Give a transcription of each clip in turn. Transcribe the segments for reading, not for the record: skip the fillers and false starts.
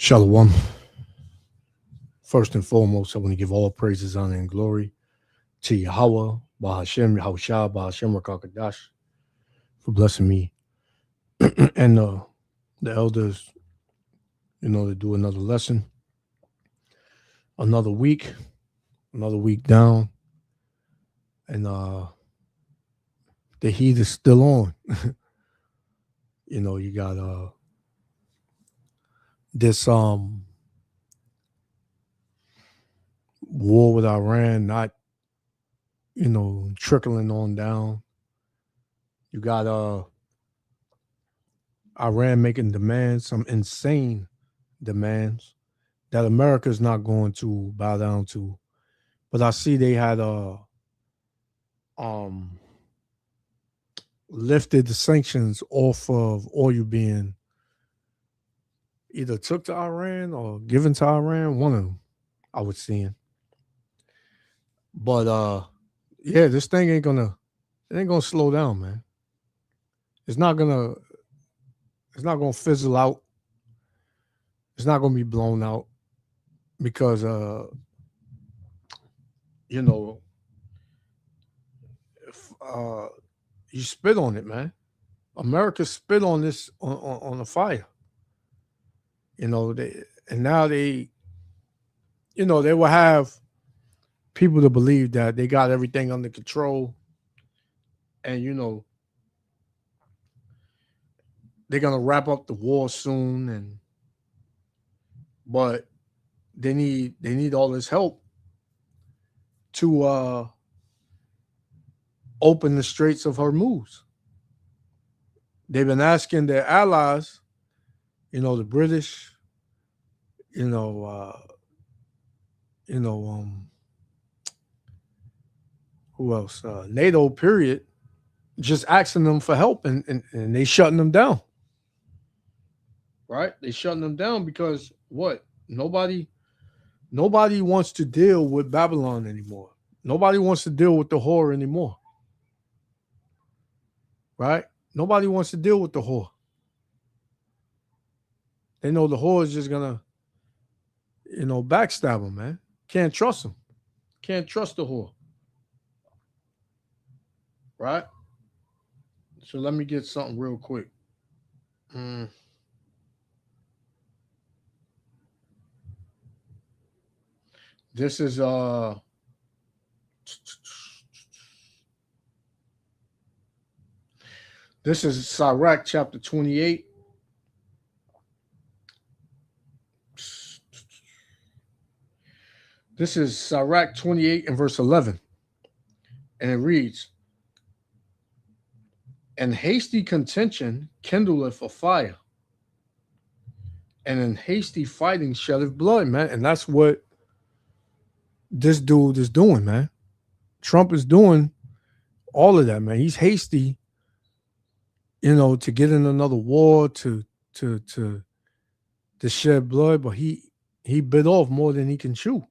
Shalom. First and foremost, I want to give all praises, honor, and glory to Yahweh, Bahashem, Yahushua, Bahashem, Rakakadash, for blessing me and the elders, to do another lesson, another week down, and the heat is still on. You got this war with Iran not trickling on down. You got Iran making demands, some insane demands that America's not going to bow down to. But I see they had lifted the sanctions off of oil being either took to Iran or given to Iran. One of them I was seeing. But yeah, this thing ain't gonna slow down, man. It's not gonna fizzle out. It's not gonna be blown out because if you spit on it, man. America spit on this on the fire. Now they will have people to believe that they got everything under control, and they're gonna wrap up the war soon, but they need all this help to open the Straits of Hormuz. They've been asking their allies, the British, who else? NATO, period, just asking them for help, and they shutting them down. Right? They shutting them down because what? Nobody wants to deal with Babylon anymore. Nobody wants to deal with the whore anymore. Right? Nobody wants to deal with the whore. They know the whore is just gonna, backstab them, man. Can't trust them. Can't trust the whore. Right? So let me get something real quick. This is Sirach chapter 28. This is Sirach 28 and verse 11. And it reads, "And hasty contention kindleth a fire, and in hasty fighting sheddeth blood," man. And that's what this dude is doing, man. Trump is doing all of that, man. He's hasty, to get in another war, to shed blood, but he bit off more than he can chew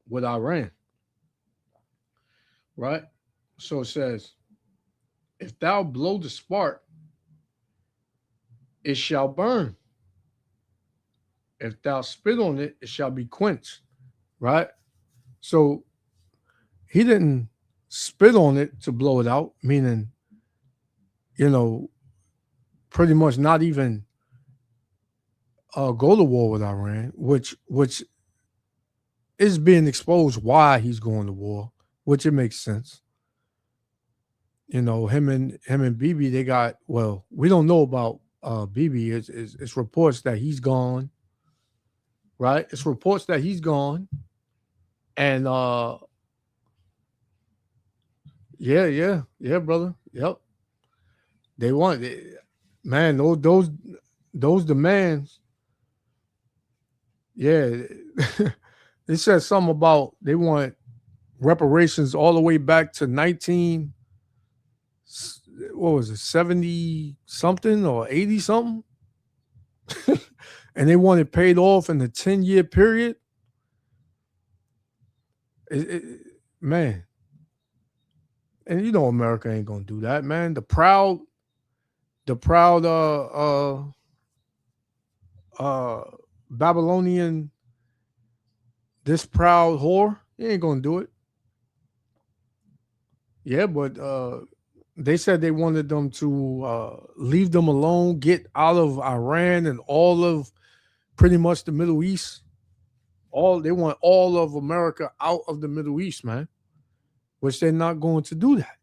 with Iran. Right? So it says, "If thou blow the spark, it shall burn. If thou spit on it, it shall be quenched." Right? So he didn't spit on it to blow it out, meaning, pretty much not even go to war with Iran, which is being exposed why he's going to war, which it makes sense. Him and Bibi, they got, well, we don't know about Bibi. It's reports that he's gone. Right? It's reports that he's gone. And yeah, brother. Yep. They want it. Man, those demands. Yeah. They said something about they want reparations all the way back to 70 something or 80 something. And they want it paid off in a 10-year period. Man. And America ain't gonna do that, man. The proud Babylonian, this proud whore, he ain't gonna do it. Yeah, but they said they wanted them to leave them alone, get out of Iran and all of pretty much the Middle East. All they want all of America out of the Middle East, man. Which they're not going to do that.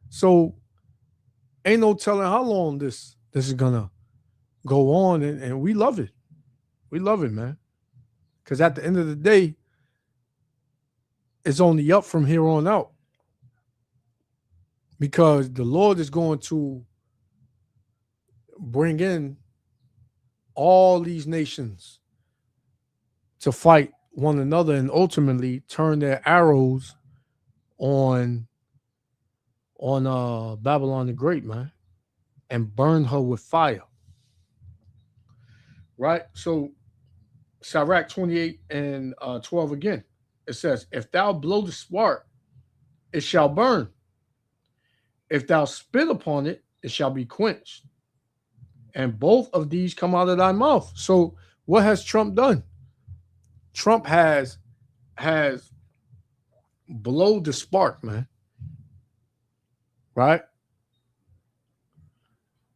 So ain't no telling how long this is gonna go on, and we love it. We love it, man. Because at the end of the day, it's only up from here on out. Because the Lord is going to bring in all these nations to fight one another and ultimately turn their arrows on Babylon the Great, man, and burn her with fire. Right? So Sirach 28 and 12 again. It says, if thou blow the spark, it shall burn. If thou spit upon it, it shall be quenched. And both of these come out of thy mouth. So what has Trump done? Trump has blowed the spark, man. Right?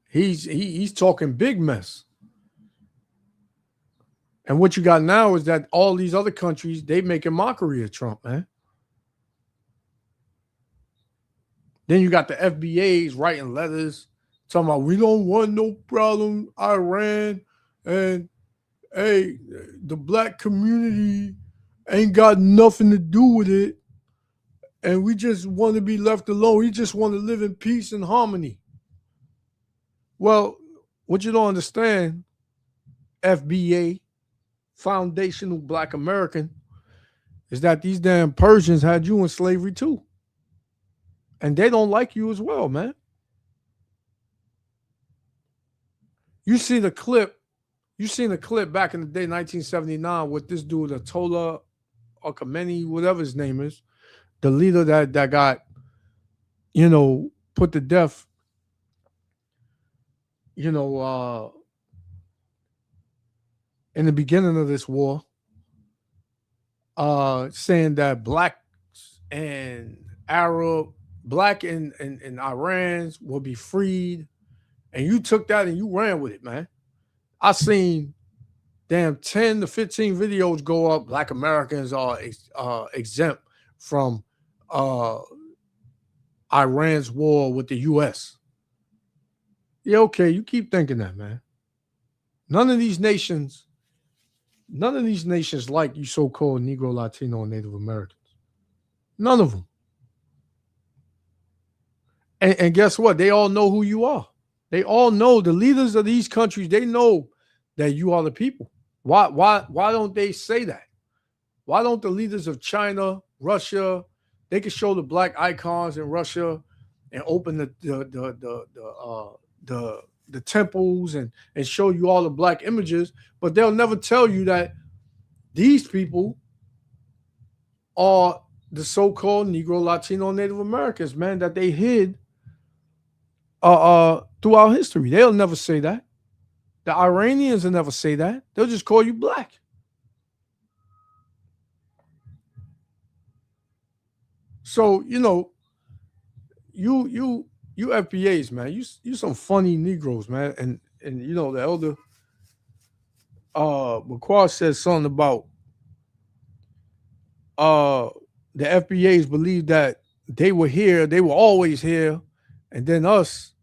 He's talking big mess. And what you got now is that all these other countries, they making mockery of Trump, man. Then you got the FBAs writing letters talking about we don't want no problem, Iran, and hey, the black community ain't got nothing to do with it, and we just want to be left alone. We just want to live in peace and harmony. Well, what you don't understand, FBA, Foundational Black American, is that these damn Persians had you in slavery too. And they don't like you as well, man. You see the clip. You seen the clip back in the day, 1979, with this dude, Atola or Khamenei, whatever his name is, the leader that got, put to death, in the beginning of this war, saying that black and Irans will be freed. And you took that and you ran with it, man. I seen damn 10 to 15 videos go up. Black Americans are exempt from Iran's war with the U.S. Yeah, okay, you keep thinking that, man. None of these nations like you so-called Negro, Latino, and Native Americans. None of them. And guess what? They all know who you are. They all know, the leaders of these countries, they know that you are the people. Why don't they say that? Why don't the leaders of China, Russia, they can show the black icons in Russia and open the temples and show you all the black images, but they'll never tell you that these people are the so-called Negro, Latino, Native Americans, man, that they hid throughout history. They'll never say that. The Iranians will never say that. They'll just call you black. So, you FBAs, man, you some funny Negroes, man. And the elder McQuarrie says something about the FBAs believe that they were here, they were always here, and then us,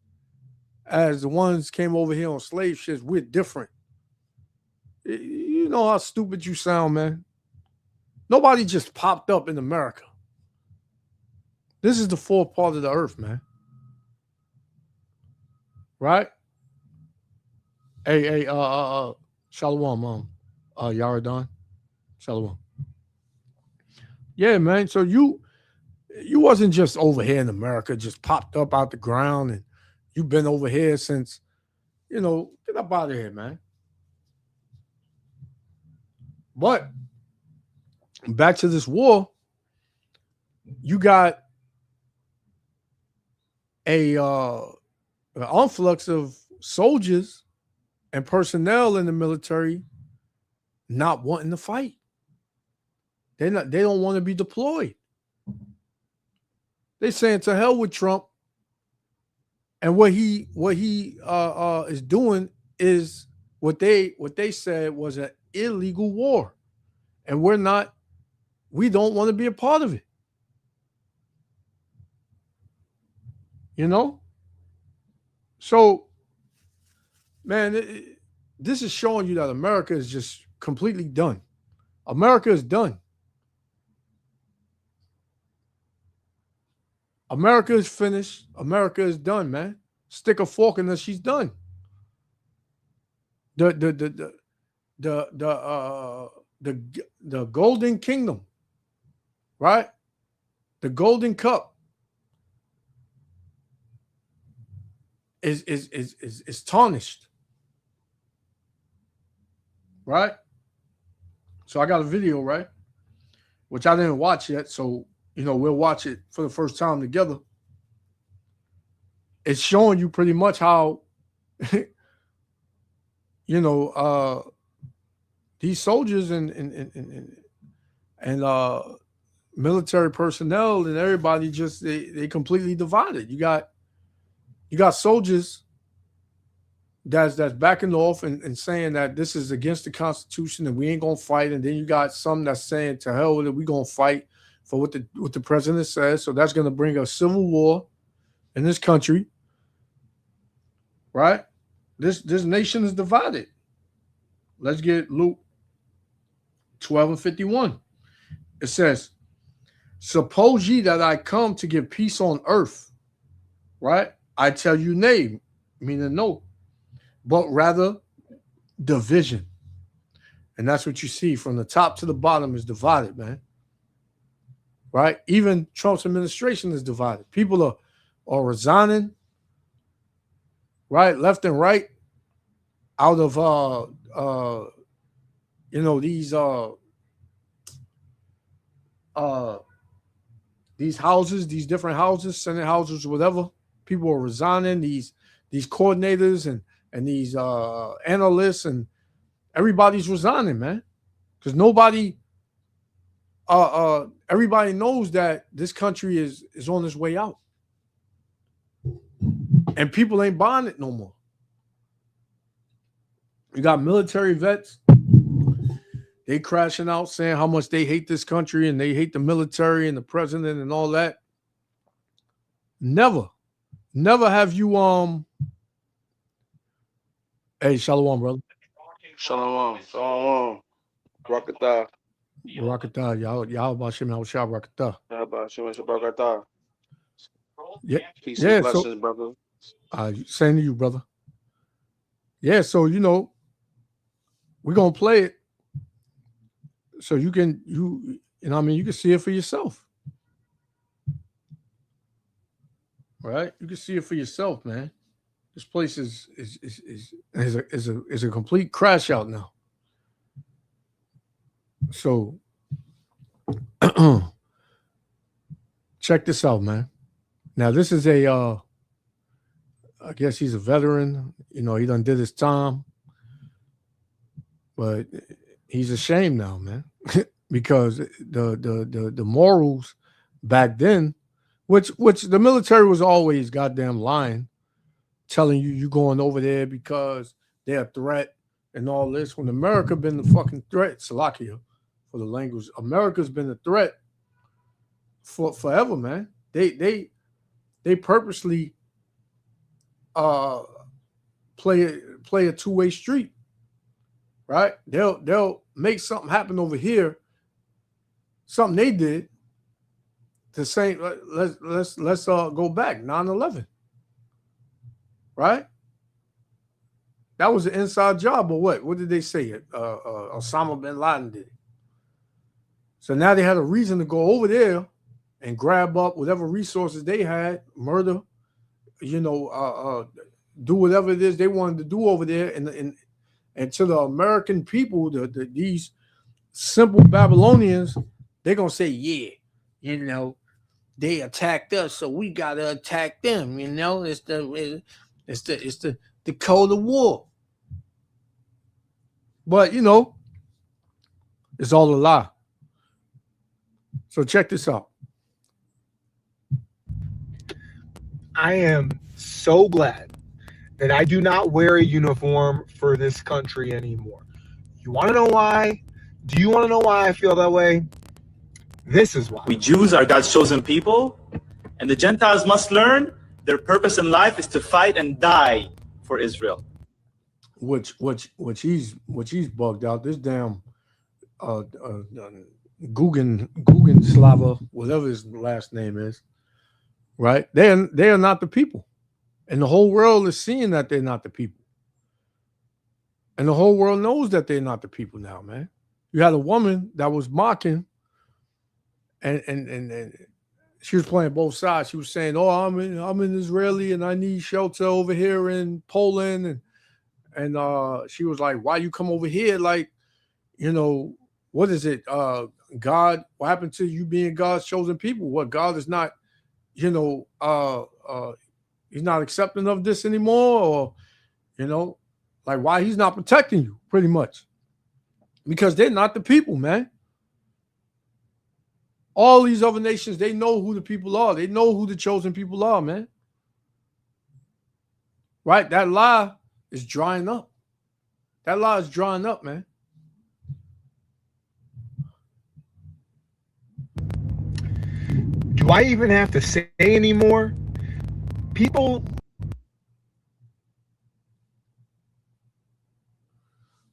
as the ones came over here on slave ships, we're different. You know how stupid you sound, man. Nobody just popped up in America. This is the fourth part of the earth, man. Right? Hey, Shalom, Yaradon. Shalom. Yeah, man. So you wasn't just over here in America, just popped up out the ground, and you've been over here since, get up out of here, man. But back to this war, you got an influx of soldiers and personnel in the military not wanting to fight. They don't want to be deployed. They saying to hell with Trump. And what he is doing is what they said was an illegal war. And we don't want to be a part of it. You know? So, man, this is showing you that America is just completely done. America is done. America is finished. America is done, man. Stick a fork in her, she's done. The golden kingdom, right? The golden cup is tarnished, right? So I got a video, right, which I didn't watch yet. So we'll watch it for the first time together. It's showing you pretty much how, these soldiers and military personnel and everybody just they completely divided. You got soldiers that's backing off and saying that this is against the Constitution and we ain't gonna fight, and then you got some that's saying to hell with it, we gonna fight for what the president says. So that's gonna bring a civil war in this country, right? This nation is divided. Let's get Luke 12:51. It says, "Suppose ye that I come to give peace on earth, right? I tell you nay, meaning no, but rather division." And that's what you see from the top to the bottom is divided, man. Right? Even Trump's administration is divided. People are resigning, right, left and right, out of these houses, these different houses, Senate houses, whatever. People are resigning. These coordinators and these analysts and everybody's resigning, man, because everybody knows that this country is on its way out, and people ain't buying it no more. You got military vets. They crashing out saying how much they hate this country and they hate the military and the president and all that. Never have you Hey, shalom, brother. Shalom. Rakatah. Rakatah. Y'all about Shem Shah Rakatah. Yeah. Peace and blessings, brother. Same to you, brother. Yeah, so we're gonna play it. So you can you can see it for yourself. Right? You can see it for yourself, man. This place is a complete crash out now. So check this out, man. Now this is I guess he's a veteran. He done did his time, but he's ashamed now, man, because the morals back then, which the military was always goddamn lying, telling you going over there because they're a threat and all this. When America been the fucking threat, Salakia for the language, America's been a threat for forever, man. They purposely play a two-way street, right? They'll make something happen over here, something they did, to say let's go back 9/11, right? That was an inside job, or what? What did they say? Osama bin Laden did it. So now they had a reason to go over there and grab up whatever resources they had, murder, do whatever it is they wanted to do over there, and to the American people, these simple Babylonians, they're gonna say, yeah, they attacked us, so we gotta attack them. It's the code of war. But It's all a lie. So check this out. I am so glad that I do not wear a uniform for this country anymore. You want to know why? Do you want to know why I feel that way? This is why. We Jews are God's chosen people, and the Gentiles must learn their purpose in life is to fight and die for Israel. Which he's bugged out. This damn Guggen Slava, whatever his last name is, right? They are not the people. And the whole world is seeing that they're not the people. And the whole world knows that they're not the people now, man. You had a woman that was mocking, and she was playing both sides. She was saying, "Oh, I'm an Israeli and I need shelter over here in Poland," and she was like, "Why you come over here? Like, you know, what is it? God, what happened to you being God's chosen people? What, God is not, you know, he's not accepting of this anymore, or, you know, like why he's not protecting you, pretty much, because they're not the people, man. All these other nations, they know who the people are. They know who the chosen people are, man. Right? That lie is drying up. That lie is drying up, man. Do I even have to say anymore? People.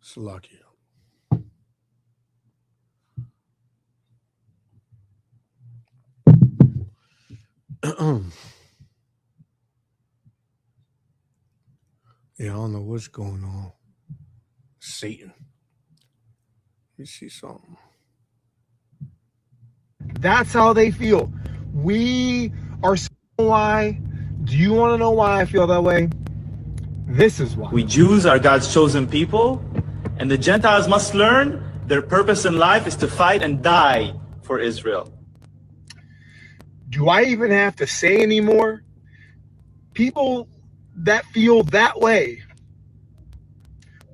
Salakia. Yeah, I don't know what's going on. Satan. Let me see something. That's how they feel. We are so why. Do you want to know why I feel that way? This is why. We Jews are God's chosen people, and the Gentiles must learn their purpose in life is to fight and die for Israel. Do I even have to say anymore? People that feel that way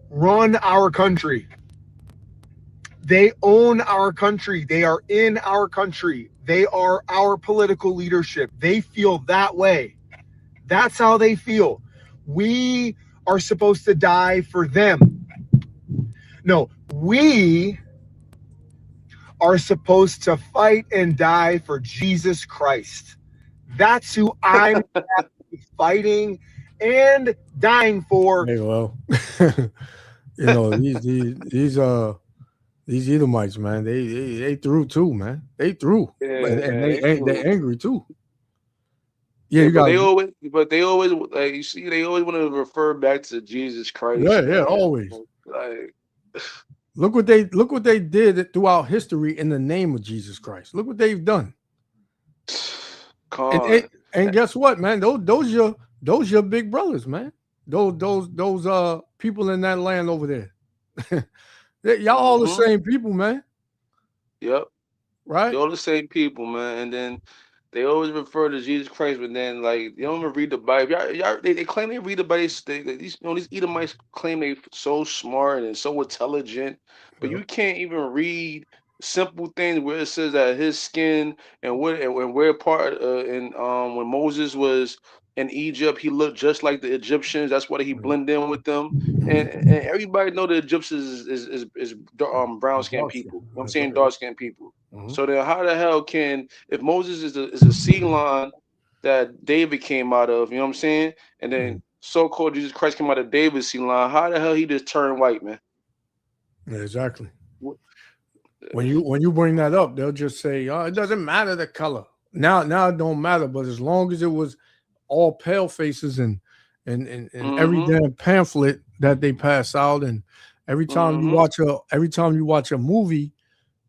run our country. They own our country. They are in our country. They are our political leadership. They feel that way. That's how they feel. We are supposed to die for them. No, we are supposed to fight and die for Jesus Christ. That's who I'm fighting and dying for. Hey, well, you know, these Edomites, man, they threw too, man. They threw, Yeah, and they they're angry too. Yeah, Yeah, you got. but they always like you see, they always want to refer back to Jesus Christ. Yeah, man. always. Like, Look what they did throughout history in the name of Jesus Christ. Look what they've done. And guess what, man? Those your big brothers, man. Those people in that land over there. Y'all all the same people, man. Yep. Right? They're all the same people, man. And then they always refer to Jesus Christ, but then like they don't even read the Bible. They claim they read the Bible. These Edomites claim they so smart and so intelligent, but you can't even read simple things where it says that his skin and where part and when Moses was in Egypt, he looked just like the Egyptians. That's why he blended in with them. And everybody know the Egyptians is brown skinned people. You know what I'm saying? Dark skinned people. So then how the hell can, if Moses is a seed line that David came out of, you know what I'm saying? And then so-called Jesus Christ came out of David's seed line, how the hell he just turned white, man? Yeah, exactly. When you bring that up, they'll just say, "Oh, it doesn't matter the color." Now it don't matter, but as long as it was all pale faces and every damn pamphlet that they pass out, and every time you watch a movie,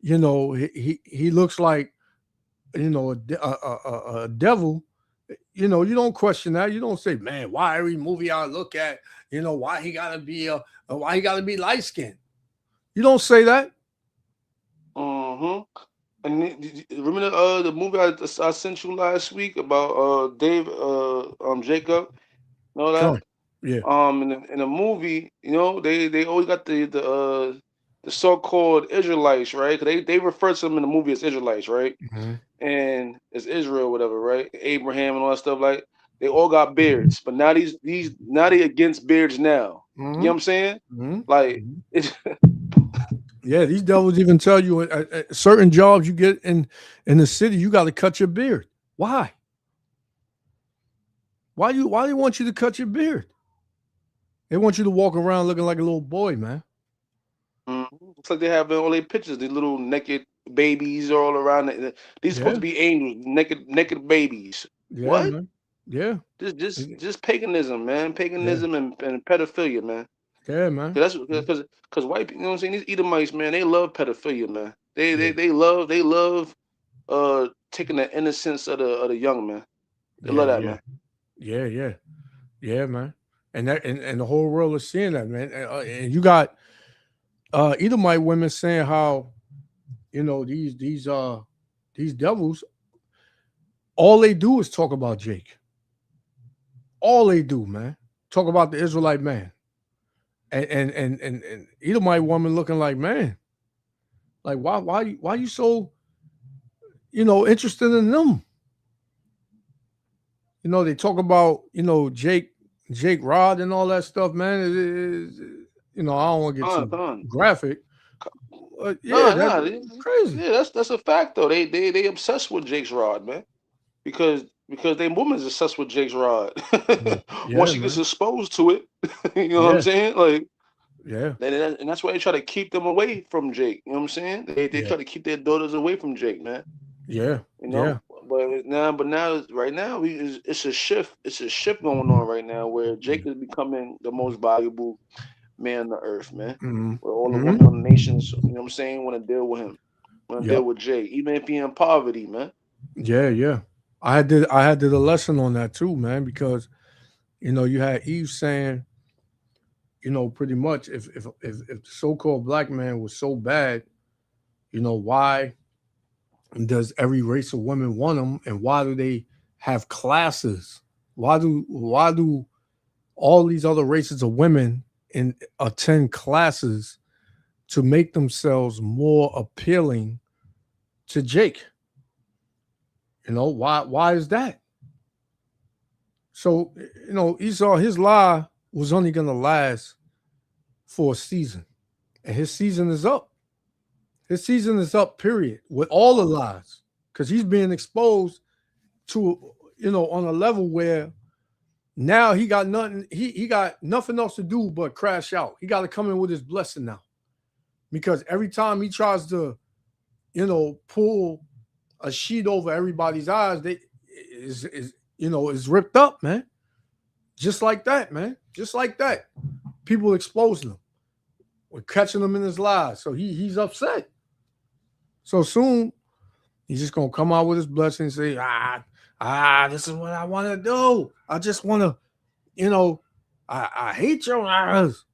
you know, he looks like, you know, a devil. You know, you don't question that. You don't say, "Man, why every movie I look at, you know, why he gotta be light skinned?" You don't say that. And remember the movie I sent you last week about Jacob, you know that? Sure. Yeah. In the movie, you know, they always got the the so-called Israelites, right? 'Cause they refer to them in the movie as Israelites, right? Mhm. And it's Israel, whatever, right? Abraham and all that stuff. Like they all got beards, but now these now they against beards now. You know what I'm saying? Mhm. Like Mhm. it's Yeah, these devils even tell you at certain jobs you get in the city, you got to cut your beard. Why? Why they want you to cut your beard? They want you to walk around looking like a little boy, man. it's like they have all their pictures. These little naked babies all around. These supposed Yeah, to be angels, naked babies. yeah, What? man. Yeah, Just paganism, man. yeah, Paganism and pedophilia, man. yeah, man. 'Cause that's because white people, you know what I'm saying? These Edomites, man, they love pedophilia, man. They Yeah, they they love taking the innocence of the young, man. They yeah, love that, yeah, man. yeah, yeah, man. And that and the whole world is seeing that, man. And you got Edomite women saying how these devils, all they do is talk about Jake. All they do, man, talk about the Israelite man. And Edomite woman looking like, man, like why you so interested in them? They talk about Jake Rod and all that stuff, man. I don't want to get too Con. graphic. But yeah, Nah. that's crazy. Yeah, that's a fact though. They obsessed with Jake's rod, man. Because they woman's obsessed with Jake's rod. Once Yeah, she gets man. exposed to it, you know what I'm Yeah, saying? Like yeah, and that's why they try to keep them away from Jake. You know what I'm saying? They yeah, try to keep their daughters away from Jake, man. yeah, You yeah, know, but now right now it's a shift. It's a shift going on right now where Jake is becoming the most valuable man on the earth, man. mm-hmm. Where all the women on the Mm-hmm. nations, you know what I'm saying, want to deal with him, want to deal Yep. with Jake, even if he in poverty, man. Yeah, yeah. I did a lesson on that too, man, because you had Eve saying, pretty much if the so-called black man was so bad, why does every race of women want him, and why do they have classes? Why do all these other races of women attend classes to make themselves more appealing to Jake? Why is that? So, Esau, his lie was only going to last for a season. And his season is up. His season is up, period, with all the lies. Because he's being exposed to, on a level where now he got nothing, he got nothing else to do but crash out. He got to come in with his blessing now. Because every time he tries to, pull a sheet over everybody's eyes, is ripped up, man. Just like that, man. Just like that. People exposing him. We're catching him in his lies. So he's upset. So soon, he's just gonna come out with his blessing and say, this is what I want to do. I just want to, I hate your eyes.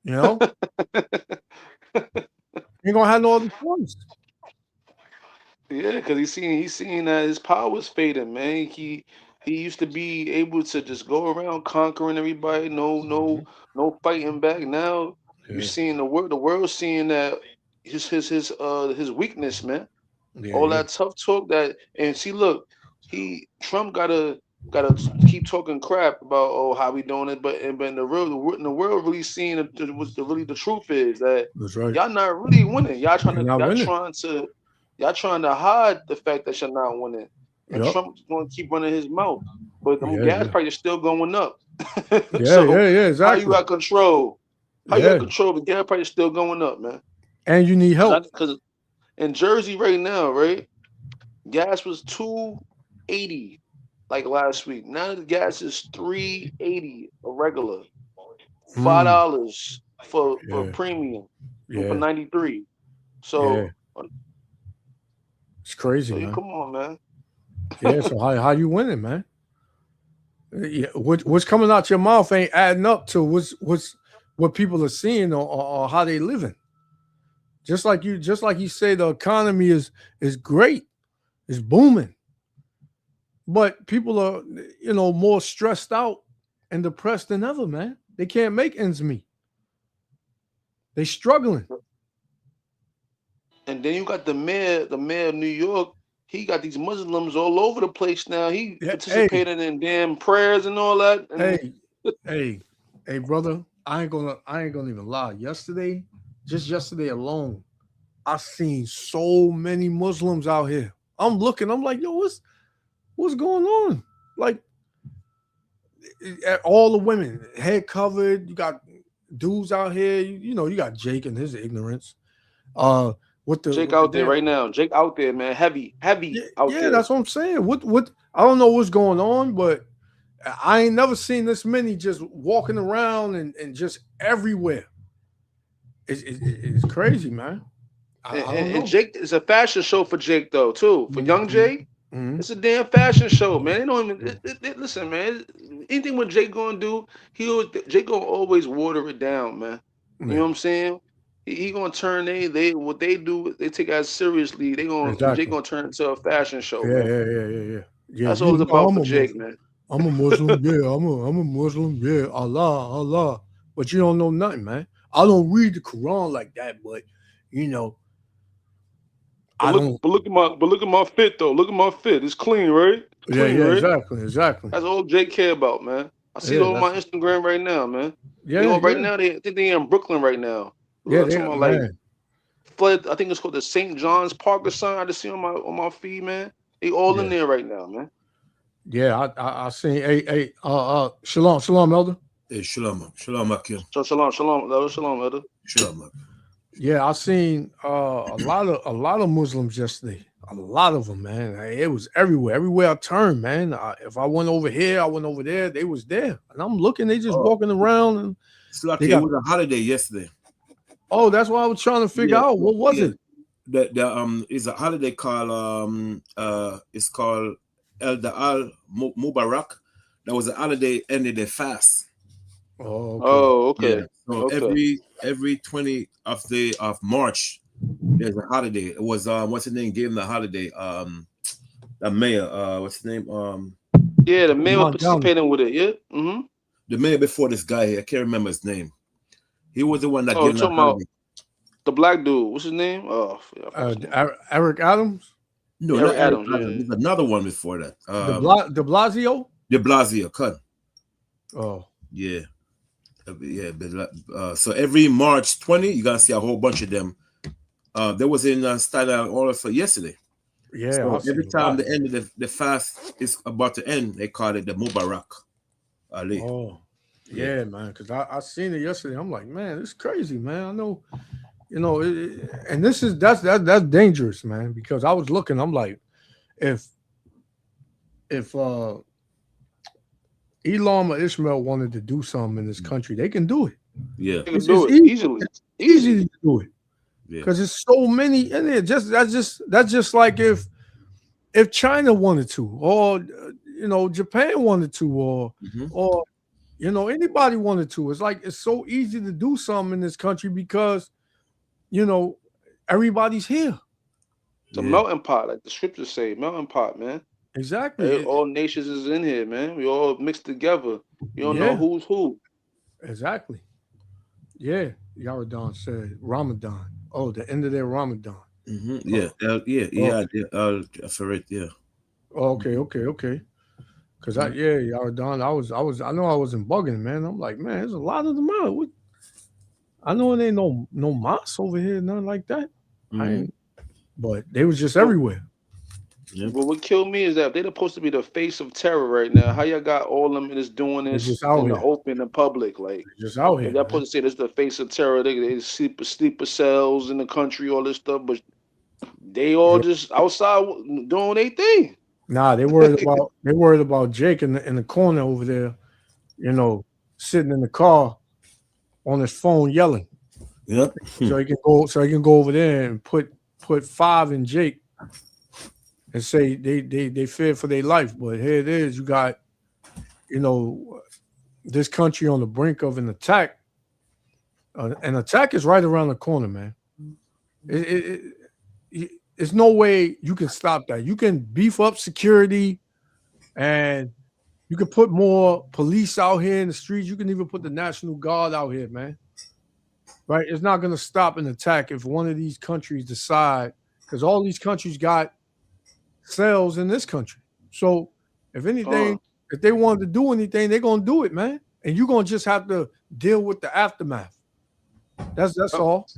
Ain't gonna have no other choice. Yeah, because he's seen that his power was fading, man. He used to be able to just go around conquering everybody, no fighting back. Now you Yeah, seeing the world seeing that his weakness, man. yeah, All yeah. that tough talk that and see, look, Trump gotta keep talking crap about how we doing it, but in the world really seeing what the truth is that That's right. y'all not really winning. You're not winning. Y'all trying to hide the fact that you're not winning, and Yep. Trump's going to keep running his mouth, but them Yeah, gas yeah. prices still going up. Yeah, So yeah, yeah, how you exactly. got control? How you got Yeah. control? The gas prices still going up, man. And you need help. Because in Jersey right now, right, gas was $2.80 like last week. Now the gas is $3.80 a regular, Mm, $5 for yeah, premium and for yeah, 93. yeah. So It's crazy, you man. come on, man. Yeah, so how you winning, man? Yeah, what's coming out your mouth ain't adding up to what people are seeing or how they living. Just like you say, the economy is great, it's booming, but people are more stressed out and depressed than ever, man. They can't make ends meet. They struggling. And then you got the mayor of New York. He got these Muslims all over the place now. He Yeah, participated in damn prayers and all that. And hey, brother. I ain't gonna even lie. Just yesterday alone, I seen so many Muslims out here. I'm looking. I'm like, yo, what's going on? Like, all the women head covered. You got dudes out here. You know, you got Jake and his ignorance. Jake out there right now. Jake out there, man. Heavy out there. Yeah, that's what I'm saying. What I don't know what's going on, but I ain't never seen this many just walking around and just everywhere. It's crazy, man. I don't know. And Jake is a fashion show for Jake though too. For young Jake, it's a damn fashion show, man. They don't even listen, man. Anything what Jake gonna do, Jake gonna always water it down, man. You know what I'm saying? He gonna turn what they do, they take as seriously. Jake gonna turn it into a fashion show. Yeah. That's all it's about for Jake, man. I'm a Muslim, yeah. I'm a Muslim, yeah. Allah. But you don't know nothing, man. I don't read the Quran like that, but you know, But look at my fit though. Look at my fit. It's clean, right? Clean, right? Exactly. That's all Jake care about, man. I see it on my Instagram right now, man. Yeah, right now I think they're in Brooklyn right now. Yeah, I think it's called the St. John's Park or something. I just see on my feed, man. They all in there right now, man. Yeah, I seen. Hey, shalom, elder. Hey, shalom, Akim. Shalom, elder. Shalom. Yeah, I seen a lot of Muslims yesterday. A lot of them, man. It was everywhere. Everywhere I turned, man. If I went over here, I went over there. They was there, and I'm looking. They just walking around, and it was a holiday yesterday. Oh, that's why I was trying to figure out what was it. It's a holiday called it's called El Da'al Mubarak. That was a holiday ended their fast. Oh, okay. Yeah. So every 20th of March, there's a holiday. It was what's his name? Gave him the holiday. The mayor. What's his name? Yeah, the mayor was participating with it. Yeah. Mm-hmm. The mayor before this guy here, I can't remember his name. He was the one that gave him the holiday. The black dude. What's his name? Oh, Eric Adams. No, Eric Adams. There's another one before that. De Blasio. De Blasio, cut. Oh, yeah. So every March 20, you're gonna see a whole bunch of them. There was in Staten Island for yesterday. Yeah. So every time the end of the fast is about to end, they call it the Mubarak Ali. Oh, yeah, man. Because I seen it yesterday. I'm like, man, it's crazy, man. I know, you know, and that's dangerous, man. Because I was looking, I'm like, if Elam or Ishmael wanted to do something in this country, they can do it. Yeah, they can do it easy to do it. Because yeah. there's so many in there. That's just like if China wanted to, or you know, Japan wanted to, or you know, anybody wanted to. It's like it's so easy to do something in this country because you know everybody's here. It's a melting pot, like the scriptures say, melting pot, man. Exactly. All nations is in here, man. We all mixed together. You don't know who's who. Exactly. Yeah. Yaradan said Ramadan. Oh, the end of their Ramadan. Yeah. For it. Yeah. Okay. Because Yaradan, I know I wasn't bugging, man. I'm like, man, there's a lot of them out. I know there ain't no mosques over here, nothing like that. But they was just everywhere. Yeah. But what killed me is that they're supposed to be the face of terror right now. How y'all got all them just doing this in the open and public? Like they're just out here. Y'all supposed to say this is the face of terror. They sleeper cells in the country, all this stuff, but they all just outside doing their thing. Nah, they worried about Jake in the corner over there, you know, sitting in the car on his phone yelling. Yep. So he can go over there and put 5 in Jake. And say they fear for their life, but here it is. You got, you know, this country on the brink of an attack. An attack is right around the corner, man. There's no way you can stop that. You can beef up security, and you can put more police out here in the streets. You can even put the National Guard out here, man. right? It's not going to stop an attack if one of these countries decide, because all these countries got cells in this country. So if anything, if they wanted to do anything, they're going to do it, man. And you're going to just have to deal with the aftermath. That's all.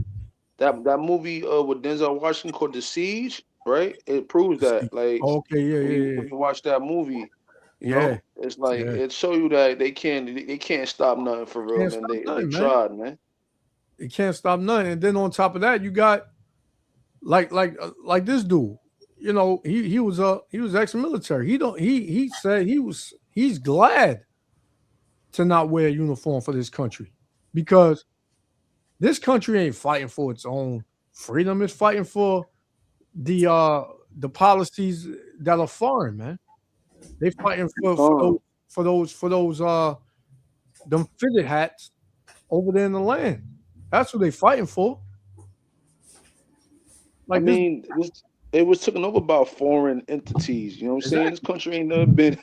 That movie with Denzel Washington called The Siege, right? It proves that. Like, okay, yeah. When you watch that movie, you Yeah. know, it's like it show you that they can't stop nothing for real, man. They tried, man. They can't stop nothing. And then on top of that, you got like this dude. You know, he was ex-military. He said he's glad to not wear a uniform for this country, because this country ain't fighting for its own freedom. It's fighting for the policies that are foreign, man. They fighting for those them fitted hats over there in the land. That's what they fighting for. Like, I mean, it was taken over by foreign entities. You know what I'm saying? This country ain't never been.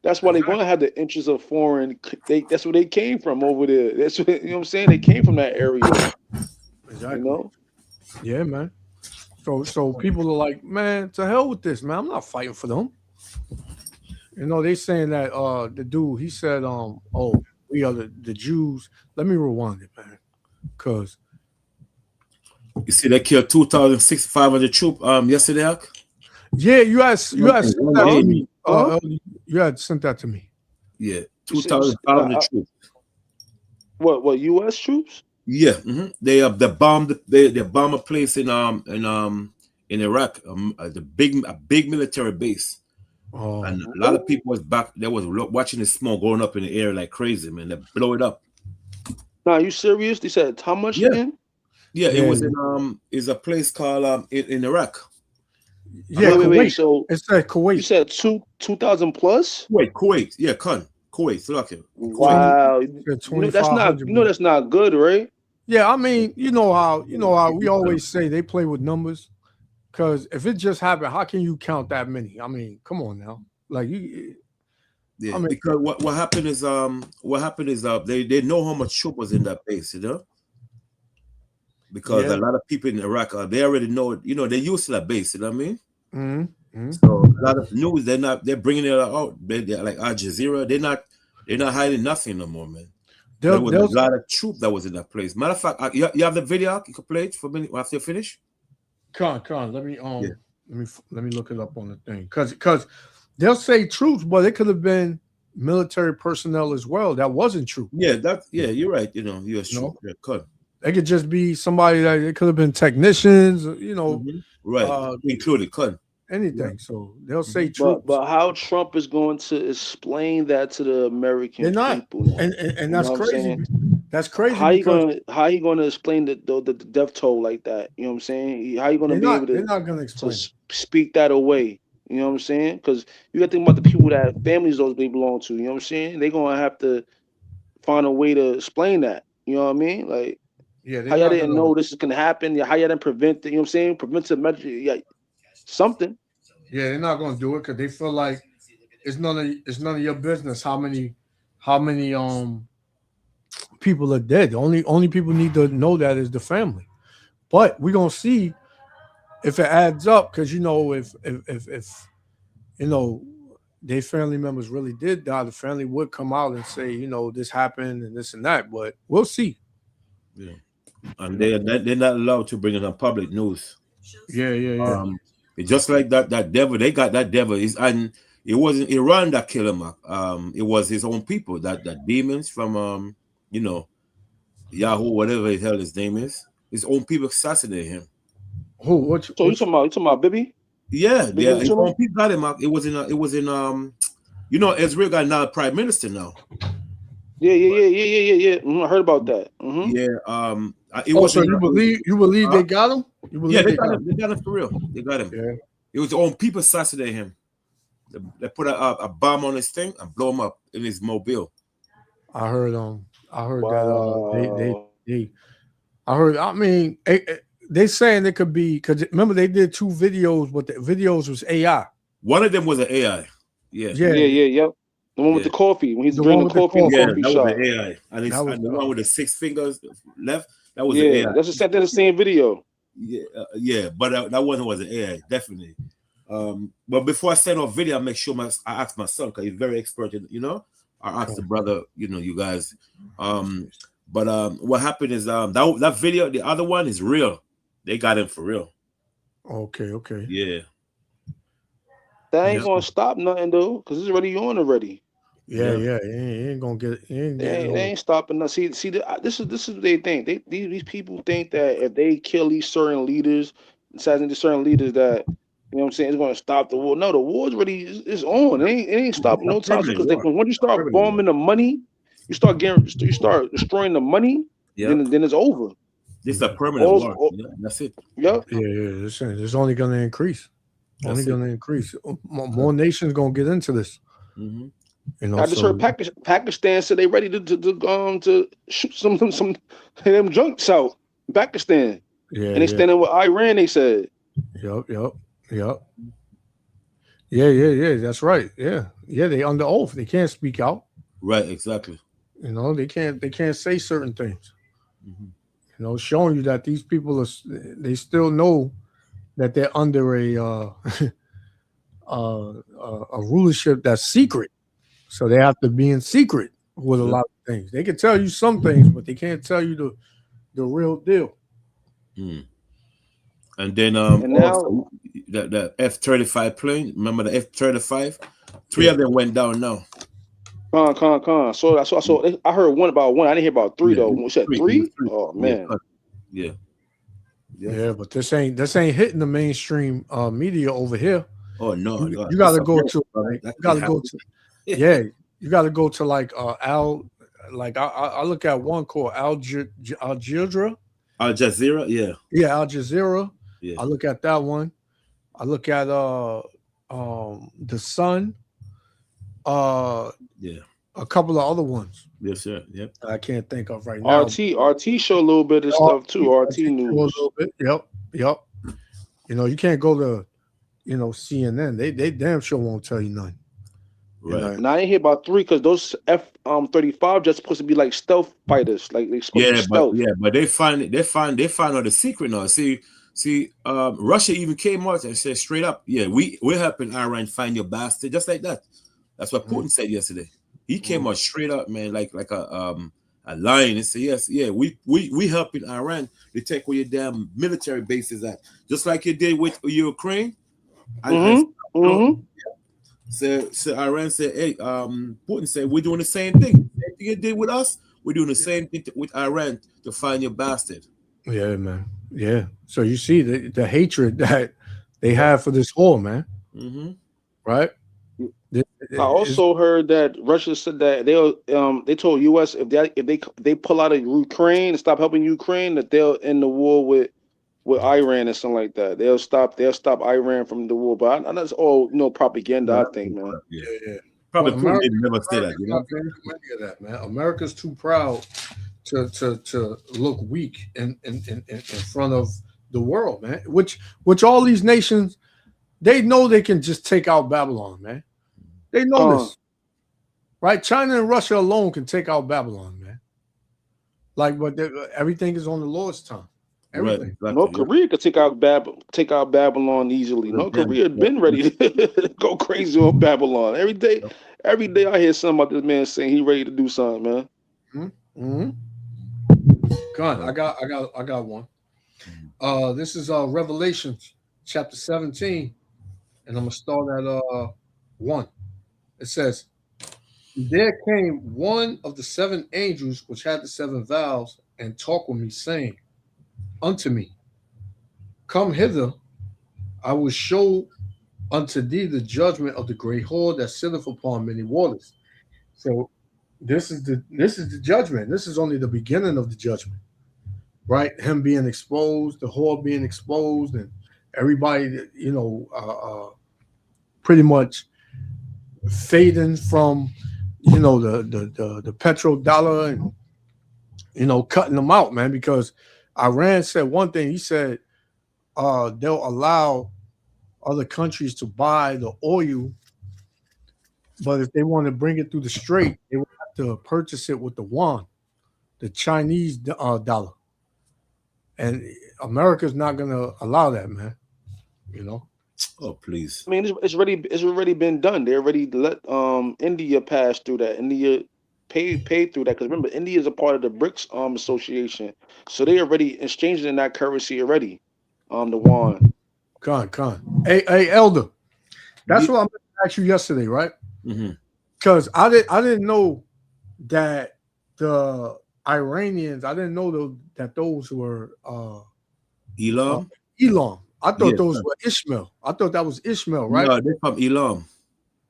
That's why they're going to have the interests of foreign. That's where they came from over there. That's what, you know what I'm saying? They came from that area. Exactly. You know? Yeah, man. So people are like, man, to hell with this, man. I'm not fighting for them. You know, they saying that the dude, he said, oh, we are the Jews. Let me rewind it, man. Because you see, they killed 2,500 troops yesterday, Hawk? Yeah, you had sent that to me. You had sent that to me. Yeah, 2,500 troops. What U.S. troops? Yeah, they bombed a place in Iraq, a big military base. Oh. And a lot of people was back. They was watching the smoke going up in the air like crazy, man. They blow it up. Nah, are you serious? They said how much again? Yeah, it was in is a place called in Iraq. Yeah, wait. So it said Kuwait. You said 2,000 plus? Wait, Kuwait. Yeah, Kuwait. Look at wow. That's not good, right? Yeah, I mean, you know how we always say they play with numbers. Because if it just happened, how can you count that many? I mean, come on now. Like you. Yeah, I mean, because what happened is they know how much troop was in that base, you know. Because a lot of people in Iraq, they already know, you know, they're used to that base, you know what I mean? Mm-hmm. So a lot of news, they're bringing it out. They're like Al Jazeera, they're not hiding nothing no more, man. There was a lot of troop that was in that place. Matter of fact, you have the video, you can play it for a minute after you finish. Come on, let me look it up on the thing. Because they'll say troops, but it could have been military personnel as well. That wasn't true. Yeah, you're right. You know, U.S. troops. Yeah, could. It could just be somebody that it could have been technicians, you know, right? Included, could anything. Yeah. So they'll say troops. But how Trump is going to explain that to the American people? And that's crazy. That's crazy. How you gonna explain the death toll like that? You know what I'm saying? How you gonna able to? They're not gonna explain to speak that away. You know what I'm saying? Because you got to think about the people that families those they belong to. You know what I'm saying? They're gonna have to find a way to explain that. You know what I mean? Like, how y'all didn't know this is gonna happen? How y'all didn't prevent it? You know what I'm saying? Preventive measure, something. Yeah, they're not gonna do it because they feel like it's none of your business how many people are dead. The only people need to know that is the family. But we're gonna see if it adds up, because you know if you know their family members really did die, the family would come out and say, you know, this happened and this and that. But we'll see. Yeah, and they're not allowed to bring it on public news. Yeah. It's just like that devil. They got that devil. And it wasn't Iran that killed him. It was his own people. That demons from you know, Yahoo, whatever the hell his name is. His own people assassinated him. You talking about Bibi? Yeah. His own people got him. It was in you know, Israel got now prime minister now. Yeah. I heard about that. Mm-hmm. Yeah. So you believe they got him? They got him for real. They got him. Yeah. It was their own people assassinated him. They put a bomb on his thing and blow him up in his mobile. I heard that I heard. I mean, they saying it could be because remember they did 2 videos, but the videos was AI. One of them was an AI. Yeah. The one with the coffee when he's drinking the coffee. Yeah, that was an AI. And the one with the 6 fingers left. That was Yeah, AI. that's the same video. Yeah, but that one was an AI, definitely. But before I send off video, I make sure I ask my son because he's very expert in, I asked the brother, you guys. But what happened is that video, the other one is real. They got him for real. Okay. Yeah. That ain't gonna stop nothing though, because it's already on already. Yeah. He ain't gonna get. He ain't They getting. ain't stopping us. See, this is what they think. These people think that if they kill these certain leaders, assassinate these certain leaders, that what I'm saying, it's gonna stop the war. No, the war's already is on. It ain't stopping no time because once you start bombing the money, you start destroying the money. Then it's over. This is a permanent war. Yeah, that's it. Yep. Yeah. It's only gonna increase. Only gonna increase. More nations gonna get into this. I just heard Pakistan said they ready to shoot some of them junks out in Pakistan. Yeah, and they standing with Iran. They said. Yep. Yeah. That's right. Yeah. They under oath. They can't speak out. Right. Exactly. They can't say certain things. Showing you that these people they still know that they're under a rulership that's secret. So they have to be in secret with a lot of things. They can tell you some things, but they can't tell you the real deal. And then and now also, the F-35 plane. Remember the F-35? Three of them went down now. Con. So I heard about one. I didn't hear about three though. We said three? Oh man. Yeah, but this ain't hitting the mainstream media over here. Oh no. You gotta go to you gotta go to like Al, like I look at one called Al Jazeera. Al Jazeera, yeah. Yeah, Al Jazeera. Yeah. I look at that one. I look at the Sun. A couple of other ones. Yes, sir. Yep. I can't think of right now. RT show a little bit of stuff too. RT news. A little bit. Yep. You can't go to CNN. They damn sure won't tell you nothing. Right. Now I didn't hear about three because those F-35 just supposed to be like stealth fighters, like they supposed to be stealth. But they find out the secret now. See, Russia even came out and said straight up, we're helping Iran find your bastard, just like that. That's what Putin said yesterday. He came out straight up, man, like a lion, and said, we helping Iran to take where your damn military bases at, just like you did with Ukraine. So Iran said, hey, Putin said, we're doing the same thing. Same thing you did with us, we're doing the same thing with Iran to find your bastard. Yeah, man. Yeah. So you see the hatred that they have for this war, man. Right? I also heard that Russia said that they told U.S. if they pull out of Ukraine and stop helping Ukraine, that they'll end the war with Iran or something like that. They'll stop Iran from the war. But that's all propaganda, I think, man. Yeah. Probably Putin didn't never say that. That, man. America's too proud to look weak in front of the world, man. Which all these nations, they know they can just take out Babylon, man. They know this, right? China and Russia alone can take out Babylon, man. But everything is on the Lord's time. Everything. Right, North Korea could take out Babylon easily. North Korea had been ready to go crazy on Babylon. Every day I hear something about this man saying he ready to do something, man. God, I got one. This is Revelation chapter 17, and I'm gonna start at 1. It says, there came one of the 7 angels which had the 7 vials, and talked with me, saying unto me, come hither, I will show unto thee the judgment of the great whore that sitteth upon many waters. So this is the judgment. This is only the beginning of the judgment, right? Him being exposed, the whore being exposed, and everybody, pretty much fading from the petrodollar, and cutting them out, man, because Iran said one thing. He said they'll allow other countries to buy the oil, but if they want to bring it through the strait, they will have to purchase it with the yuan, the Chinese dollar. and America's not gonna allow that, man. You know. Oh, please. I mean, it's already been done. They already let India pass through that. India paid through that, because remember, India is a part of the BRICS association, so they already exchanged in that currency already. The yuan. Con. Hey, Elder. That's what I meant to ask you yesterday, right? Because I didn't know that the Iranians. I didn't know that those were Elam. Elam. I thought those were Ishmael. I thought that was Ishmael, right? No, they're from Elam.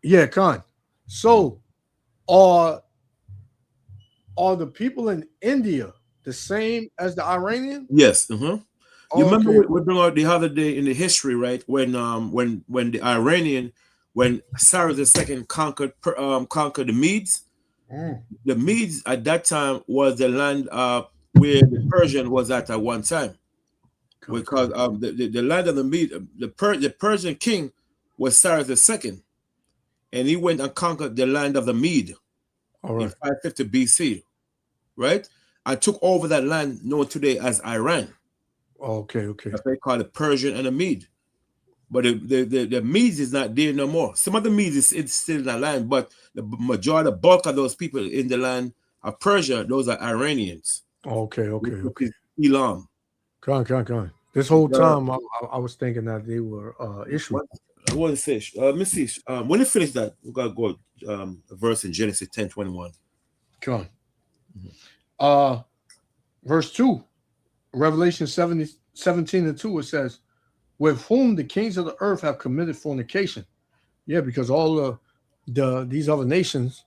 Yeah, Con. So, are the people in India the same as the Iranian? Yes. You remember we brought out the other day in the history, right? When the Iranian, when Cyrus II conquered the Medes. The Medes at that time was the land where the Persian was at one time. Because the land of the Mede, the Persian king was Cyrus II, and he went and conquered the land of the Mede in 550 BC, right? And took over that land known today as Iran. Okay. That's what they call the Persian and the Mede. But the Medes is not there no more. Some of the Medes is still in that land, but the majority, the bulk of those people in the land of Persia, those are Iranians. Okay. Elam. Con. This whole time I was thinking that they were Ishmael. I want to say, let me see. When you finish that, we gotta go a verse in Genesis 10:21. Con. Verse 2, Revelation 17:2, it says, with whom the kings of the earth have committed fornication. Yeah, because all these other nations,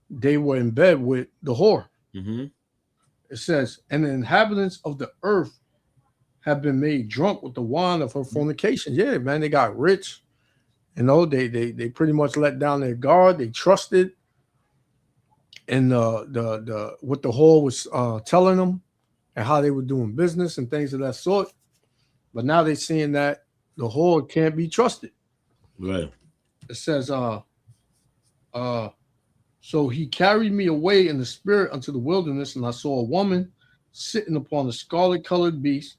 they were in bed with the whore. It says, and the inhabitants of the earth have been made drunk with the wine of her fornication. Yeah, man, they got rich. You know, they pretty much let down their guard. They trusted in the what the whore was telling them and how they were doing business and things of that sort. But now they're seeing that the whore can't be trusted. Right. It says, so he carried me away in the spirit unto the wilderness, and I saw a woman sitting upon a scarlet-colored beast,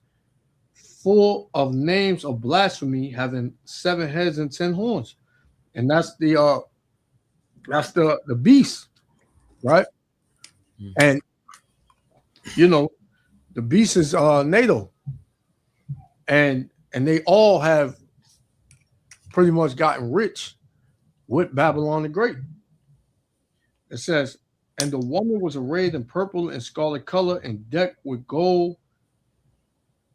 full of names of blasphemy, having 7 heads and 10 horns. And that's the beast, right? And you know, the beast is NATO. And they all have pretty much gotten rich with Babylon the Great. It says, and the woman was arrayed in purple and scarlet color and decked with gold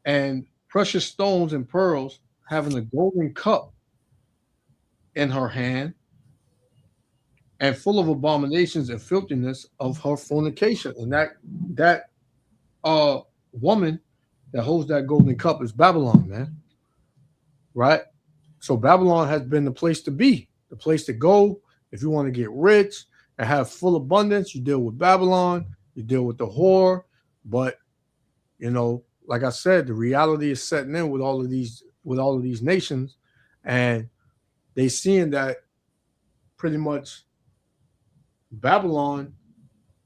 and precious stones and pearls, having a golden cup in her hand, and full of abominations and filthiness of her fornication. And that woman that holds that golden cup is Babylon, man. Right? So Babylon has been the place to be, the place to go. If you want to get rich and have full abundance, you deal with Babylon, you deal with the whore. But, you know, like I said, the reality is setting in with all of these nations, and they seeing that pretty much Babylon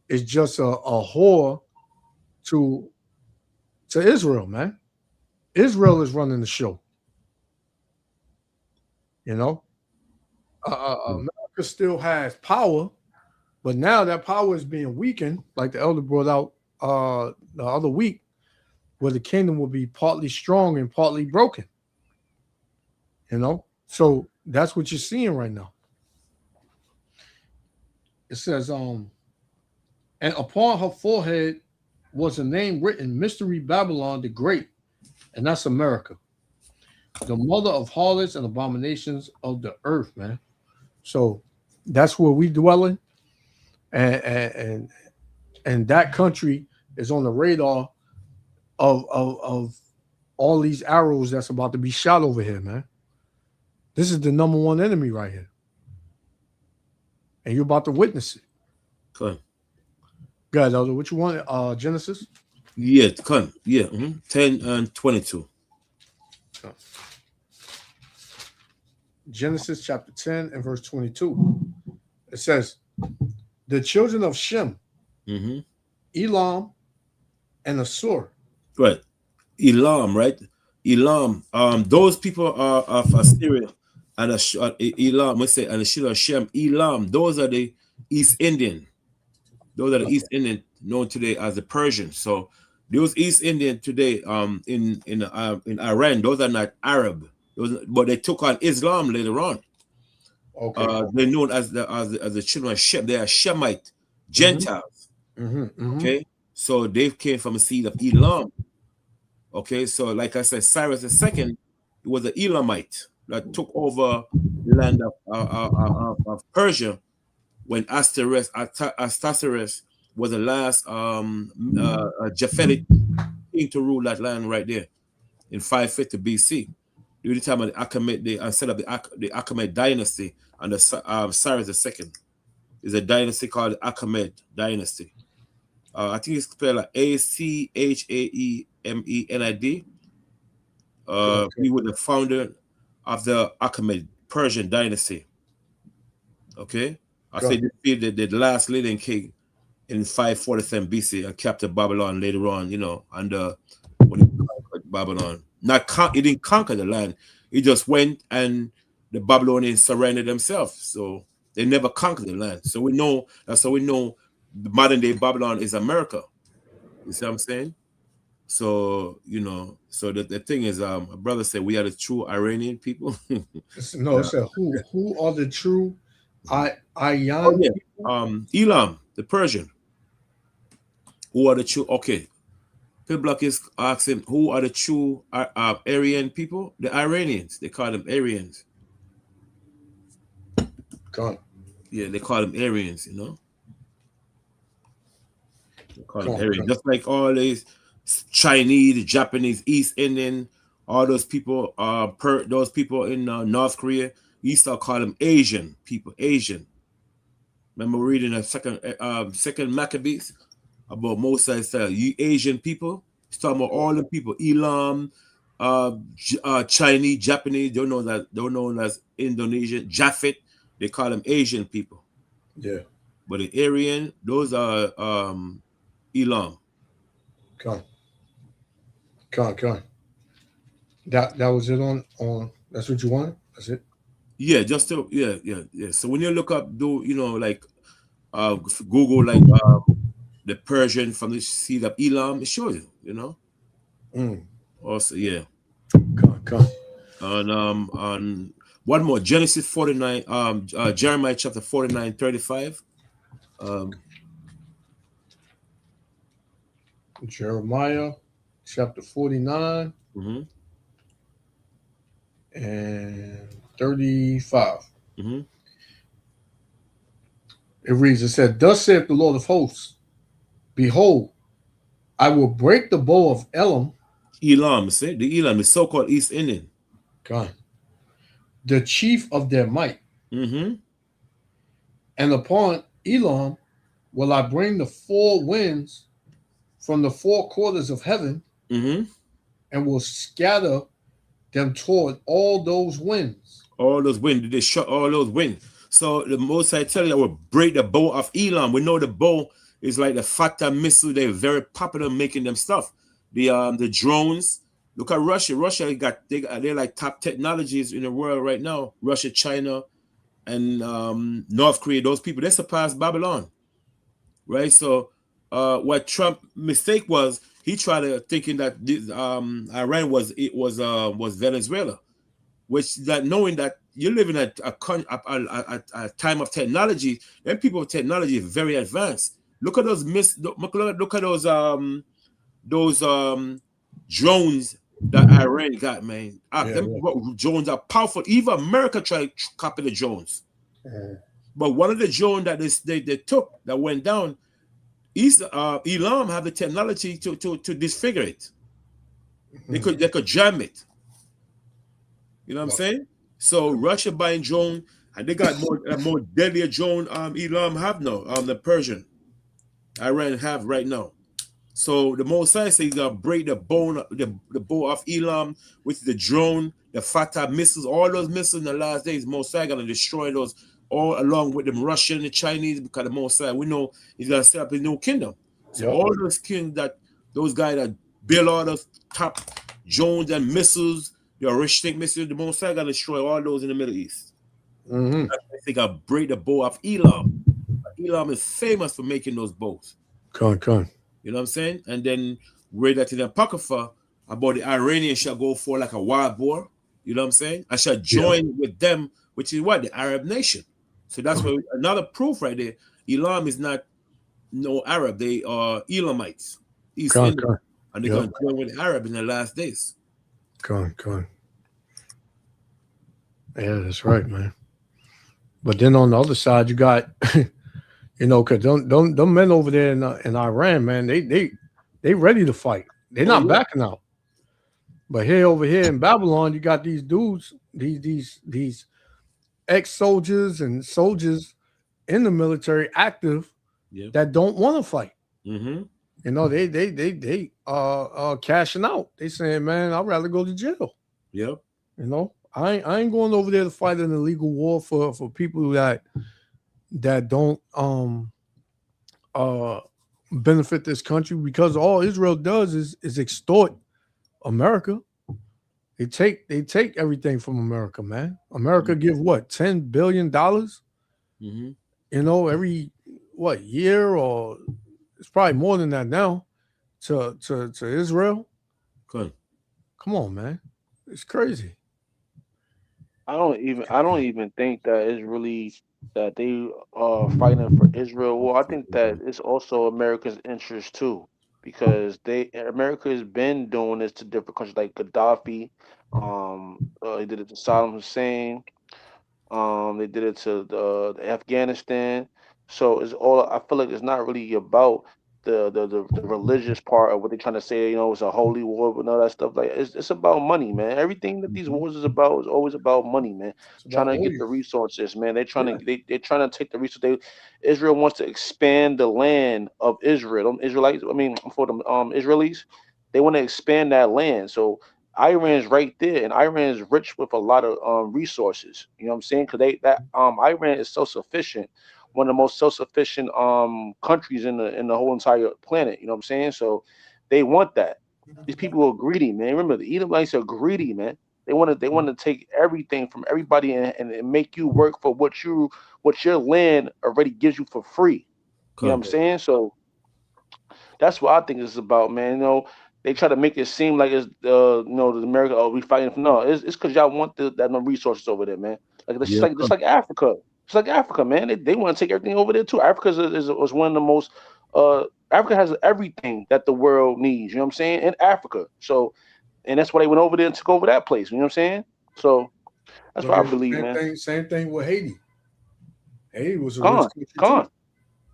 is just a whore to Israel, man. Israel is running the show. You know, America still has power, but now that power is being weakened, like the elder brought out the other week, where the kingdom will be partly strong and partly broken. You know, so that's what you're seeing right now. It says, and upon her forehead was a name written, Mystery Babylon the Great, and that's America, the mother of harlots and abominations of the earth, man. So that's where we dwell in, and that country is on the radar of all these arrows that's about to be shot over here, man. This is the number one enemy right here, and you're about to witness it. Okay. Guys, Elder, what you want? Genesis? Yeah, come. Yeah, 10 and 22. Genesis chapter 10 and verse 22. It says, the children of Shem, Elam, and Asur. Right. Elam, right? Elam. Those people are of Assyria and Elam. We say and the Shil Hashem. Elam. Those are the East Indian. Those are the East Indian known today as the Persians. So those East Indian today, in Iran, those are not Arab. But they took on Islam later on. Okay. They're known as the children of Shem. They are Shemite Gentiles. Okay, so they came from a seed of Elam. Okay, so like I said, Cyrus II, he was an Elamite that took over the land of Persia when Astasiris was the last Japhetic king to rule that land right there in 550 BC. During the time of the Achaemenid, they set up the Achaemenid dynasty under Cyrus II. Is a dynasty called the Achaemenid dynasty. I think it's spelled like Achaemenid. He was the founder of the Achaemenid Persian dynasty. Okay, I say defeated the last leading king in 547 BC and captured Babylon later on. You know, under when he conquered Babylon. He didn't conquer the land. He just went and the Babylonians surrendered themselves. So they never conquered the land. So we know that's how we know the modern day Babylon is America. You see what I'm saying? So you know, so the thing is, my brother said we are the true Iranian people. No, it said who are the true Ayan? Oh, yeah. Elam, the Persian. Who are the true? Okay. Piblock is asking who are the true Aryan people? The Iranians. They call them Aryans. Gone. Yeah, they call them Aryans, you know. They call them Aryans. Just like all these Chinese, Japanese, East Indian, all those people, those people in North Korea, you used to call them Asian people, Asian. Remember reading a second Maccabees about Moses said, you Asian people. He's talking about all the people, Elam, Chinese, Japanese, they're known as Indonesian, Japhet. They call them Asian people. Yeah. But the Aryan, those are Elam. Come. That was it on that's what you wanted? That's it? Yeah, just to yeah. So when you look up, like Google like the Persian from the seed of Elam, it shows you, know. Also, yeah. Come. On one more, Genesis 49, Jeremiah chapter 49, 35. Jeremiah chapter 49 and 35. It reads, it said, thus saith the Lord of hosts, behold, I will break the bow of Elam. Elam, say the Elam, the so-called East Indian. God. The chief of their might. And upon Elam will I bring the four winds from the four quarters of heaven, and will scatter them toward all those winds. All those winds, they shut all those winds. So the Most I tell you, I will break the bow of Elam. We know the bow is like the Fatah missile. They're very popular making them stuff. The drones. Look at Russia. Russia they're like top technologies in the world right now. Russia, China, and North Korea. Those people, they surpass Babylon, right? So what Trump mistake was, he tried to thinking that Iran was Venezuela, which that knowing that you're living at a time of technology, and people of technology is very advanced. Look at those look at those drones that Iran got, man. Drones are powerful. Even America tried to copy the drones. But one of the drones that they took that went down, Elam have the technology to disfigure it. They could jam it. You know what I'm saying? So Russia buying drone, and they got more deadlier drone. Elam have now. The Persian, Iran have right now. So the Mosai says he's gonna break the bow of Elam with the drone, the Fatah missiles, all those missiles in the last days. Mosai gonna destroy those all along with them Russian and the Chinese, because the Mosai, we know he's gonna set up a new kingdom. So all those kings those guys that build all the top drones and missiles, your rich think missiles. The Most High got to destroy all those in the Middle East. Mm-hmm. They got to break the bow of Elam. Elam is famous for making those bows. Con. You know what I'm saying? And then read that in the Apocrypha about the Iranians shall go for like a wild boar. You know what I'm saying? I shall join with them, which is what? The Arab nation. So that's why another proof right there. Elam is not no Arab. They are Elamites. East Indian. And they're going to join with the Arab in the last days. Con. Yeah, that's right, man. But then on the other side, you got, you know, because them men over there in Iran, man, they ready to fight. They're not backing out. But over here in Babylon, you got these dudes, these ex-soldiers and soldiers in the military active that don't want to fight. Mm-hmm. You know, they cashing out. They saying, man, I'd rather go to jail. Yep. You know, I ain't going over there to fight an illegal war for people that don't benefit this country, because all Israel does is extort America. They take everything from America, man. America give what, $10 billion? Mm-hmm. You know, every year, or it's probably more than that now, to Israel. Good. Come on, man. It's crazy. I don't even think that it's really that they are fighting for Israel. Well, I think that it's also America's interest too, because America has been doing this to different countries like Gaddafi. They did it to Saddam Hussein. They did it to the Afghanistan. So it's all. I feel like it's not really about the religious part of what they're trying to say. You know, it's a holy war and all that stuff. Like it's about money, man. Everything that these wars is always about money, man. Trying to get the resources, man. They're trying to they're trying to take the resources. Israel wants to expand the land of Israel. Them Israelites, for the Israelis, they want to expand that land. So Iran's right there, and Iran is rich with a lot of resources. You know what I'm saying? Because Iran is self-sufficient, one of the most self-sufficient countries in the whole entire planet. You know what I'm saying? So they want that. These people are greedy, man. Remember, the Edomites are greedy, man. They want to take everything from everybody and make you work for what your land already gives you for free. You know what I'm saying? So that's what I think it's about, man. You know, they try to make it seem like it's the America. Oh, we fighting for no. It's because y'all want that no resources over there, man. Like it's just like Africa. It's like Africa, man. They want to take everything over there too. Africa is one of the most. Africa has everything that the world needs. You know what I'm saying? In Africa. So, and that's why they went over there and took over that place. You know what I'm saying? So that's what I believe, man. Same thing with Haiti. Haiti was a rich country too.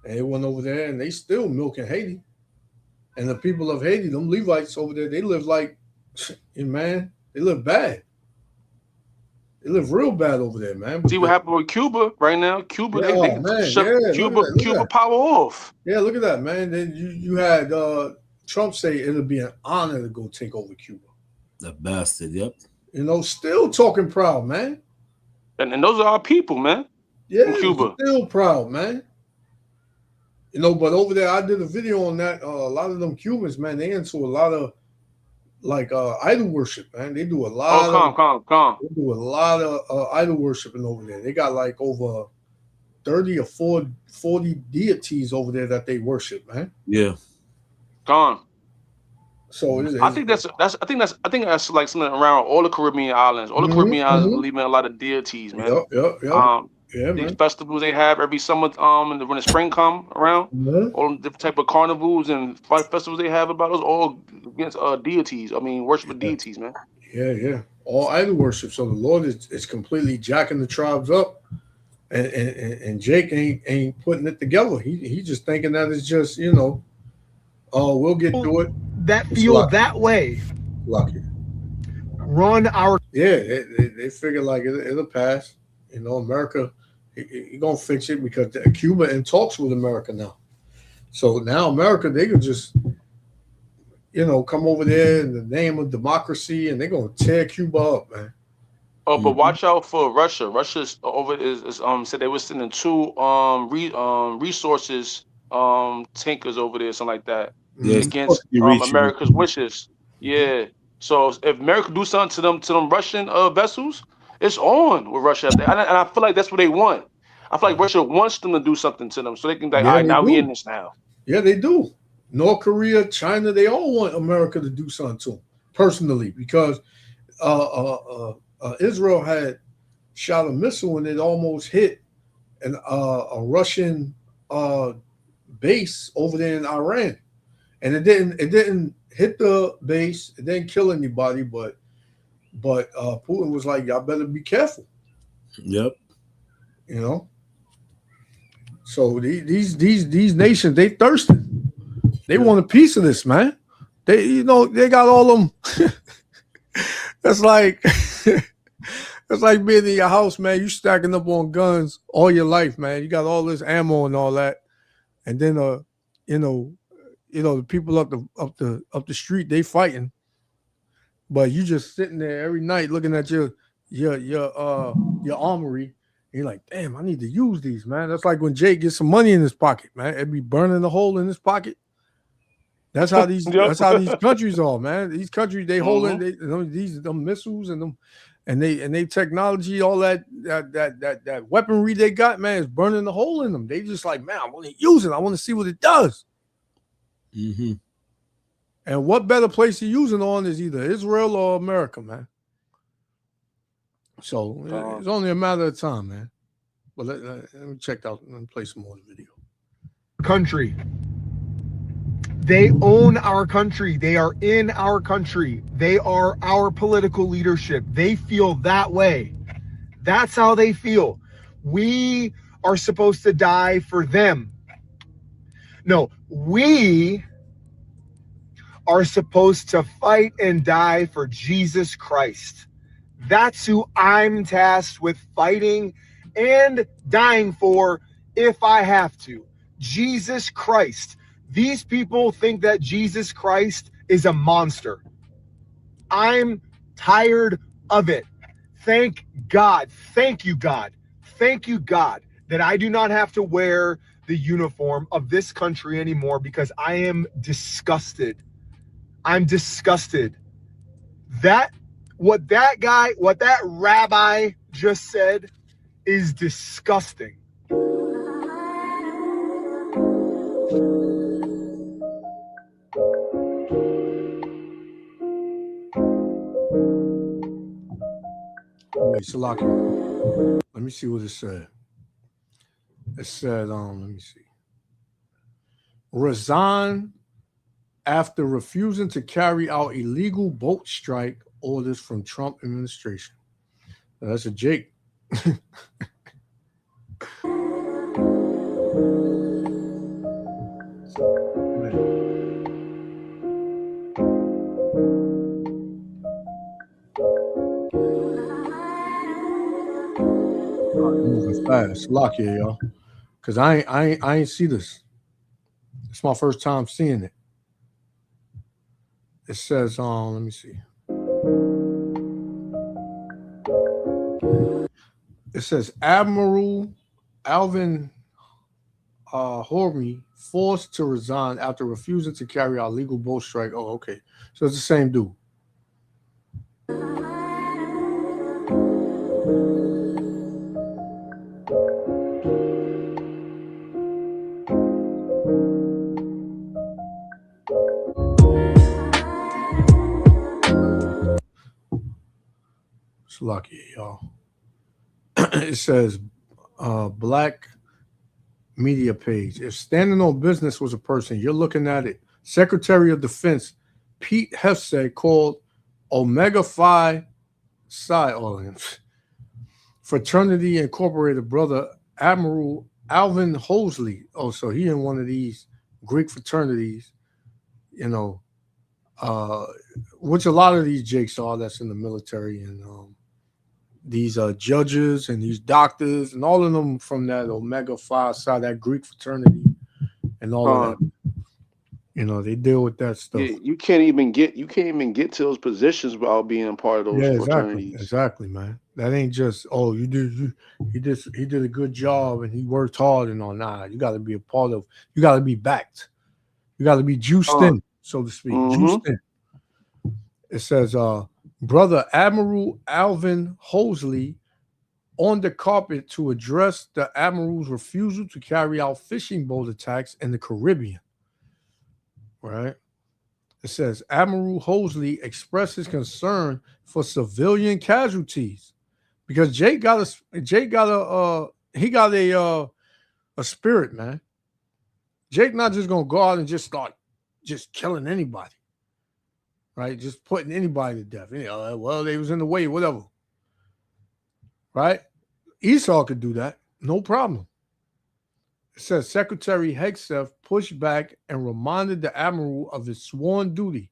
And they went over there and they still milking Haiti. And the people of Haiti, them Levites over there, they live they live bad. They live real bad over there, man. See what happened with Cuba right now? Cuba, they shut Cuba power off. Yeah, look at that, man. Then you had Trump say it'll be an honor to go take over Cuba. The bastard, yep. You know, still talking proud, man. And those are our people, man. Yeah, in Cuba. Still proud, man. You know, but over there, I did a video on that. A lot of them Cubans, man, they into a lot of idol worship, man. They do a lot. They do a lot of idol worshiping over there. They got like over 30 or 40 deities over there that they worship, man. Yeah. So I think that's like something around all the Caribbean islands. All the Caribbean islands believe in a lot of deities, man. Yep. These festivals they have every summer, when the spring come around, all the different type of carnivals and festivals they have about those all against deities. Worship of deities, man. Yeah. All idol worship. So the Lord is completely jacking the tribes up, and Jake ain't putting it together. He just thinking that it's just we'll get through it. That feel that way. Lucky. Run our. Yeah, they figure like it'll pass. America, he gonna fix it because Cuba in talks with America now. So now America, they could just, come over there in the name of democracy, and they're gonna tear Cuba up, man. Oh, but watch out for Russia. Russia's over is said they were sending two resources tankers over there, something like that. Yes, against you reach America's wishes. Yeah. So if America do something to them Russian vessels, it's on with Russia. And I feel like that's what they want. I feel like Russia wants them to do something to them so they can be like, all Yeah, right, they now we in do. this now. Yeah, they do. North Korea, China, they all want America to do something to them personally because Israel had shot a missile and it almost hit a Russian base over there in Iran, and it didn't hit the base. It didn't kill anybody, but Putin was like, y'all better be careful. Yep. You know. So these nations, they thirsty. They want a piece of this, man. They they got all them. That's like it's like being in your house, man. You stacking up on guns all your life, man. You got all this ammo and all that, and then the people up the street, they fighting, but you just sitting there every night looking at your armory. And you're like, damn, I need to use these, man. That's like when Jake gets some money in his pocket, man. It'd be burning the hole in his pocket. That's how these countries are, man. These countries, they holding them missiles and they technology, all that weaponry they got, man, is burning the hole in them. They just like, man, I want to use it. I want to see what it does. Mm-hmm. And what better place to use it on is either Israel or America, man. So it's only a matter of time, man. But let me check out and play some more of the video. Country. They own our country. They are in our country. They are our political leadership. They feel that way. That's how they feel. We are supposed to die for them. No, we are supposed to fight and die for Jesus Christ. That's who I'm tasked with fighting and dying for if I have to. Jesus Christ. These people think that Jesus Christ is a monster. I'm tired of it. Thank God. Thank you, God. Thank you, God, that I do not have to wear the uniform of this country anymore because I am disgusted. I'm disgusted. What that rabbi just said is disgusting. Wait, Salaki. Let me see what it said. It said, let me see. Resign after refusing to carry out illegal boat strike orders from Trump administration. Now, that's a Jake. Moving fast. Lock here, y'all. Cause I ain't see this. It's my first time seeing it. It says, let me see. It says Admiral Alvin Hormy forced to resign after refusing to carry out legal boat strike. Oh, okay. So it's the same dude. It's lucky, y'all. It says Black Media Page. If standing on business was a person, you're looking at it. Secretary of Defense Pete Hegseth called Omega Phi Psi Fraternity Incorporated brother Admiral Alvin Hosley. Oh, so he in one of these Greek fraternities, you know, which a lot of these jakes are that's in the military, and these judges and these doctors and all of them from that Omega Phi Psi, that Greek fraternity, and all of that. You know, they deal with that stuff. Yeah, you can't even get to those positions without being a part of those fraternities. Exactly, man. That ain't just he did a good job and he worked hard and all. Nah, you got to be a part of. You got to be backed. You got to be juiced in, so to speak. Juiced in. It says, Brother Admiral Alvin Hoseley on the carpet to address the Admiral's refusal to carry out fishing boat attacks in the Caribbean. Right? It says, Admiral Hoseley expressed his concern for civilian casualties because Jake got a spirit, man. Jake not just gonna go out and just start just killing anybody, right? Just putting anybody to death. You know, well, they was in the way, whatever. Right? Esau could do that, no problem. It says Secretary Hegseth pushed back and reminded the Admiral of his sworn duty.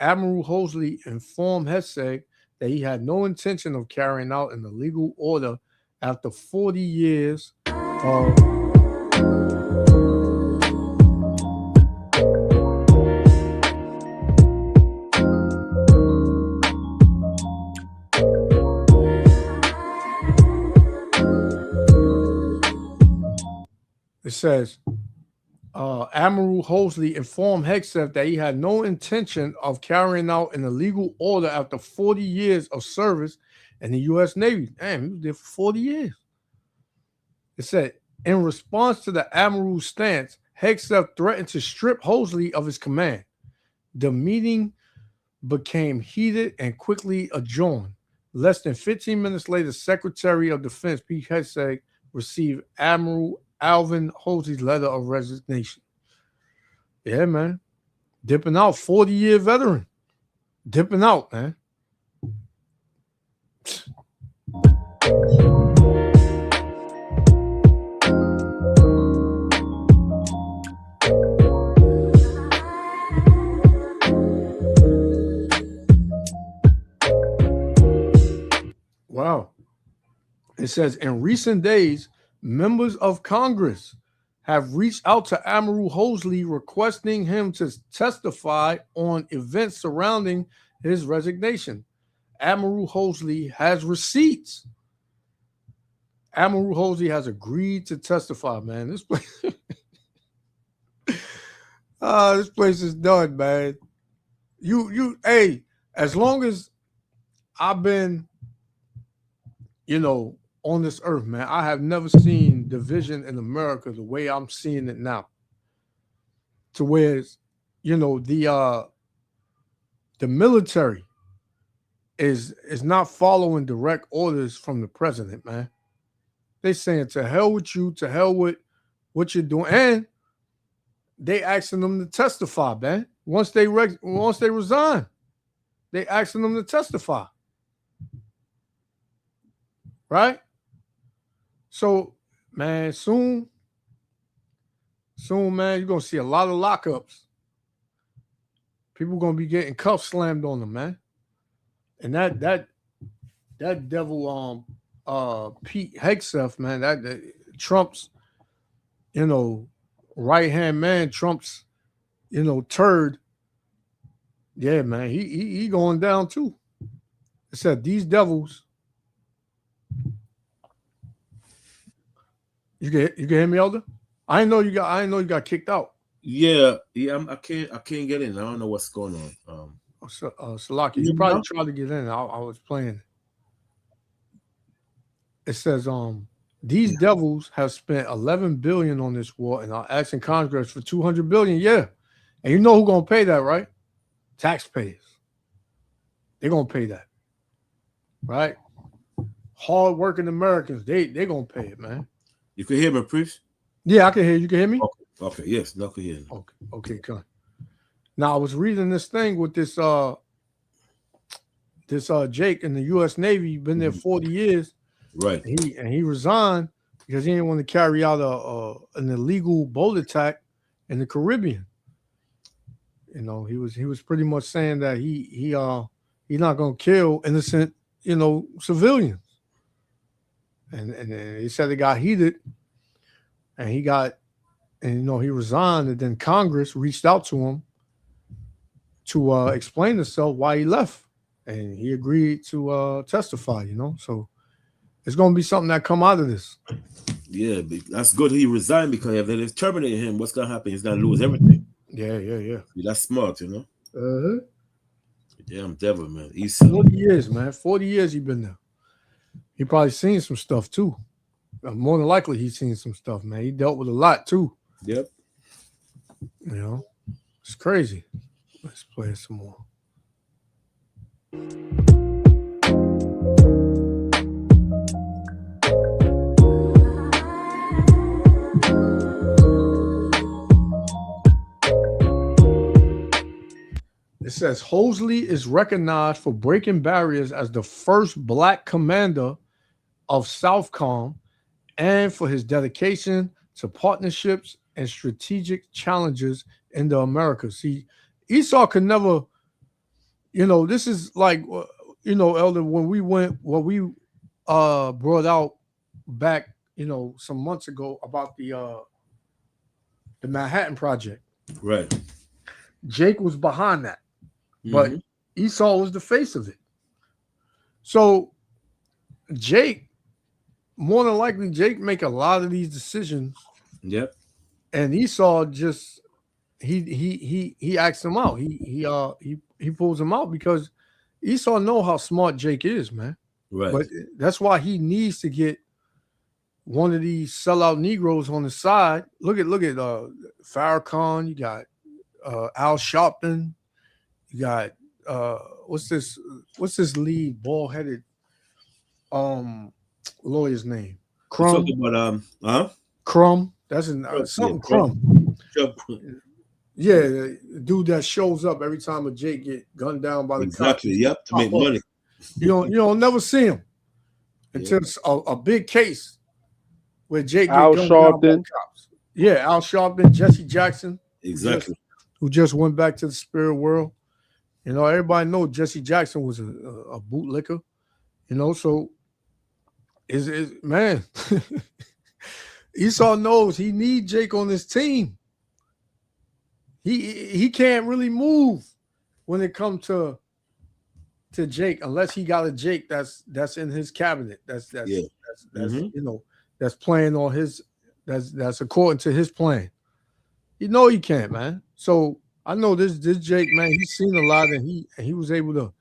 Admiral Hoseley informed Hegseth that he had no intention of carrying out an illegal order after 40 years of It says, Admiral Hoseley informed Hegseth that he had no intention of carrying out an illegal order after 40 years of service in the U.S. Navy. Damn, he was there for 40 years. It said, in response to the Admiral's stance, Hegseth threatened to strip Hoseley of his command. The meeting became heated and quickly adjourned. Less than 15 minutes later, Secretary of Defense Pete Hegseth received Admiral Alvin Hoseley's letter of resignation. Yeah, man. Dipping out, 40-year veteran. Dipping out, man. Wow. It says, in recent days, members of Congress have reached out to Admiral Hoseley requesting him to testify on events surrounding his resignation. Admiral Hoseley has receipts. Admiral Hoseley has agreed to testify, man. This place, this place is done, man. Hey, as long as I've been, on this earth, man, I have never seen division in America the way I'm seeing it now. To where, the military is not following direct orders from the president, man. They saying to hell with you, to hell with what you're doing, and they asking them to testify, man. Once they resign, they asking them to testify, right? So, man, soon, man, you're gonna see a lot of lockups. People gonna be getting cuffs slammed on them, man. And that devil, Pete Hegseth, man, that Trump's, right hand man, Trump's, turd. Yeah, man, he going down too. It said these devils. You can hear me, Elder? I didn't know you got kicked out. Yeah, I can't get in. I don't know what's going on. Salaki, you probably tried to get in. I was playing. It says, these devils have spent $11 billion on this war and are asking Congress for $200 billion. Yeah, and you know who's gonna pay that, right? Taxpayers. They're gonna pay that, right? Hard-working Americans, they gonna pay it, man. You can hear me, Priest? Yeah, I can hear you. You can hear me? Okay. Yes, no, I can hear you. Okay, come on. Now I was reading this thing with this Jake in the U.S. Navy, been there 40 years. Right. And he resigned because he didn't want to carry out an illegal boat attack in the Caribbean. He was pretty much saying that he's not gonna kill innocent, civilians. And he said it got heated, and he resigned, and then Congress reached out to him to explain himself why he left, and he agreed to testify. So it's going to be something that come out of this. Yeah, that's good. He resigned because if they terminate him, what's going to happen? He's going to lose everything. Yeah. That's smart, you know. Uh-huh. Damn devil, man. Esau. 40 years, man. 40 years he been there. He probably seen some stuff too. More than likely, he's seen some stuff, man. He dealt with a lot too. Yep. You know, it's crazy. Let's play some more. It says Hosley is recognized for breaking barriers as the first black commander of Southcom and for his dedication to partnerships and strategic challenges in the Americas. See, Esau could never, this is like, Elder, when we brought out back, some months ago about the Manhattan Project. Right. Jake was behind that. But Esau was the face of it. So Jake, more than likely, Jake make a lot of these decisions. Yep. And Esau just he acts him out. He pulls him out because Esau know how smart Jake is, man. Right. But that's why he needs to get one of these sellout Negroes on the side. Look at Farrakhan. You got Al Sharpton. You got what's this lead bald-headed lawyer's name? Crumb. Crumb. That's something Crumb. Yeah, the dude that shows up every time a Jake get gunned down by the cops. Yep, to make money. You don't never see him until it's a big case where Jake Al get gunned down by the Sharpton. cops. Yeah, Al Sharpton, Jesse Jackson. Exactly. Who just went back to the spirit world. Everybody knows Jesse Jackson was a bootlicker, so is man. Esau knows he needs Jake on his team. He can't really move when it comes to Jake unless he got a Jake that's in his cabinet. That's playing on his that's according to his plan. He can't, man. So I know this Jake, man, he's seen a lot and he was able to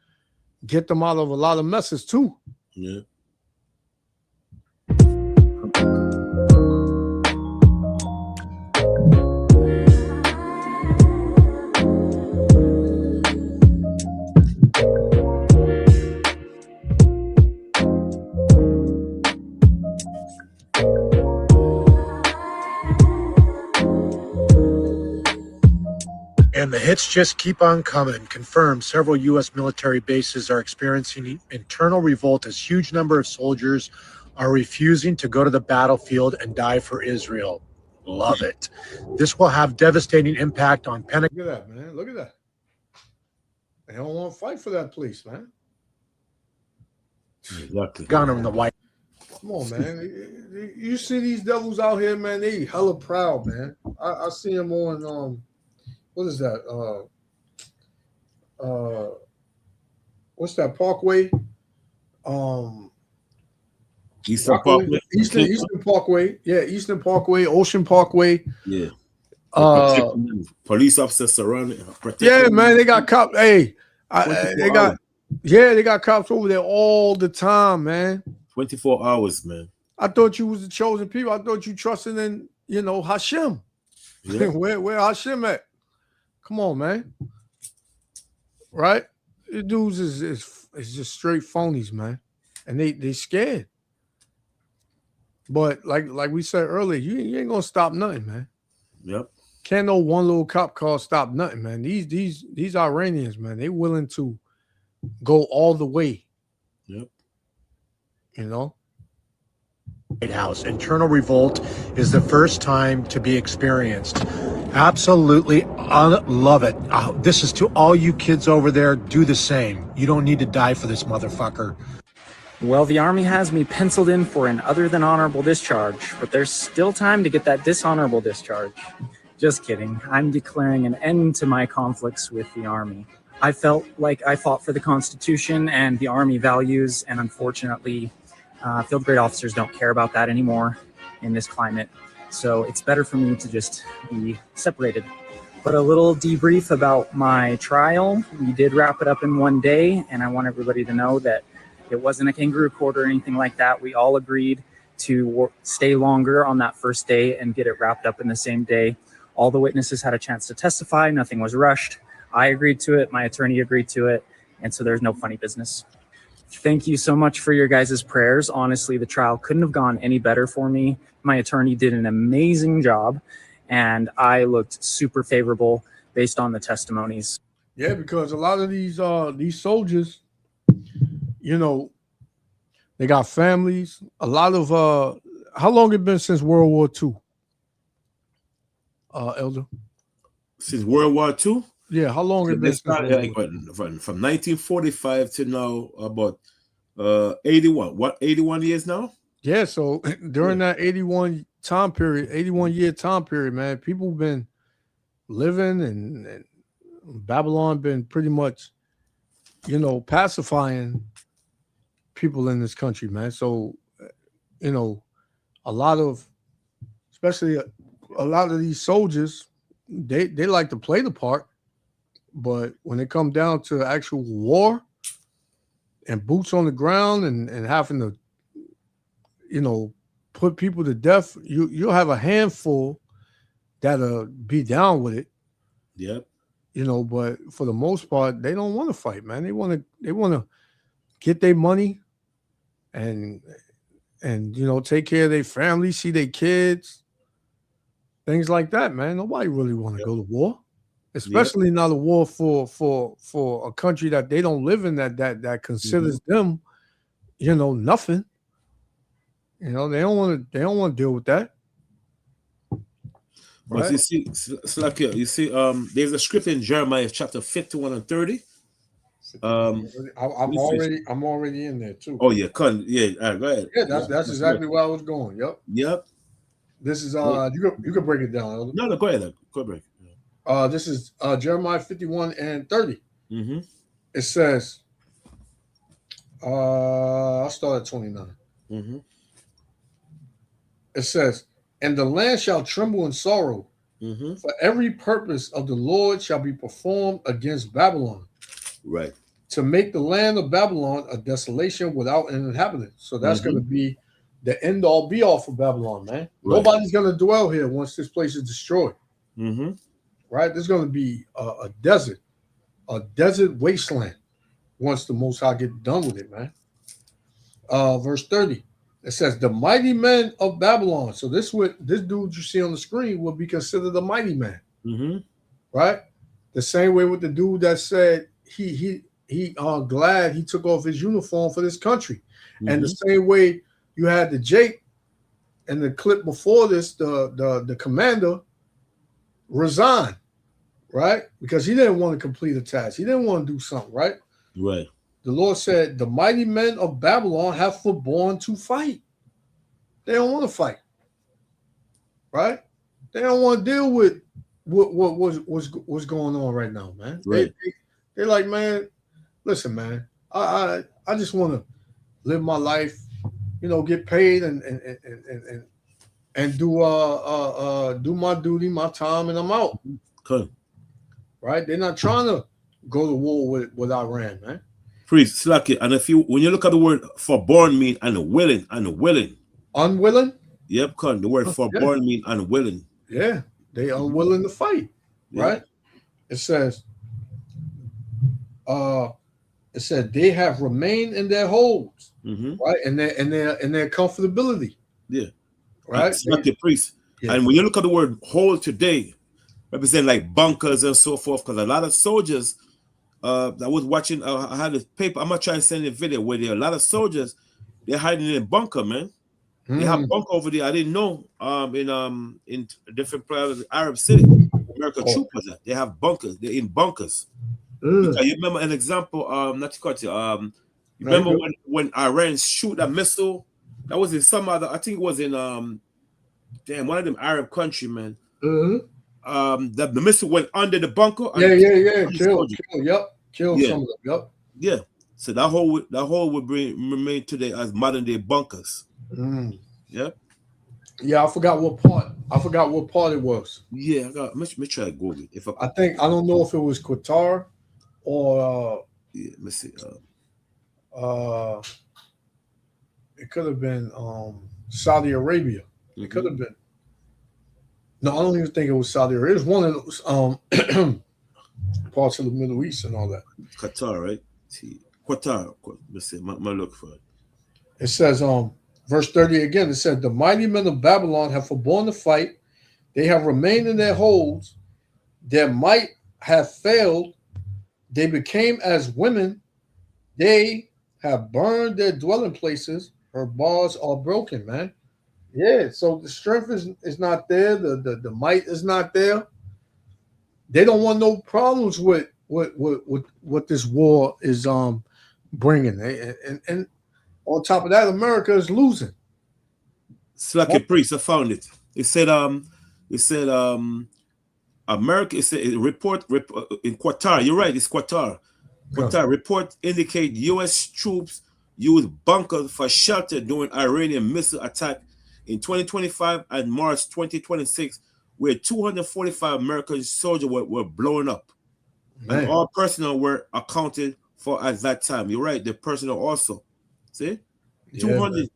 get them out of a lot of messes too. Yeah. And the hits just keep on coming. Confirmed, several U.S. military bases are experiencing internal revolt as huge number of soldiers are refusing to go to the battlefield and die for Israel. Love it. This will have devastating impact on Pentagon. Look at that, man. Look at that. They don't want to fight for that police, man. Exactly. Gun in the White. Come on, man. You see these devils out here, man. They hella proud, man. I see them on what is that? What's that Parkway? Eastern Parkway. Eastern Parkway. Yeah, Eastern Parkway, Ocean Parkway. Yeah. Police officers surrounding. Yeah, man. They got cops. Hey, they got cops over there all the time, man. 24 hours, man. I thought you was the chosen people. I thought you trusted in, Hashem. Yeah. Where Hashem at? Come on, man. Right? The dudes is just straight phonies, man. And they scared. But like we said earlier, you ain't gonna stop nothing, man. Yep. Can't no one little cop car stop nothing, man. These Iranians, man, they willing to go all the way. Yep. White House. Internal revolt is the first time to be experienced. Absolutely love it. This is to all you kids over there. Do the same. You don't need to die for this motherfucker. Well, the Army has me penciled in for an other than honorable discharge, but there's still time to get that dishonorable discharge. Just kidding. I'm declaring an end to my conflicts with the Army. I felt like I fought for the Constitution and the Army values, and unfortunately, field grade officers don't care about that anymore in this climate. So it's better for me to just be separated. But a little debrief about my trial. We did wrap it up in one day, and I want everybody to know that it wasn't a kangaroo court or anything like that. We all agreed to stay longer on that first day and get it wrapped up in the same day. All the witnesses had a chance to testify. Nothing was rushed. I agreed to it. My attorney agreed to it. And so there's no funny business. Thank you so much for your guys' prayers. Honestly, the trial couldn't have gone any better for me. My attorney did an amazing job, and I looked super favorable based on the testimonies. Yeah, because a lot of these soldiers, you know, they got families. A lot of how long it been since World War II? Elder? Since World War II? Yeah, how long it been since from 1945 to now, about 81. What, 81 years now? Yeah, so during that 81 year time period, man, people been living and Babylon been pretty much, you know, pacifying people in this country, man. So, you know, especially a lot of these soldiers, they like to play the part, but when it comes down to actual war and boots on the ground and having to, you know, put people to death, you'll have a handful that'll be down with it. Yep. You know, but for the most part, they don't want to fight, man. They want to get their money and you know, take care of their family, see their kids, things like that, man. Nobody really want to go to war, especially not a war for a country that they don't live in that considers them, you know, nothing. You know, they don't want to deal with that. But right? You see, there's a script in Jeremiah chapter 51 and 30. I'm already in there too. Oh yeah, go ahead. Yeah, that's exactly where I was going. Yep. This is you can break it down. No, go ahead. Go break. This is Jeremiah 51 and 30. Mm-hmm. It says, I'll start at 29. Mm-hmm. It says, and the land shall tremble in sorrow, for every purpose of the Lord shall be performed against Babylon. Right. To make the land of Babylon a desolation without an inhabitant. So that's going to be the end all be all for Babylon, man. Right. Nobody's going to dwell here once this place is destroyed. Mm-hmm. Right? There's going to be a desert wasteland once the Most High get done with it, man. Verse 30. It says, the mighty men of Babylon. So this dude you see on the screen would be considered a mighty man. Mm-hmm. Right? The same way with the dude that said he glad he took off his uniform for this country. Mm-hmm. And the same way you had the Jake and the clip before this, the commander resigned, right? Because he didn't want to complete a task. He didn't want to do something, right? Right. The Lord said, the mighty men of Babylon have forborne to fight. They don't want to fight. Right? They don't want to deal with what's going on right now, man. Right. They're like, man, listen, man, I just want to live my life, you know, get paid and do my duty, my time, and I'm out. Okay. Right? They're not trying to go to war with Iran, man. Priest, Slacky, and when you look at the word forborn mean unwilling. Unwilling? Yep, the word forborn mean unwilling. Yeah, they unwilling to fight, right? It says, they have remained in their holes, right? And their comfortability. Yeah. Right? Slacky, priest. Yeah. And when you look at the word hole today, represent like bunkers and so forth, because a lot of soldiers I was watching, I had a paper, I'm gonna try and send you a video where there are a lot of soldiers, they're hiding in a bunker, man. They have bunker over there. I didn't know in different parts of the Arab city, American troopers, they have bunkers, they're in bunkers. You remember an example, not to cut you, you remember when Iran shoot a missile that was in some other, I think it was in one of them Arab country, man. The missile went under the bunker. Killed some of them. Yep. Yeah. So that hole would remain today as modern day bunkers. Yep. Yeah, I forgot what part I forgot what part it was. Yeah, let me try to Google it. If I don't know if it was Qatar or yeah, let me see. it could have been Saudi Arabia. It could have been. No, I don't even think it was Saudi Arabia. It was one of those parts of the Middle East and all that. Qatar, right? Qatar. Let's see. My look for it. It says, verse 30 again, it said, the mighty men of Babylon have forborne to fight. They have remained in their holds. Their might have failed. They became as women. They have burned their dwelling places. Her bars are broken, man. Yeah, so the strength is not there. The might is not there. They don't want no problems with what this war is bringing. And on top of that, America is losing. It's like a priest. I found it. It said America. It said report in Qatar. You're right. It's Qatar. Qatar report indicate U.S. troops used bunkers for shelter during Iranian missile attack in 2025 and March 2026, where 245 American soldiers were blown up. Man. And all personnel were accounted for at that time. You're right. The personnel also. See? Yeah, 200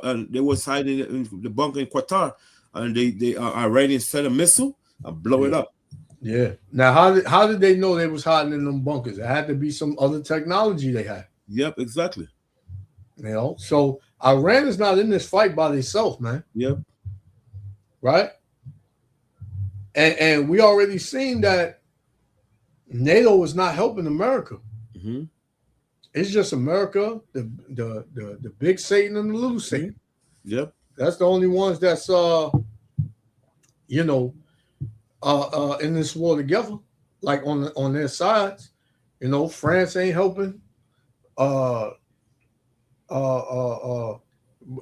and they was hiding in the bunker in Qatar, and they Iranians sent a missile and blow it up. Yeah. Now, how did they know they was hiding in them bunkers? It had to be some other technology they had. Yep, exactly. You know, so Iran is not in this fight by themselves, man. Yep. Right? And we already seen that NATO is not helping America. Mm-hmm. It's just America, the big Satan and the little Satan. Yep. That's the only ones that's in this war together, like on their sides. You know, France ain't helping. The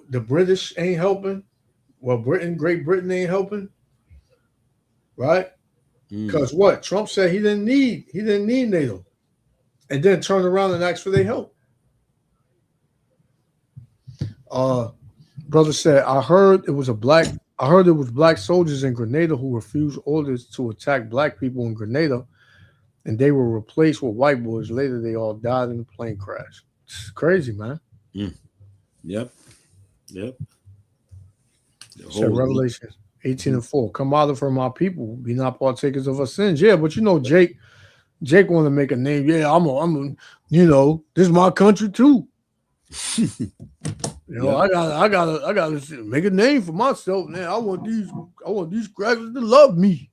British ain't helping. Well, Great Britain ain't helping. Right? Because what? Trump said he didn't need NATO. And then turn around and ask for their help. Brother said, I heard it was black soldiers in Grenada who refused orders to attack black people in Grenada, and they were replaced with white boys. Later, they all died in a plane crash. It's crazy, man. Yep. Said Revelation 18:4. Come out from our people, be not partakers of our sins. Yeah, but you know, Jake want to make a name. Yeah, I'm a, this is my country too. I gotta make a name for myself. Man, I want these crackers to love me.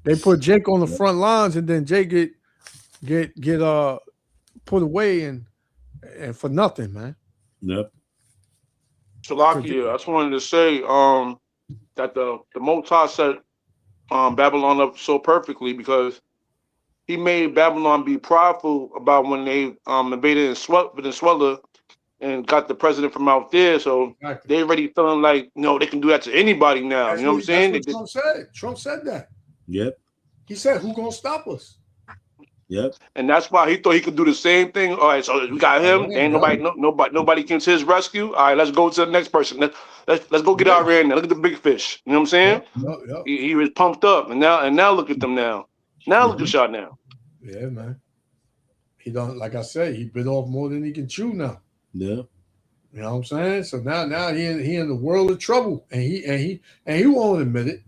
They put Jake on the front lines, and then Jake get put away and for nothing, man. Yep. Shalakia, I just wanted to say that the Motai set Babylon up so perfectly because he made Babylon be prideful about when they invaded Venezuela and got the president from out there. So they already feeling like, they can do that to anybody now. You know what I'm saying? That's what Trump said that. Yep. He said, who gonna stop us? Yep. And that's why he thought he could do the same thing. All right, so we got him. Ain't nobody came to his rescue. All right, let's go to the next person. Let's go get out here and look at the big fish. You know what I'm saying? Yep. He was pumped up, and now look at them now. Now look at y'all now. Yeah, man. He don't, like I said, he bit off more than he can chew now. Yeah. You know what I'm saying? So now he in the world of trouble, and he won't admit it.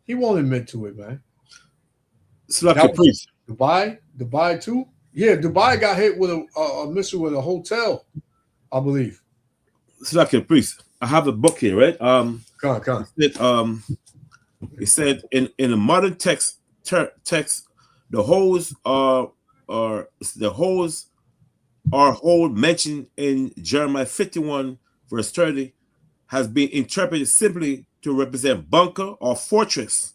He won't admit to it, man. It's like a priest. Dubai too. Yeah, Dubai got hit with a missile with a hotel, I believe. It's like a priest. I have a book here, right? Come on. It said in a modern text, the holes are hole mentioned in Jeremiah 51 verse 30 has been interpreted simply to represent bunker or fortress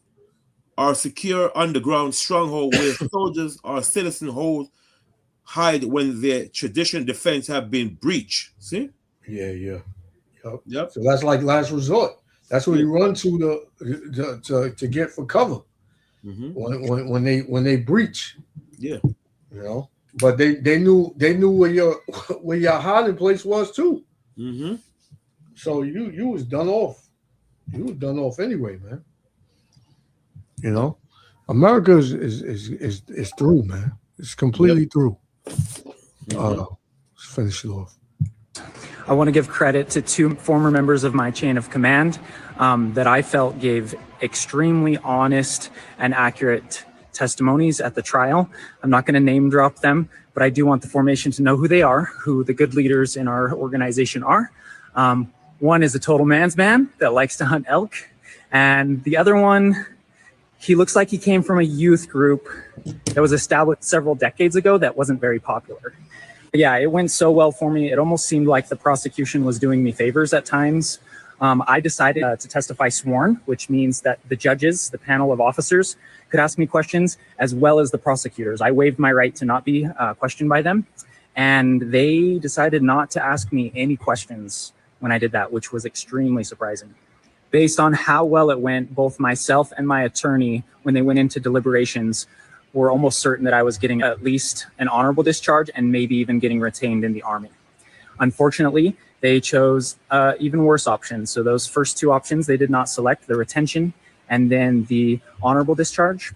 or secure underground stronghold where soldiers or citizens hide when their traditional defense have been breached. See? Yeah. Yep. So that's like last resort. That's what you run to get for cover. Mm-hmm. When they breach. Yeah. But they knew where your hiding place was too. Mm-hmm. So you was done off. You was done off anyway, man. You know, America is through, man. It's completely through. Let's finish it off. I want to give credit to 2 former members of my chain of command that I felt gave extremely honest and accurate testimonies at the trial. I'm not going to name drop them, but I do want the formation to know who they are, who the good leaders in our organization are. One is a total man's man that likes to hunt elk. And the other one, he looks like he came from a youth group that was established several decades ago that wasn't very popular. Yeah, it went so well for me. It almost seemed like the prosecution was doing me favors at times. I decided to testify sworn, which means that the judges, the panel of officers, could ask me questions as well as the prosecutors. I waived my right to not be questioned by them, and they decided not to ask me any questions when I did that, which was extremely surprising. Based on how well it went, both myself and my attorney, when they went into deliberations, were almost certain that I was getting at least an honorable discharge and maybe even getting retained in the Army. Unfortunately, they chose even worse options. So those first 2 options, they did not select, the retention and then the honorable discharge.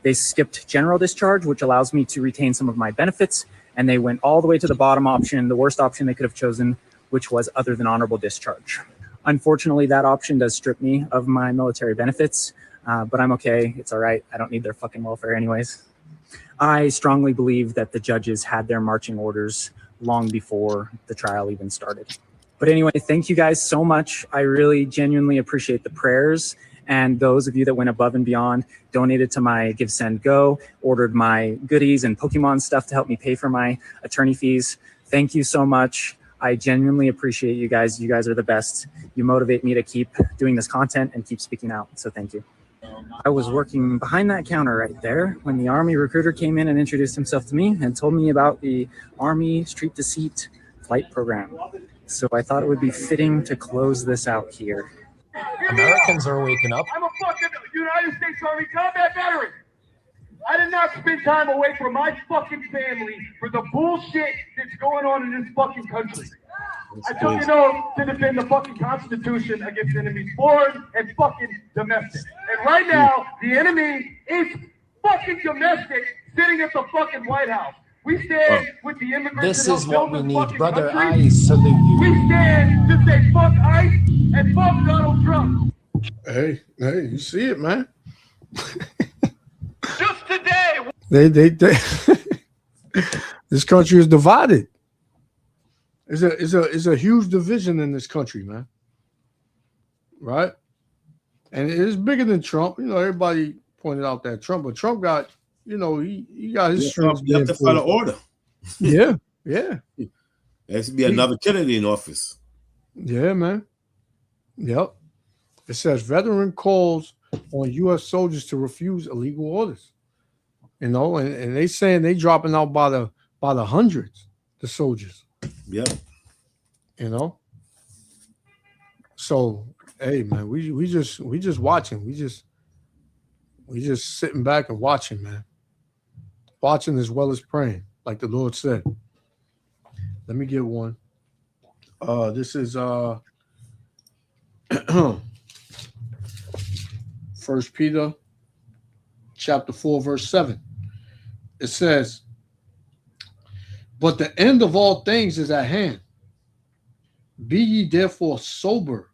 They skipped general discharge, which allows me to retain some of my benefits. And they went all the way to the bottom option, the worst option they could have chosen, which was other than honorable discharge. Unfortunately, that option does strip me of my military benefits, but I'm okay. It's all right. I don't need their fucking welfare anyways. I strongly believe that the judges had their marching orders long before the trial even started. But anyway, thank you guys so much. I really genuinely appreciate the prayers and those of you that went above and beyond, donated to my Give, Send, Go, ordered my goodies and Pokemon stuff to help me pay for my attorney fees. Thank you so much. I genuinely appreciate you guys. You guys are the best. You motivate me to keep doing this content and keep speaking out. So thank you. I was working behind that counter right there when the Army recruiter came in and introduced himself to me and told me about the Army Street Deceit flight program. So I thought it would be fitting to close this out here. Americans are waking up. I'm a fucking United States Army combat veteran. I did not spend time away from my fucking family for the bullshit that's going on in this fucking country. I took an oath to defend the fucking Constitution against enemies foreign and fucking domestic. And right now, the enemy is fucking domestic, sitting at the fucking White House. We stand with the immigrants. This is what we need, brother. Country. I salute you. We stand to say fuck ICE and fuck Donald Trump. Hey, you see it, man. Just today. They this country is divided. It's a huge division in this country, man. Right? And it is bigger than Trump. You know, everybody pointed out that but Trump got, you know, he got his strength. You have to follow order. Yeah. There has to be another Kennedy in office. Yeah, man. Yep. It says veteran calls on U.S. soldiers to refuse illegal orders. You know, and they saying they dropping out by the hundreds, the soldiers. Yep. You know. So, hey, man, we just watching. We just sitting back and watching, man. Watching as well as praying, like the Lord said. Let me get one. This is 1 Peter chapter 4, verse 7. It says, but the end of all things is at hand. Be ye therefore sober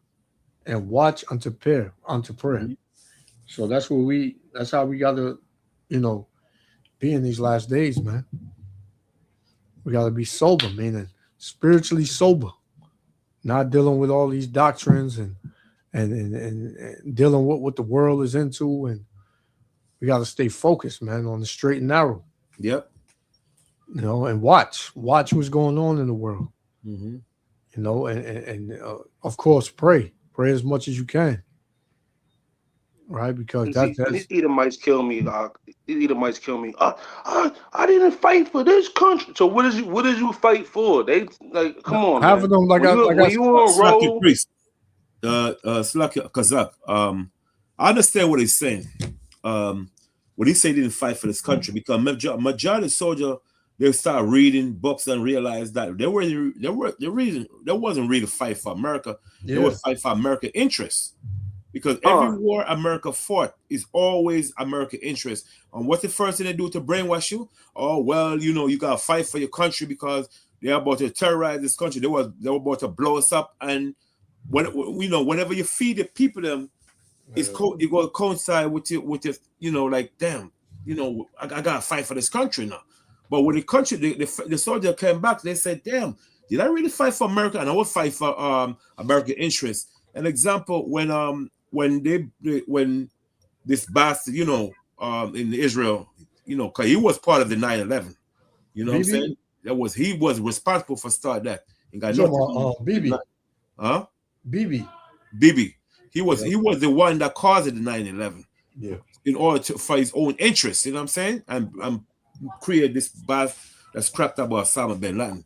and watch unto prayer. So that's how we gotta, you know, be in these last days, man. We gotta be sober, meaning spiritually sober, not dealing with all these doctrines and dealing with what the world is into, and we gotta stay focused, man, on the straight and narrow. Yep. You know, and watch what's going on in the world. Mm-hmm. You know, and of course, pray as much as you can, right? Because these Edomites kill me, Doc. These Edomites kill me. I didn't fight for this country. So what did you fight for? They like, come on, half of them when you on roll. Slack Kazak. I understand what he's saying. When he say he didn't fight for this country, because majority soldier they start reading books and realize that they wasn't really fight for America. They would fight for American interests. Because every war America fought is always American interest. And what's the first thing they do to brainwash you? Oh, well, you know, you gotta fight for your country because they're about to terrorize this country. They were about to blow us up. And whenever you feed the people them, it will coincide with your, you know, like, damn, you know, I gotta fight for this country now. But when the country, the soldier came back, they said, damn, did I really fight for America? And I would fight for American interests. An example, when this bastard, you know, in Israel, you know, because he was part of the 9/11, you know what I'm saying? He was responsible for start that. He got Bibi. Huh? Bibi. He was the one that caused the 9/11. Yeah. In order for his own interests, you know what I'm saying? And create this bad that's cracked about Osama bin Laden.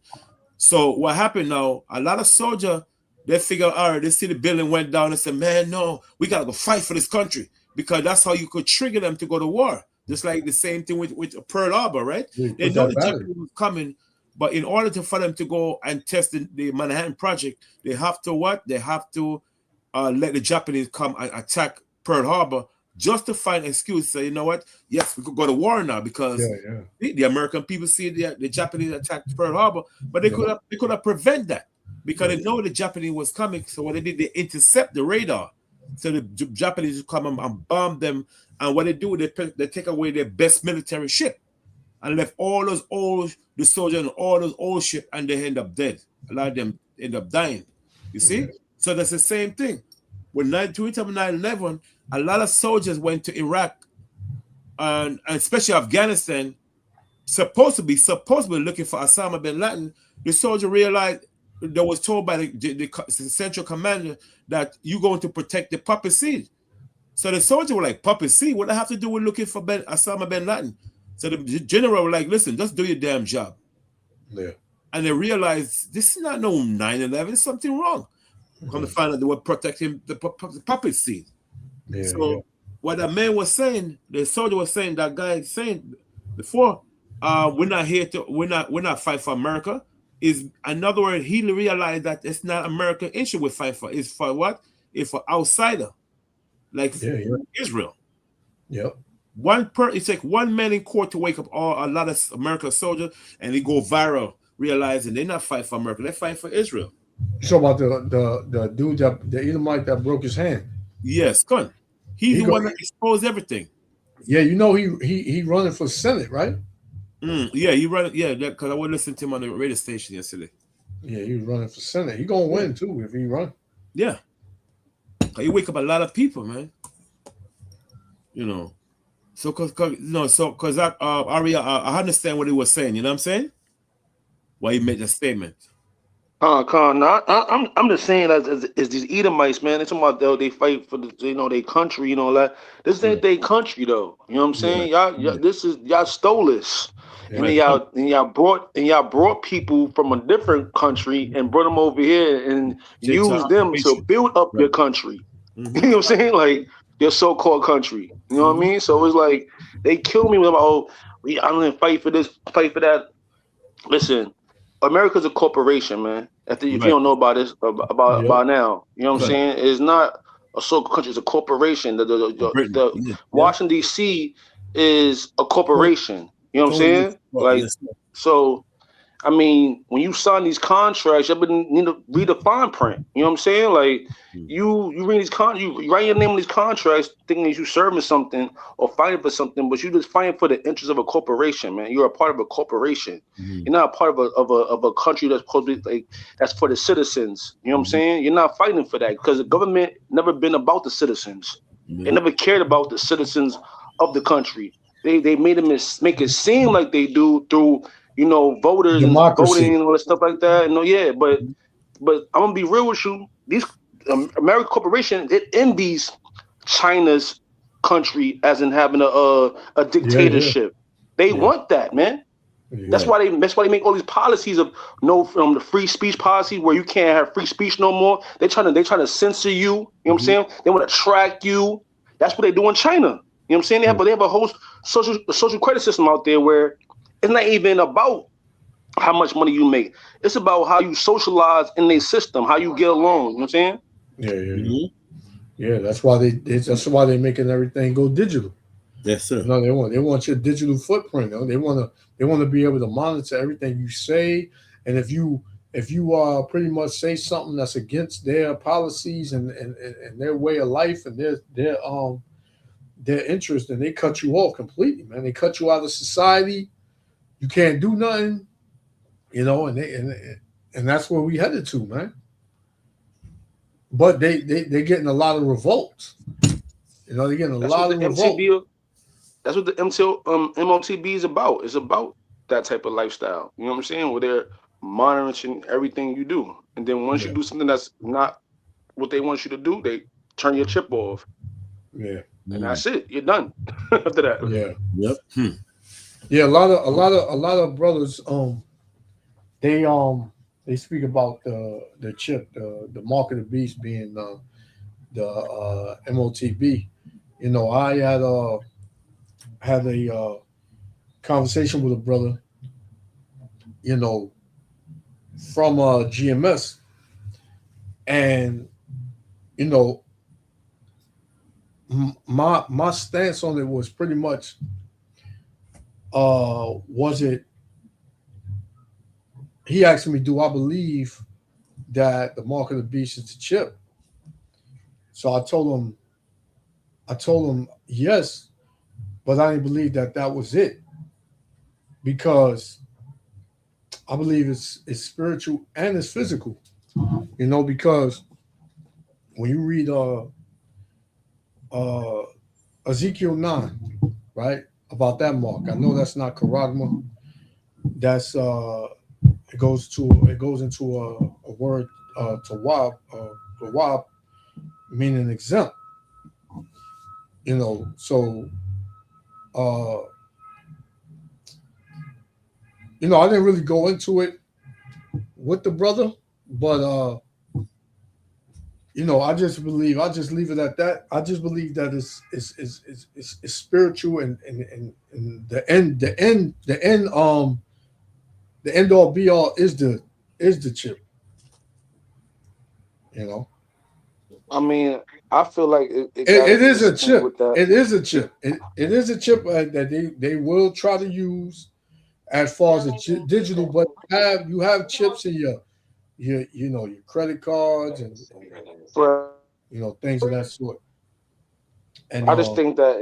So what happened now? A lot of soldiers, they figure, all right, they see the building went down and said, man, no, we gotta go fight for this country, because that's how you could trigger them to go to war. Just like the same thing with Pearl Harbor, right? They know the Japanese was coming, but in order for them to go and test the Manhattan Project, they have to what? They have to let the Japanese come and attack Pearl Harbor, just to find an excuse to say, you know what? Yes, we could go to war now because the American people see the Japanese attacked Pearl Harbor, but they could have prevented that because they know the Japanese was coming. So what they did, they intercept the radar, so the Japanese would come and bomb them. And what they do, they take away their best military ship and left all those the soldiers and all those old ship, and they end up dead. A lot of them end up dying. You see? So that's the same thing. When 9/11, a lot of soldiers went to Iraq and especially Afghanistan, supposedly looking for Osama bin Laden. The soldier realized, that was told by the central commander, that you're going to protect the poppy seed. So the soldier were like, poppy seed? What do I have to do with looking for Osama bin Laden? So the general were like, listen, just do your damn job. Yeah. And they realized this is not no 9/11, there's something wrong. Come to find out they were protecting the poppy seed. Yeah, so what that man was saying, the soldier was saying, that guy saying before, we're not fighting for America. Is another word, he realized that it's not American issue we fight for. It's for what? It's for outsider, like Israel. Yep. It takes one man in court to wake up a lot of American soldiers, and they go viral, realizing they're not fighting for America, they're fighting for Israel. So about the dude the Edomite that broke his hand. Yes, Con. He's the one that exposed everything. Yeah, you know he running for Senate, right? Yeah, he running. Yeah, because I was listening to him on the radio station yesterday. Yeah, he was running for Senate. He gonna win too if he run. Yeah, he wake up a lot of people, man. You know, so because Aria, I understand what he was saying. You know what I'm saying? Why he made the statement. Con, I'm just saying as these Edomites, man. It's about they fight for their country, like this ain't their country though. You know what I'm saying? Y'all stole this. And y'all brought people from a different country and brought them over here and used them to build up your country. You know what I'm saying? Like your so-called country. You know what I mean? So it's like they killed me with I'm gonna fight for this, fight for that. Listen, America's a corporation, man. If you don't know about this about now, you know what I'm saying? It's not a so-called country, it's a corporation. The Washington D.C. is a corporation. You know what I'm saying? Like, so, I mean, when you sign these contracts, you need to read the fine print. You know what I'm saying? Like, you read these you write your name on these contracts, thinking that you serving something or fighting for something, but you just fighting for the interest of a corporation, man. You're a part of a corporation. You're not a part of a country that's supposed to be like that's for the citizens. You know what I'm saying? You're not fighting for that because the government never been about the citizens. They never cared about the citizens of the country. They made them make it seem like they do through voters democracy. And voting and all that stuff like that. But I'm gonna be real with you. These American corporation, it envies China's country as in having a dictatorship. They want that, man. That's why they make all these policies of the free speech policy where you can't have free speech no more. They're trying to censor you. You know what I'm saying? They want to track you. That's what they do in China. You know what I'm saying? They have a whole social credit system out there where it's not even about how much money you make. It's about how you socialize in their system, how you get along. You know what I'm saying? Yeah, yeah, yeah. Mhm. Yeah, that's why they're making everything go digital. Yes, sir. No, they want your digital footprint. You know? They want to be able to monitor everything you say, and if you pretty much say something that's against their policies and their way of life and their interest, and they cut you off completely, man. They cut you out of society. You can't do nothing, you know, and that's where we headed to, man. But they're getting a lot of revolts. You know, they're getting a lot of revolt. That's what the MOTB is about. It's about that type of lifestyle. You know what I'm saying? Where they're monitoring everything you do. And then once you do something that's not what they want you to do, they turn your chip off. Yeah. And that's it. You're done after that. Yeah. Yep. Yeah, a lot of brothers they speak about the chip, the mark of the beast being the MOTB. You know, I had a conversation with a brother, you know, from GMS, and you know, my stance on it was pretty much, was it? He asked me, do I believe that the mark of the beast is the chip? So I told him yes, but I didn't believe that was it, because I believe it's spiritual and it's physical, you know, because when you read Ezekiel 9, right, about that mark, I know that's not charagma, that's it goes into a word tawab, meaning exempt, you know. So you know, I didn't really go into it with the brother, but you know, I just leave it at that. I just believe that it's spiritual, and the end all be all is the chip. You know, I mean, I feel like it is a chip. It is a chip. It is a chip that they will try to use as far as the digital, but you have chips in your you know, your credit cards and you know, things of that sort. And I just think that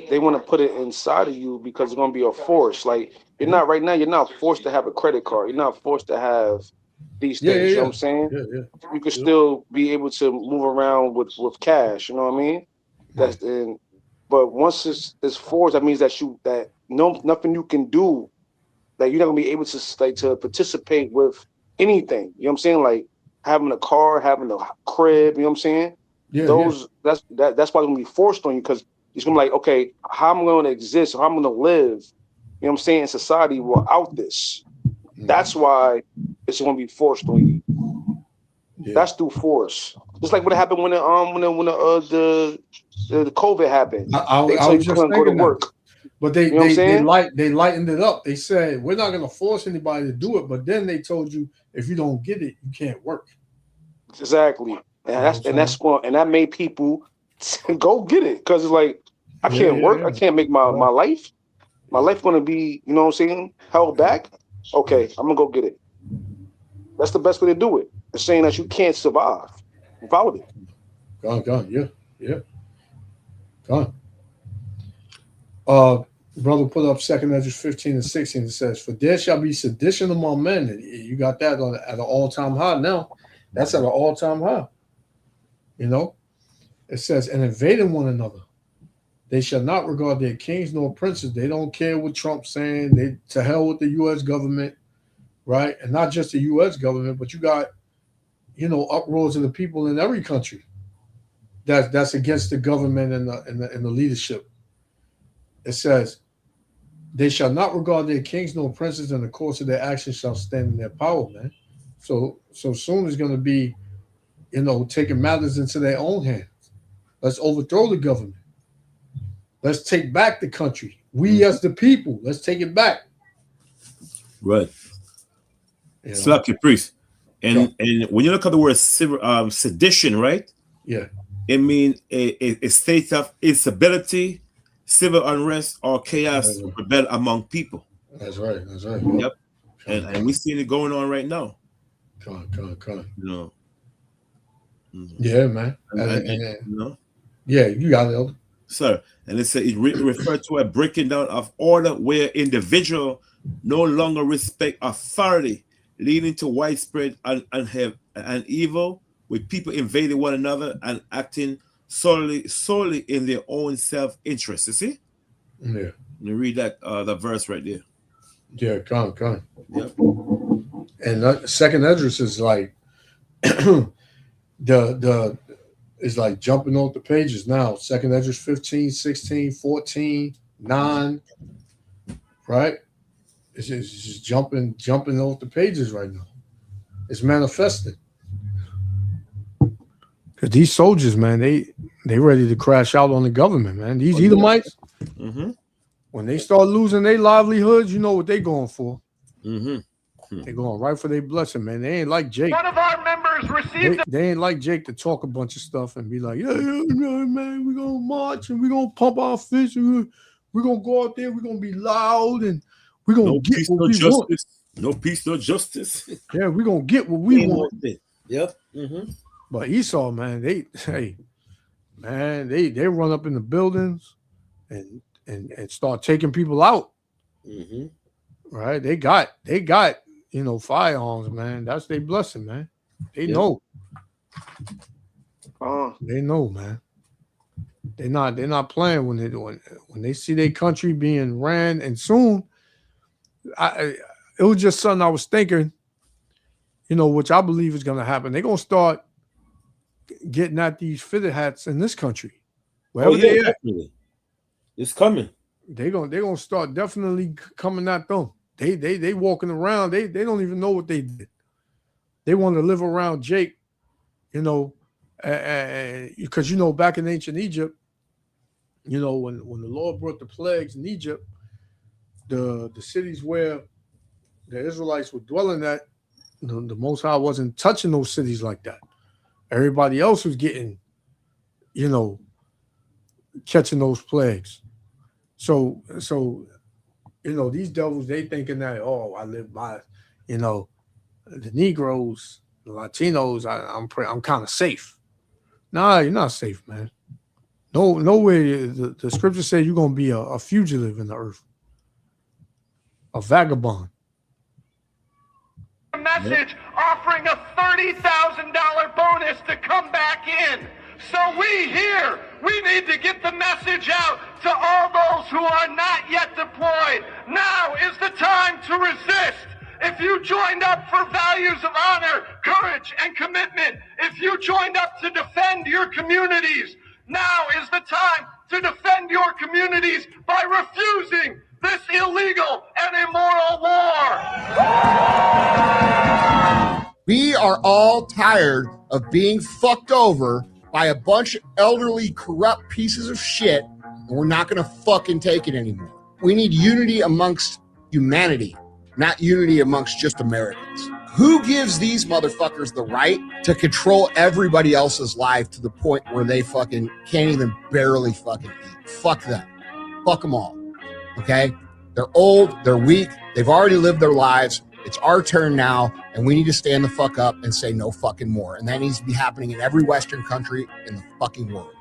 they want to put it inside of you because it's going to be a force. Like you're not right now. You're not forced to have a credit card. You're not forced to have these things. You know what I'm saying? Yeah. You could still be able to move around with cash. You know what I mean? But once it's forced, that means that nothing you can do. Like you're not gonna be able to participate with anything. You know what I'm saying? Like having a car, having a crib. You know what I'm saying? That's why it's gonna be forced on you, because it's gonna be like, okay, how am I gonna exist? Or how am I gonna live? You know what I'm saying? In society without this. That's why it's gonna be forced on you. Yeah. That's through force. Just like what happened when the COVID happened. They told you couldn't go to work. But they lightened it up. They said we're not gonna force anybody to do it, but then they told you if you don't get it, you can't work. Exactly. And that made people go get it, because it's like I can't work. I can't make my life. My life gonna be, you know what I'm saying, held back. Okay, I'm gonna go get it. That's the best way to do it. It's saying that you can't survive without it. Gone. Yeah. Gone. Brother put up 2 Ezra 15 and 16. It says, "For there shall be sedition among men." And you got that at an all-time high now. That's at an all-time high. You know, it says, "And invading one another, they shall not regard their kings nor princes." They don't care what Trump's saying. They to hell with the U.S. government, right? And not just the U.S. government, but you got, you know, uproars of the people in every country that's against the government and the leadership. It says, "They shall not regard their kings nor princes, and the course of their actions shall stand in their power," man. So soon is going to be, you know, taking matters into their own hands. Let's overthrow the government. Let's take back the country. We as the people, let's take it back. Right. You know? Slap your priest. And when you look at the word sedition, right? Yeah. It means a state of instability, civil unrest, or chaos rebel among people. That's right. That's right. Yep. And we're seeing it going on right now. Come. You know. Yeah, man. You know? Yeah, you got it. Sir. And it referred to a breaking down of order where individual no longer respect authority, leading to widespread and evil, with people invading one another and acting solely in their own self-interest. You see? Yeah. You read that verse right there. Yeah, come. Yep. And Second Esdras is like is like jumping off the pages now. Second Esdras 15, 16, 14, 9, right? It's just jumping off the pages right now. It's manifesting. Because these soldiers, man, they ready to crash out on the government, man. These Edomites, when they start losing their livelihoods, you know what they going for. They're going right for their blessing, man. They ain't like Jake. One of our members received. They ain't like Jake to talk a bunch of stuff and be like, yeah, man, we're going to march and we're going to pump our fists and we're going to go out there, we're going to be loud and we're going to get what we want. No peace, no justice. Yeah, we're going to get what we want. Yep. But Esau, man, they run up in the buildings and start taking people out. Right? They got firearms, man. That's their blessing, man. They know. They know, man. They're not playing when they see their country being ran. And soon, it was just something I was thinking, which I believe is going to happen. They're going to start getting at these fitted hats in this country. Wherever they at, it's coming. They're gonna start definitely coming at them. They walking around. They don't even know what they did. They want to live around Jake, because back in ancient Egypt, when the Lord brought the plagues in Egypt, the cities where the Israelites were dwelling at, the Most High wasn't touching those cities like that. Everybody else was getting, catching those plagues. So these devils, they thinking that, I live by, the Negroes, the Latinos, I'm kind of safe. Nah, you're not safe, man. No way. The scripture says you're gonna be a fugitive in the earth, a vagabond. Message offering a $30,000 bonus to come back in. So we need to get the message out to all those who are not yet deployed. Now is the time to resist. If you joined up for values of honor, courage, and commitment, if you joined up to defend your communities, now is the time to defend your communities by refusing this illegal and immoral war. We are all tired of being fucked over by a bunch of elderly, corrupt pieces of shit, and we're not going to fucking take it anymore. We need unity amongst humanity, not unity amongst just Americans. Who gives these motherfuckers the right to control everybody else's life to the point where they fucking can't even barely fucking eat? Fuck them. Fuck them all. Okay? They're old, they're weak, they've already lived their lives. It's our turn now, and we need to stand the fuck up and say no fucking more. And that needs to be happening in every Western country in the fucking world.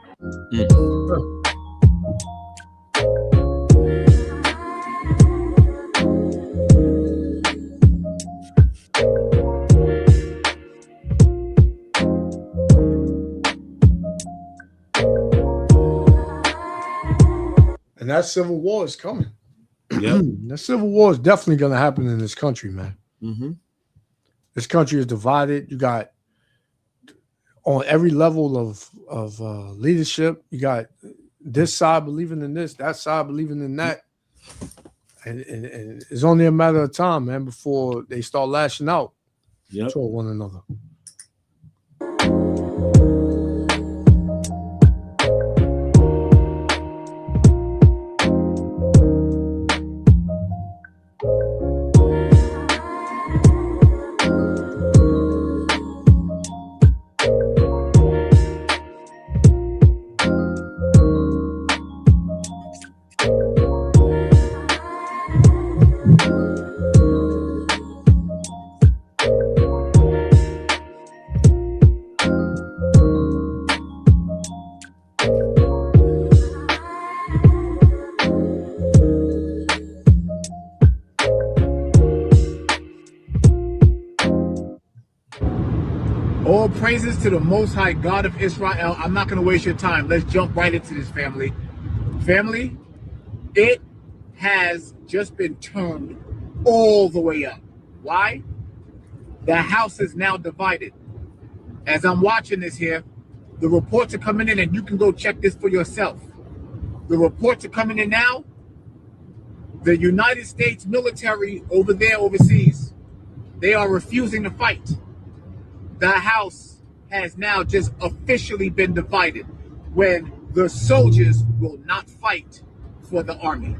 And that civil war is coming. Yeah, that civil war is definitely going to happen in this country, man. This country is divided. You got on every level of leadership. You got this side believing in this, that side believing in that, and it's only a matter of time, man, before they start lashing out toward one another. All praises to the Most High God of Israel. I'm not going to waste your time. Let's jump right into this, family. Family, it has just been turned all the way up. Why? The house is now divided. As I'm watching this here, the reports are coming in, and you can go check this for yourself. The reports are coming in now. The United States military over there overseas, they are refusing to fight. The house has now just officially been divided when the soldiers will not fight for the army.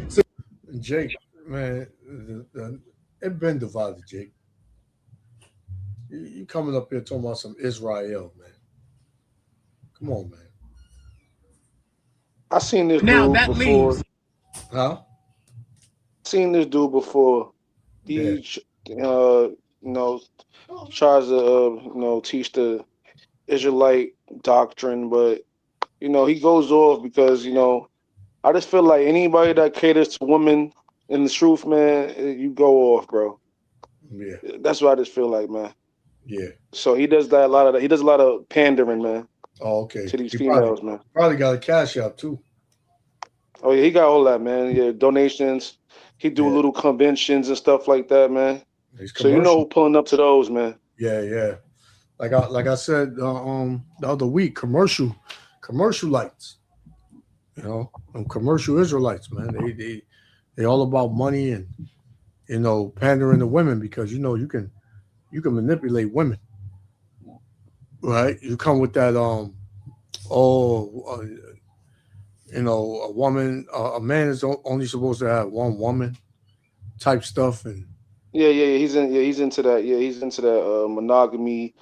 So, Jake, man, it been divided, Jake. You coming up here talking about some Israel, man. Come on, man. I seen this now dude that before. leaves. Huh? Seen this dude before. He, tries to, teach the Israelite doctrine, but, he goes off because, I just feel like anybody that caters to women in the truth, man, you go off, bro. Yeah. That's what I just feel like, man. Yeah. So he does that a lot of. He does a lot of pandering, man. Oh, okay. To these He females, man. Probably got a cash out too. Oh yeah, he got all that, man. Yeah, donations. He do little conventions and stuff like that, man. So who's pulling up to those, man. Yeah. Like I said the other week, commercial lights. Commercial Israelites, man. They all about money and pandering to women because you can manipulate women, right? You come with that a woman, a man is only supposed to have one woman type stuff, and he's into that. Yeah, he's into that monogamy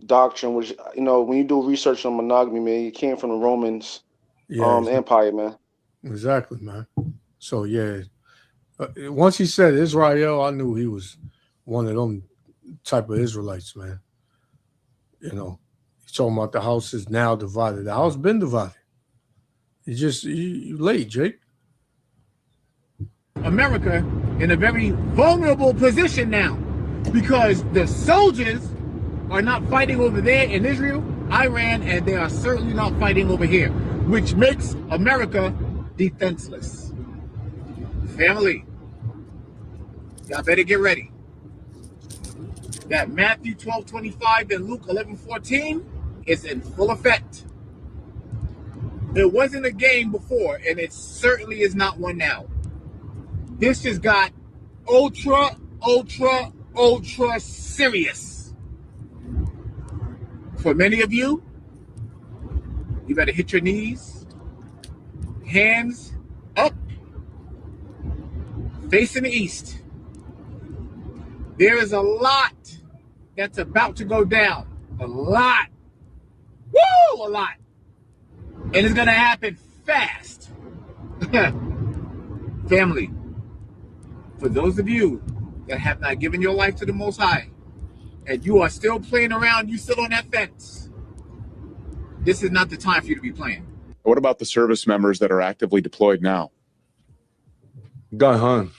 doctrine, which when you do research on monogamy, man, it came from the Romans Empire, man. Exactly, man. So yeah, once he said Israel, I knew he was one of them type of Israelites, man. He's talking about the house is now divided. The house been divided. You late, Jake. America in a very vulnerable position now because the soldiers are not fighting over there in Israel, Iran, and they are certainly not fighting over here, which makes America defenseless. Family, y'all better get ready. That Matthew 12:25 and Luke 11:14 is in full effect. It wasn't a game before, and it certainly is not one now. This just got ultra serious. For many of you, you better hit your knees, hands up, facing the east. There is a lot that's about to go down. A lot. Woo! A lot. And it's going to happen fast. Family, for those of you that have not given your life to the Most High, and you are still playing around, you still on that fence, this is not the time for you to be playing. What about the service members that are actively deployed now? Go home.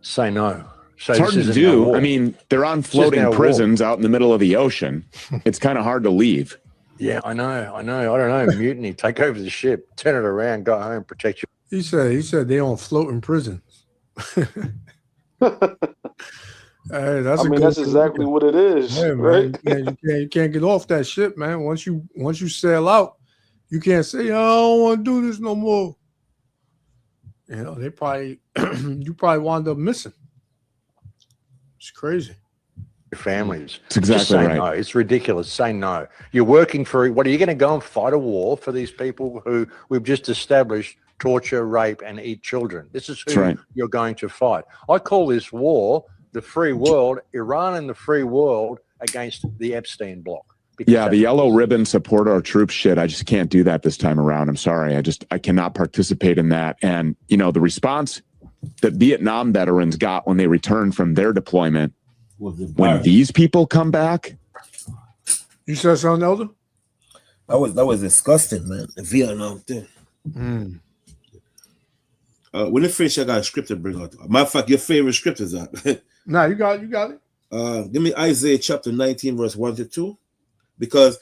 Say no. It's hard to do. I mean, they're on floating prisons out in the middle of the ocean. It's kind of hard to leave. Yeah, I know. I don't know. Mutiny. Take over the ship. Turn it around. Go home. Protect you. He said they on floating prisons. That's exactly what it is, right? You can't get off that ship, man. Once you sail out, you can't say, "Oh, I don't want to do this no more." They probably you probably wind up missing. It's crazy. Your families. It's exactly right. No. It's ridiculous. Say no. You're working for what? Are you going to go and fight a war for these people who we've just established torture, rape, and eat children? This is who you're going to fight. I call this war the free world, Iran and the free world against the Epstein bloc. Yeah, the yellow ribbon support our troops shit. I just can't do that this time around. I'm sorry. I cannot participate in that. And, the response that Vietnam veterans got when they returned from their deployment, when these people come back. You said something, Elder? That was disgusting, man. The Vietnam thing. When it finished, I got a script to bring out. Matter of fact, your favorite script is that. Nah, you got it. Give me Isaiah chapter 19, verse 1 to 2. Because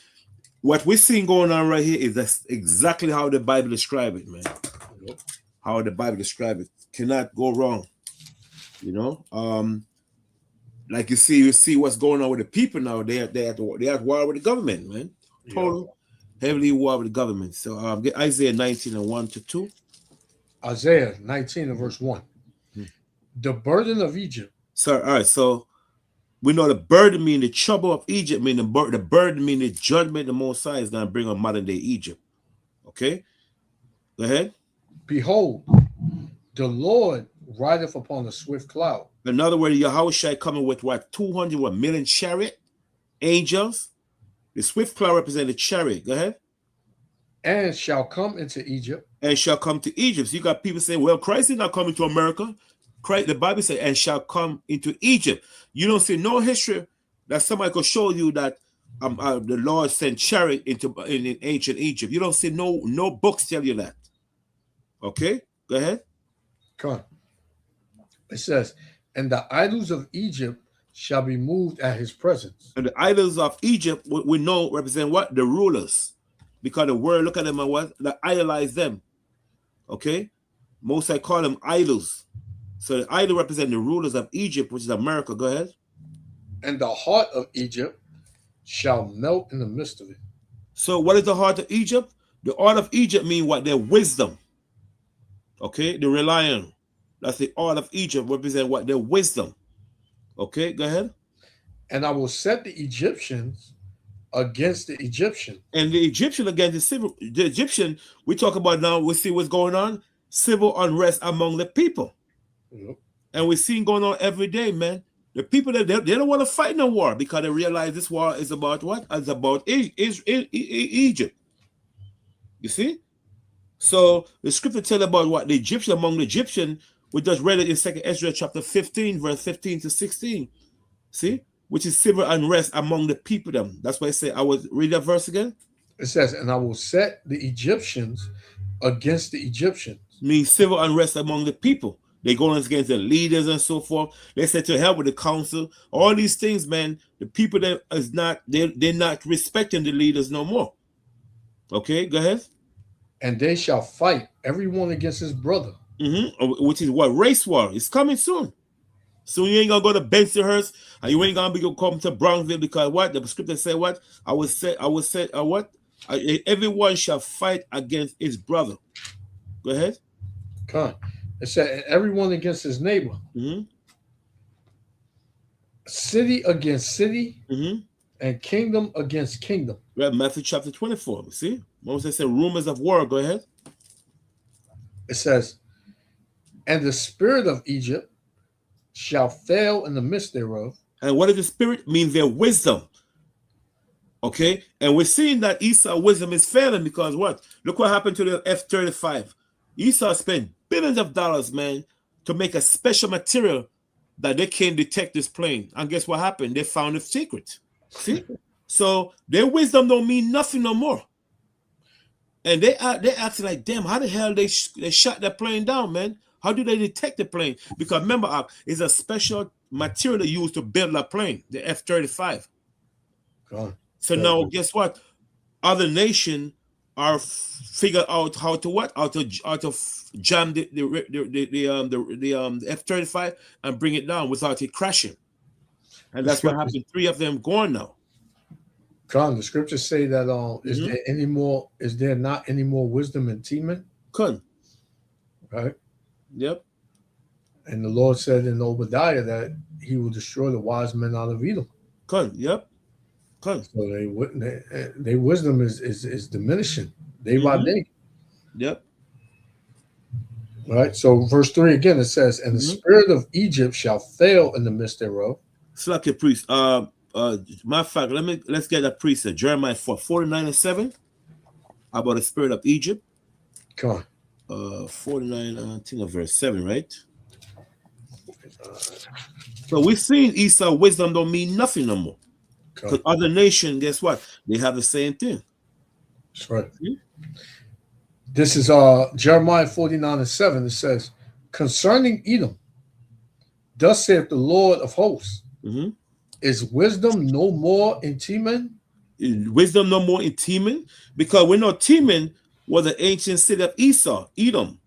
what we're seeing going on right here is that's exactly how the Bible describes it, man. How the Bible describes it. Cannot go wrong. You know? Like you see what's going on with the people now. They're at war with the government, man. Total heavily war with the government. So get Isaiah 19 and 1 to 2. Isaiah 19 and verse 1. The burden of Egypt. So all right, so we know the burden mean the trouble of Egypt, mean the burden mean the judgment the Most High is going to bring on modern day Egypt. Okay, go ahead. Behold, the Lord rideth upon a swift cloud. In other words, Yahushua coming with what 200 million chariot angels. The swift cloud represents the chariot. Go ahead. And shall come into Egypt. And shall come to Egypt. So you got people saying, well, Christ is not coming to America. Christ, the Bible says, and shall come into Egypt. You don't see no history that somebody could show you that the Lord sent chariot in ancient Egypt. You don't see no books tell you that. Okay, go ahead. Come on. It says, and the idols of Egypt shall be moved at his presence. And the idols of Egypt, we know represent what? The rulers. Because the word, look at them and what? That idolize them. Okay? Most I call them idols. So the idol represent the rulers of Egypt, which is America. Go ahead. And the heart of Egypt shall melt in the midst of it. So what is the heart of Egypt? The heart of Egypt mean what? Their wisdom. Okay? They rely on. That's the heart of Egypt, represent what? Their wisdom. Okay? Go ahead. And I will set the Egyptians against the Egyptian. And the Egyptian against the civil. The Egyptian, we talk about now, we see what's going on. Civil unrest among the people. Yep. And we're seeing going on every day, man. The people that they don't want to fight no war because they realize this war is about what? It's about Egypt. You see? So the scripture tell about what the Egyptian among the Egyptian, we just read it in 2 Ezra chapter 15, verse 15 to 16. See? Which is civil unrest among the people them. That's why I say I will read that verse again. It says, and I will set the Egyptians against the Egyptians. Means civil unrest among the people. They go against the leaders and so forth. They said to hell with the council. All these things, man. The people that is not, they're not respecting the leaders no more. Okay, go ahead. And they shall fight everyone against his brother. Which is what? Race war. It's coming soon. So you ain't gonna go to Bensonhurst and you ain't gonna be come to Brownsville because what? The scripture say what? I will say what? Everyone shall fight against his brother. Go ahead. Come on. It said everyone against his neighbor. City against city, and kingdom against kingdom. Read Matthew chapter 24. See? Moses said rumors of war. Go ahead. It says, and the spirit of Egypt shall fail in the midst thereof. And what does the spirit mean? Their wisdom. Okay? And we're seeing that Esau's wisdom is failing because what? Look what happened to the F-35. Esau spent billions of dollars, man, to make a special material that they can't detect this plane. And guess what happened? They found a secret. See? So their wisdom don't mean nothing no more. And they acting like, damn, how the hell they shot that plane down, man? How do they detect the plane? Because remember, it's a special material they use to build that plane, the F-35. So now, guess what? Other nations are figure out how to what? How to jam the F-35 and bring it down without it crashing. And that's what happened. 3 of them gone now. The scriptures say that is there not any more wisdom in Teman? Right? Yep. And the Lord said in Obadiah that he will destroy the wise men out of Edom. Yep. So their wisdom is diminishing day by day. Yep. Right. So verse 3 again it says, and the spirit of Egypt shall fail in the midst thereof. It's like a priest. Matter of fact, let's get a precept. Jeremiah 49 and 7 about the spirit of Egypt. Come on. 49, I think of verse 7, right? So we're seeing Esau's wisdom don't mean nothing no more. Because other nations, guess what? They have the same thing. That's right. This is Jeremiah 49 and 7. It says, concerning Edom, thus saith the Lord of hosts, Is wisdom no more in Teman? Wisdom no more in Teman? Because we know Teman was an ancient city of Esau, Edom.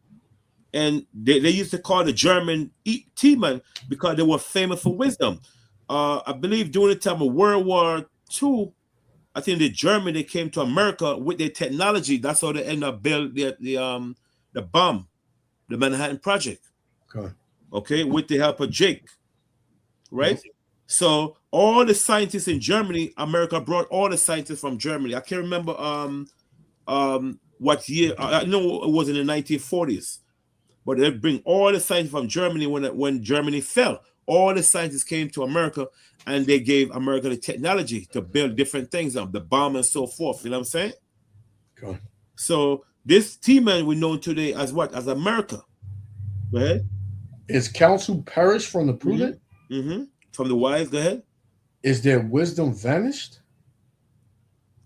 And they used to call the German Teman because they were famous for wisdom. I believe during the time of World War II, I think the German, they came to America with their technology. That's how they ended up building the bomb, the Manhattan Project. Okay, with the help of Jake, right? Mm-hmm. So all the scientists in Germany, America brought all the scientists from Germany. I can't remember what year. I know it was in the 1940s, but they bring all the scientists from Germany when Germany fell. All the scientists came to America, and they gave America the technology to build different things, the bomb and so forth. You know what I'm saying? Okay. So this Teman we know today as what? As America. Go ahead. Is counsel perished from the prudent? Mm-hmm. From the wise. Go ahead. Is their wisdom vanished?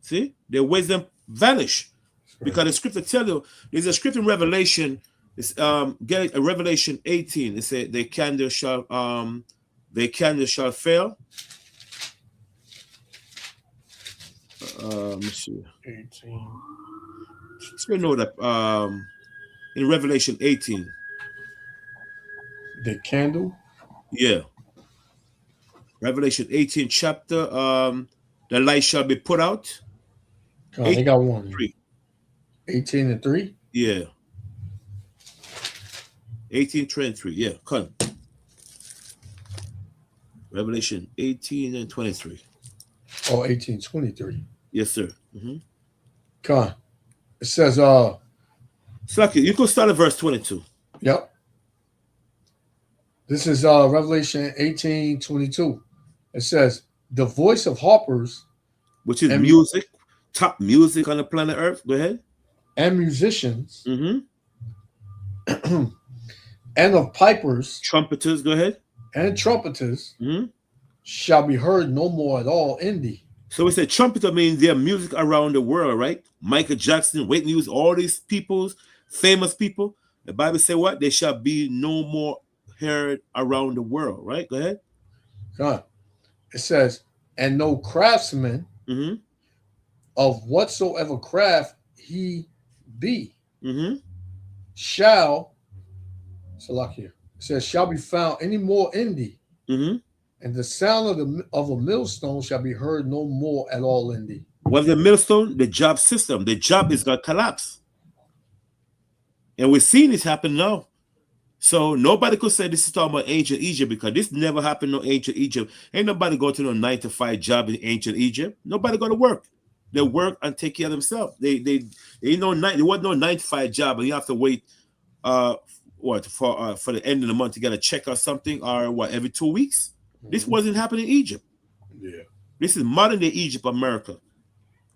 See, their wisdom vanished. Because the scripture tell you, there's a scripture in Revelation. It's get a Revelation 18. It said their candle shall fail. Let me see. 18. So we know that in Revelation 18. The candle? Yeah. Revelation 18 chapter. The light shall be put out. They got one. 3. 18 and 3? Yeah. 18:23. Yeah, come. Revelation 18 and 23. Oh, 18:23. Yes, sir. Mm-hmm. Come. It says, Slacky, you can start at verse 22. Yep. This is Revelation 18:22. It says, the voice of harpers, which is music, top music on the planet Earth. Go ahead. And musicians, mm-hmm. and of pipers, trumpeters. Go ahead. And trumpeters, mm-hmm. shall be heard no more at all in thee. So we say trumpeter means their music around the world, right? Michael Jackson, Whitney Houston, all these peoples, famous people. The Bible say what? They shall be no more heard around the world, right? Go ahead. It says, and no craftsman mm-hmm. of whatsoever craft he be mm-hmm. shall, Salakia, it says, shall be found any more in thee. Mm-hmm. And the sound of a millstone shall be heard no more at all in thee. What's the millstone? The job system. The job is going to collapse. And we're seeing this happen now. So nobody could say this is talking about ancient Egypt because this never happened in ancient Egypt. Ain't nobody go to no 9-to-5 job in ancient Egypt. Nobody go to work. They work and take care of themselves. There wasn't no 9-to-5 job, and you have to wait for the end of the month to get a check or something, or every 2 weeks. Mm-hmm. This wasn't happening in Egypt. Yeah. This is modern day Egypt, America.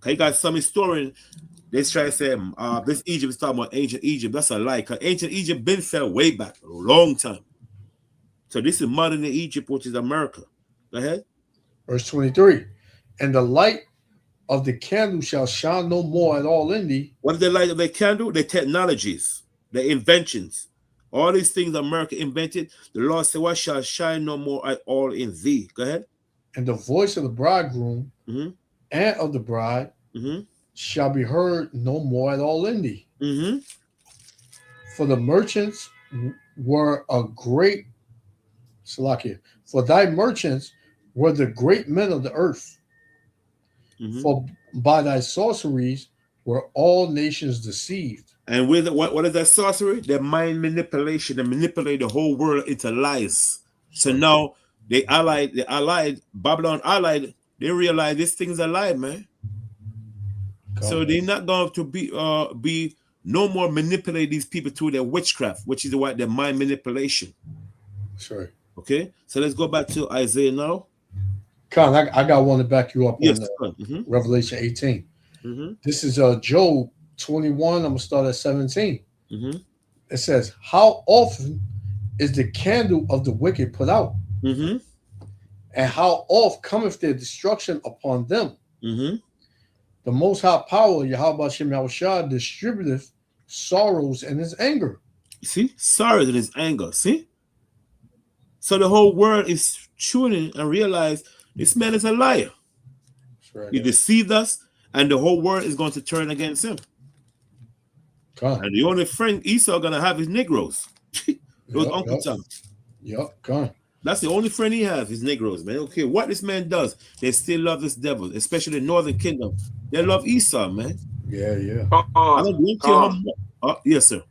Okay, you got some historian. They try to say this Egypt is talking about ancient Egypt. That's a lie. Because ancient Egypt been fell way back, a long time. So this is modern day Egypt, which is America. Go ahead. Verse 23. And the light of the candle shall shine no more at all in thee. What is the light of the candle? The technologies, the inventions. All these things America invented, the Lord said, what shall shine no more at all in thee? Go ahead. And the voice of the bridegroom mm-hmm. and of the bride mm-hmm. shall be heard no more at all in thee. Mm-hmm. For the merchants were a great, Salakia, for thy merchants were the great men of the earth. Mm-hmm. For by thy sorceries were all nations deceived. And with what is that sorcery? The mind manipulation. They manipulate the whole world into lies. So now Babylon allied, they realize this thing's a lie, man. So they're not going to be no more manipulate these people through their witchcraft, which is what their mind manipulation. Sorry. Okay, so let's go back to Isaiah now. Con, I got one to back you up. Yes, on mm-hmm. Revelation 18. Mm-hmm. This is Job 21. I'm gonna start at 17. Mm-hmm. It says, "How often is the candle of the wicked put out, mm-hmm. and how oft cometh their destruction upon them? Mm-hmm. The Most High Power, Yahweh Shem Yahushua, distributeth sorrows in his anger." See, sorrows in his anger. See, so the whole world is tuning and realize This man is a liar. Right. He deceived us, and the whole world is going to turn against him. And the only friend Esau gonna have is Negroes. Those Uncle Tom. Yep, come. That's the only friend he has is Negroes, man. Okay, what this man does, they still love this devil, especially the Northern Kingdom. They love Esau, man. Yeah. I don't care how much. Yes, sir.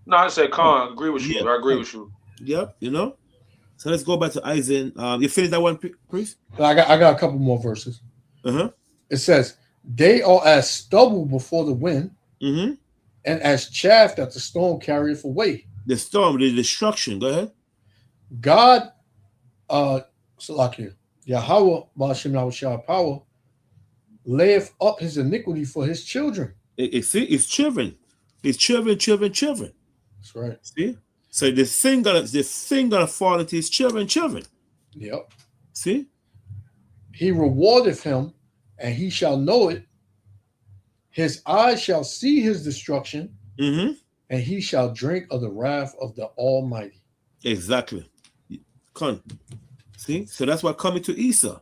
No, I said, Khan, I agree with you. I agree with you. Yep, you know. So let's go back to Isaiah. You finished that one, priest? I got a couple more verses. It says, "They are as stubble before the wind, and as chaff that the storm carrieth away." The storm, the destruction. Go ahead. God, Salakia, Yahweh, Ba'ashem Yahushua power, layeth up his iniquity for his children. It's children. It's children. That's right. See? So the thing gonna fall into his children. Yep. See? He rewardeth him, and he shall know it. His eyes shall see his destruction, and he shall drink of the wrath of the Almighty. Exactly. Come. See? So that's what coming to Esau.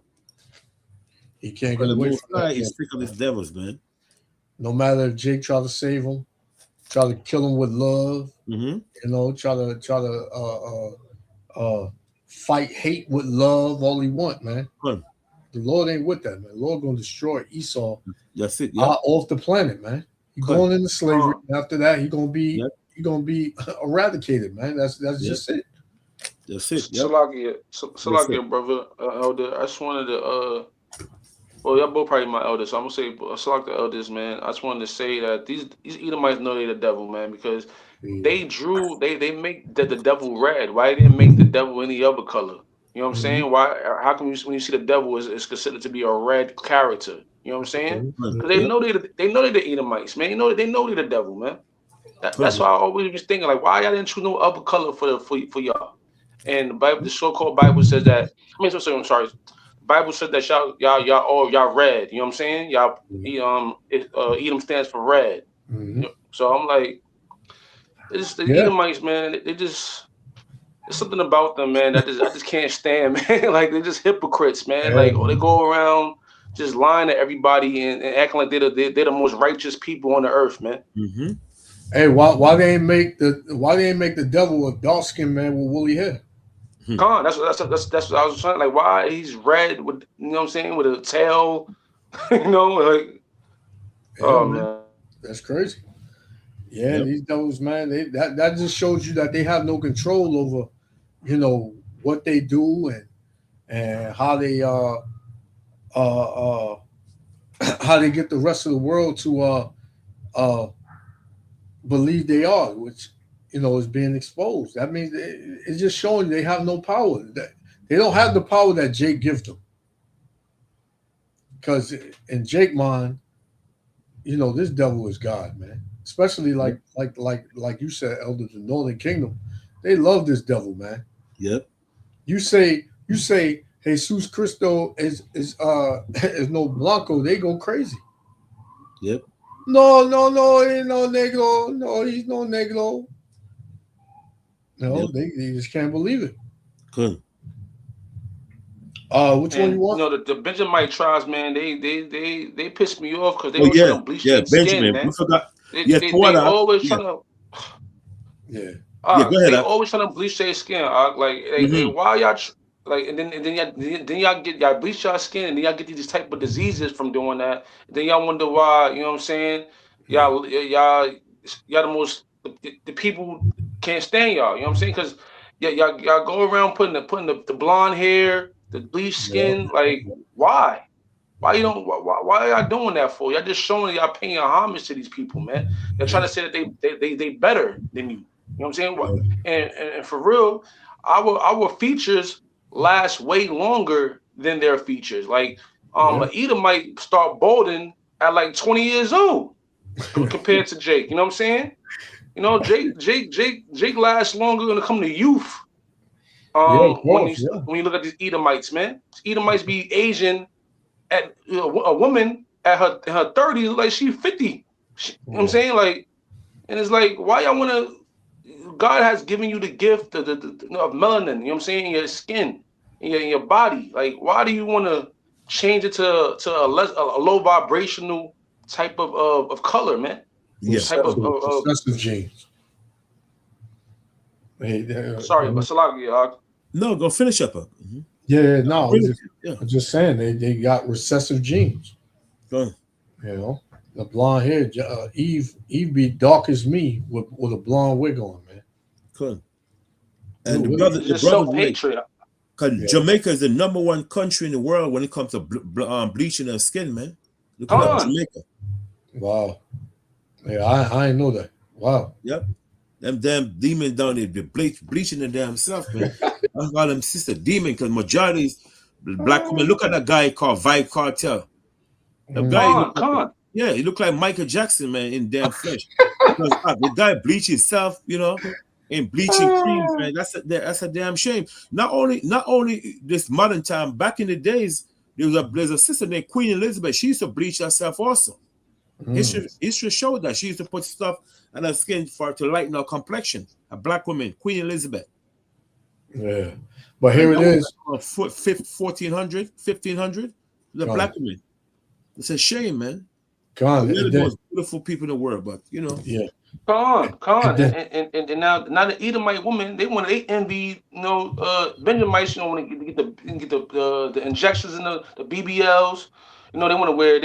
He can't get away from that. He's sick of his devils, man. No matter if Jake try to save him, try to kill him with love, you know, try to fight hate with love, all he want, man. The Lord ain't with that, man. The Lord gonna destroy Esau. That's it. Off the planet, man. He going into slavery. After that, he gonna be eradicated, man. That's just it. That's it. Salakia, brother, elder. I just wanted to well, y'all both probably my elders, so I'm gonna say Salak the elders, man. I just wanted to say that these Edomites know they the devil, man, because they make the devil red. Why they didn't make the devil any other color? You know what I'm saying? Why? How come when you see the devil is considered to be a red character? You know what I'm saying? Because they know they the Edomites, man. They know they the devil, man. That's why I always was thinking, like, why y'all didn't choose no other color for y'all? And the Bible, the so-called Bible says that. I'm sorry. The Bible said that y'all red. You know what I'm saying? Y'all Edom stands for red. So I'm like, it's the Edomites, man. They just. There's something about them, man, that I just can't stand, man. Like, they're just hypocrites, man. Like, they go around just lying to everybody and acting like they're the most righteous people on the earth, man. Hey, why they ain't make the devil a dark skinned man with woolly hair? Con, that's what I was trying. Like, why he's red with, you know what I'm saying, with a tail, you know, like, man, that's crazy. Yeah, these devils, man. That just shows you that they have no control over, you know, what they do and how they get the rest of the world to believe they are, which, you know, is being exposed. That means it's just showing they have no power. They don't have the power that Jake gives them. Because in Jake mind, you know, this devil is God, man. Especially like you said, Elder, the Northern Kingdom, they love this devil, man. Yep. You say Jesus Cristo is no Blanco, they go crazy. Yep. No, he ain't no Negro. No, he's no Negro. No, they just can't believe it. Good. Which one you want? You know, the Benjamite tribes, man, they pissed me off because they were trying to bleach their skin, man. We forgot. They always trying to. Go ahead. They always trying to bleach their skin. Like, why y'all like? And then y'all bleach y'all skin, and then y'all get these type of diseases from doing that. Then y'all wonder why. You know what I'm saying? Y'all the most the people can't stand y'all. You know what I'm saying? Because y'all go around putting the blonde hair, the bleached skin. Like, why? Why are y'all doing that for? Y'all just showing y'all paying homage to these people, man. They're trying to say that they better than you. You know what I'm saying? And for real, our features last way longer than their features. Like, an Edomite start balding at like 20 years old compared to Jake. You know what I'm saying? You know, Jake lasts longer when it comes to youth. When you look at these Edomites, man, Edomites be Asian. At a woman at her 30s, like she's 50. You know what I'm saying? Like, and it's like, why y'all want to? God has given you the gift of melanin. You know what I'm saying? Your skin. in your body. Like, why do you want to change it to a low vibrational type of color, man? Yes. Type of recessive genes. sorry, but Salaki, no, go finish up. Yeah, no, I'm just saying they got recessive genes. Go. You know, the blonde hair, Eve be dark as me with a blonde wig on, man. Cool. And the brother, so patriot. Jamaica is the #1 country in the world when it comes to bleaching their skin, man. Look at Jamaica. Wow. Yeah, I didn't know that. Wow. Yep. Them damn demons down there, bleaching the damn self, man. I call them sister demon because majority is black women. Look at that guy called Vibe Cartel. The guy, yeah, he looked like Michael Jackson, man, in damn flesh. The guy bleached himself, you know, and bleaching creams, man. That's a damn shame. Not only this modern time. Back in the days, there's a sister named Queen Elizabeth. She used to bleach herself also. History showed that she used to put stuff on her skin to lighten her complexion. A black woman, Queen Elizabeth. Yeah, but here it is. 1400, 1500. The black woman. It's a shame, man. God, they're the most beautiful people in the world, but you know. Yeah. And now the Edomite woman, they envy, you know, Benjamites, you know, want to get the injections in the BBLs. You know, they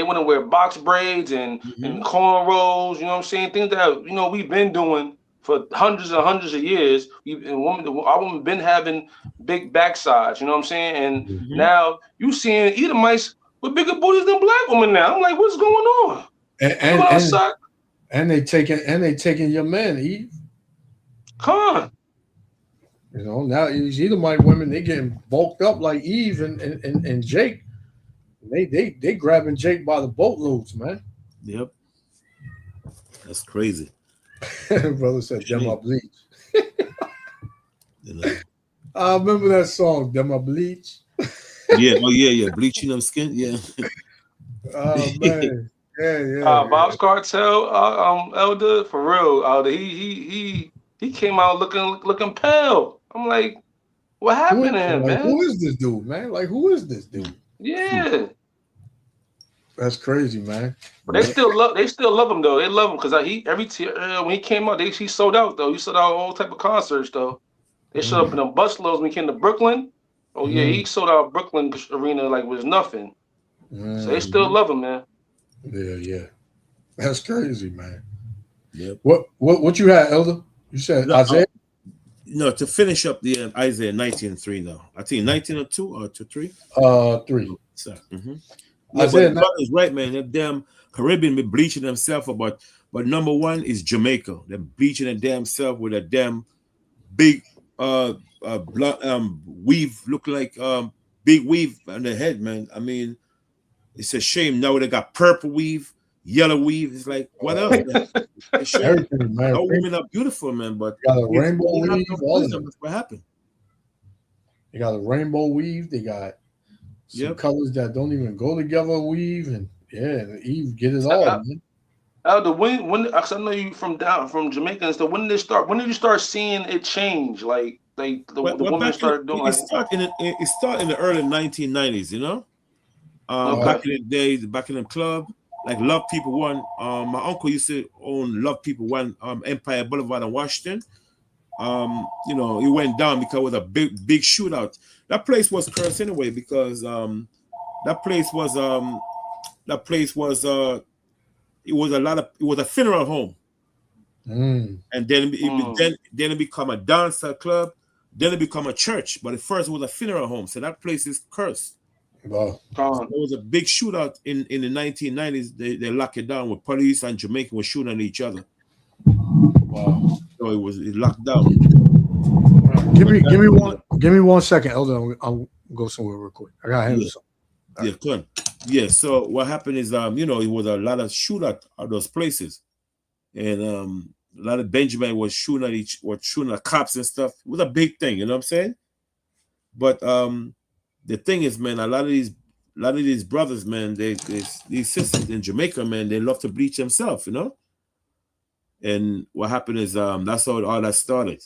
want to wear box braids and cornrows. You know what I'm saying? Things that, you know, we've been doing for hundreds and hundreds of years. Our women been having big backsides. You know what I'm saying? And now you seeing Edomites with bigger booties than black women now. I'm like, what's going on? And they taking your man, Eve. You know, now these Edomite women, they getting bulked up like Eve and Jake. They grabbing Jake by the boatloads, man. Yep. That's crazy. Brother said, "Them I bleach." You know. I remember that song, "Them I bleach." Yeah, yeah, bleaching them skin, yeah. Oh man, yeah. Bob's Cartel, Elder, for real, Elder. He came out looking pale. I'm like, what happened to him, man? Who is this dude, man? Like, who is this dude? Yeah, that's crazy, man. But they still love him though. They love him because when he came out, he sold out though. He sold out all type of concerts though. They showed up in them busloads when he came to Brooklyn. Oh yeah, he sold out Brooklyn arena like it was nothing. So they still love him, man. Yeah. That's crazy, man. Yep. What you had, Elder? You said Isaiah? No, to finish up the Isaiah 19:3 now. I think 19:2 or 3. 3. So, Isaiah is right, man. That damn Caribbean be bleaching themselves, but #1 is Jamaica. They're bleaching their damn self with a damn big weave, look like big weave on the head, man. I mean, it's a shame now they got purple weave, yellow weave. It's like, what else, man? Everything, man. All women are beautiful, man, but got a rainbow weave. All of them. What happened? They got a rainbow weave. They got some colors that don't even go together. Weave and Eve get it all, man. Elder, when I know you from Jamaica and stuff. When did you start seeing it change? Like the women started doing it started in the early 1990s, you know. Back in the days, back in the club, like Love People One. My uncle used to own Love People One, Empire Boulevard in Washington. You know, it went down because it was a big shootout. That place was cursed anyway because that place was it was a funeral home. And then it become a dancer club, then it become a church. But at first it was a funeral home, so that place is cursed. Wow. So there was a big shootout in the 1990s. They locked it down with police and Jamaican were shooting at each other. Wow. So it locked down. Give me 1 second, Elder. I'll go somewhere real quick. I gotta handle something. Yeah, come on. Yeah, so what happened is you know, it was a lot of shootout at those places. And a lot of Benjamin was shooting at cops and stuff. It was a big thing, you know what I'm saying? But the thing is, man, a lot of these brothers, man, these sisters in Jamaica, man, they love to bleach themselves, you know. And what happened is that's how all that started.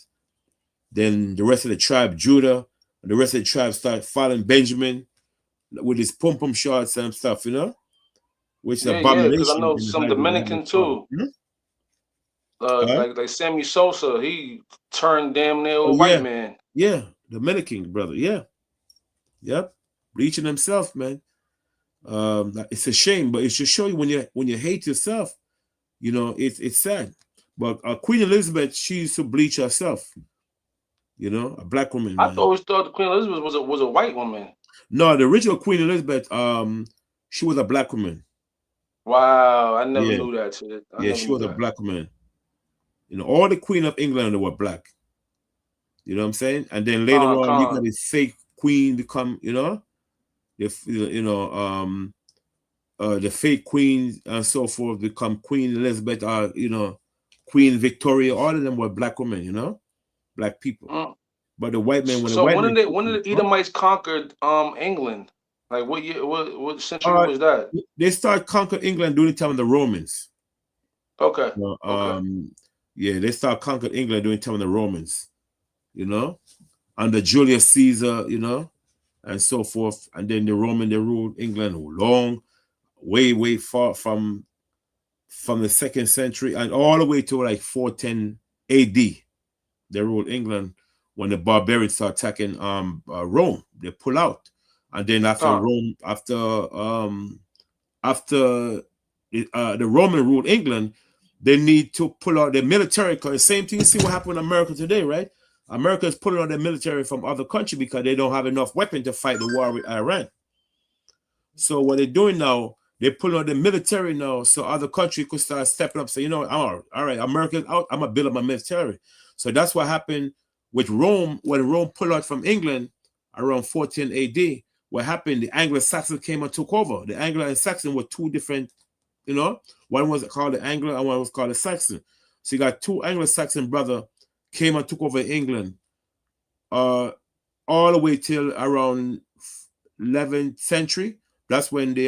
Then the rest of the tribe, Judah, And the rest of the tribe start following Benjamin with his pom-pom shots and stuff, you know? Which is Yeah, abomination. because I know in the some eyes of the Dominican Heavenly too. Father. Like Sammy Sosa, he turned damn near a Oh, white yeah. man. Yeah, Dominican brother, yeah. Yep. Bleaching himself, man. It's a shame, but it should show you when you hate yourself, you know, it's sad. But Queen Elizabeth, she used to bleach herself. You know, a black woman. I always thought Queen Elizabeth was a white woman. No, the original Queen Elizabeth, she was a black woman. Wow, I never knew that shit. She was a black woman. You know, all the Queen of England were black. You know what I'm saying? And then later on, you got this fake queen become, you know, the fake queen and so forth become Queen Elizabeth, or you know, Queen Victoria. All of them were black women, you know, black people. But the white men, when did the Edomites conquered England? Like what year? What century was that? They started conquering England during the time of the Romans. Okay. Yeah, they started conquering England during the time of the Romans. You know, under Julius Caesar, you know, and so forth. And then the Roman, they ruled England long, way far from the 2nd century and all the way to like 410 AD. They ruled England when the barbarians start attacking Rome. They pull out. And then after Rome, after the Roman ruled England, they need to pull out their military. Because the same thing, you see what happened in America today, right? America is pulling out their military from other countries because they don't have enough weapons to fight the war with Iran. So what they're doing now, they're pulling out the military now so other countries could start stepping up. So, you know, all right, America's out, I'm going to build up my military. So that's what happened with Rome. When Rome pulled out from England around 14 AD, what happened, the Anglo-Saxons came and took over. The Anglo and Saxon were two different, you know, one was called the Anglo and one was called the Saxon. So you got two Anglo-Saxon brothers came and took over England all the way till around 11th century. That's when the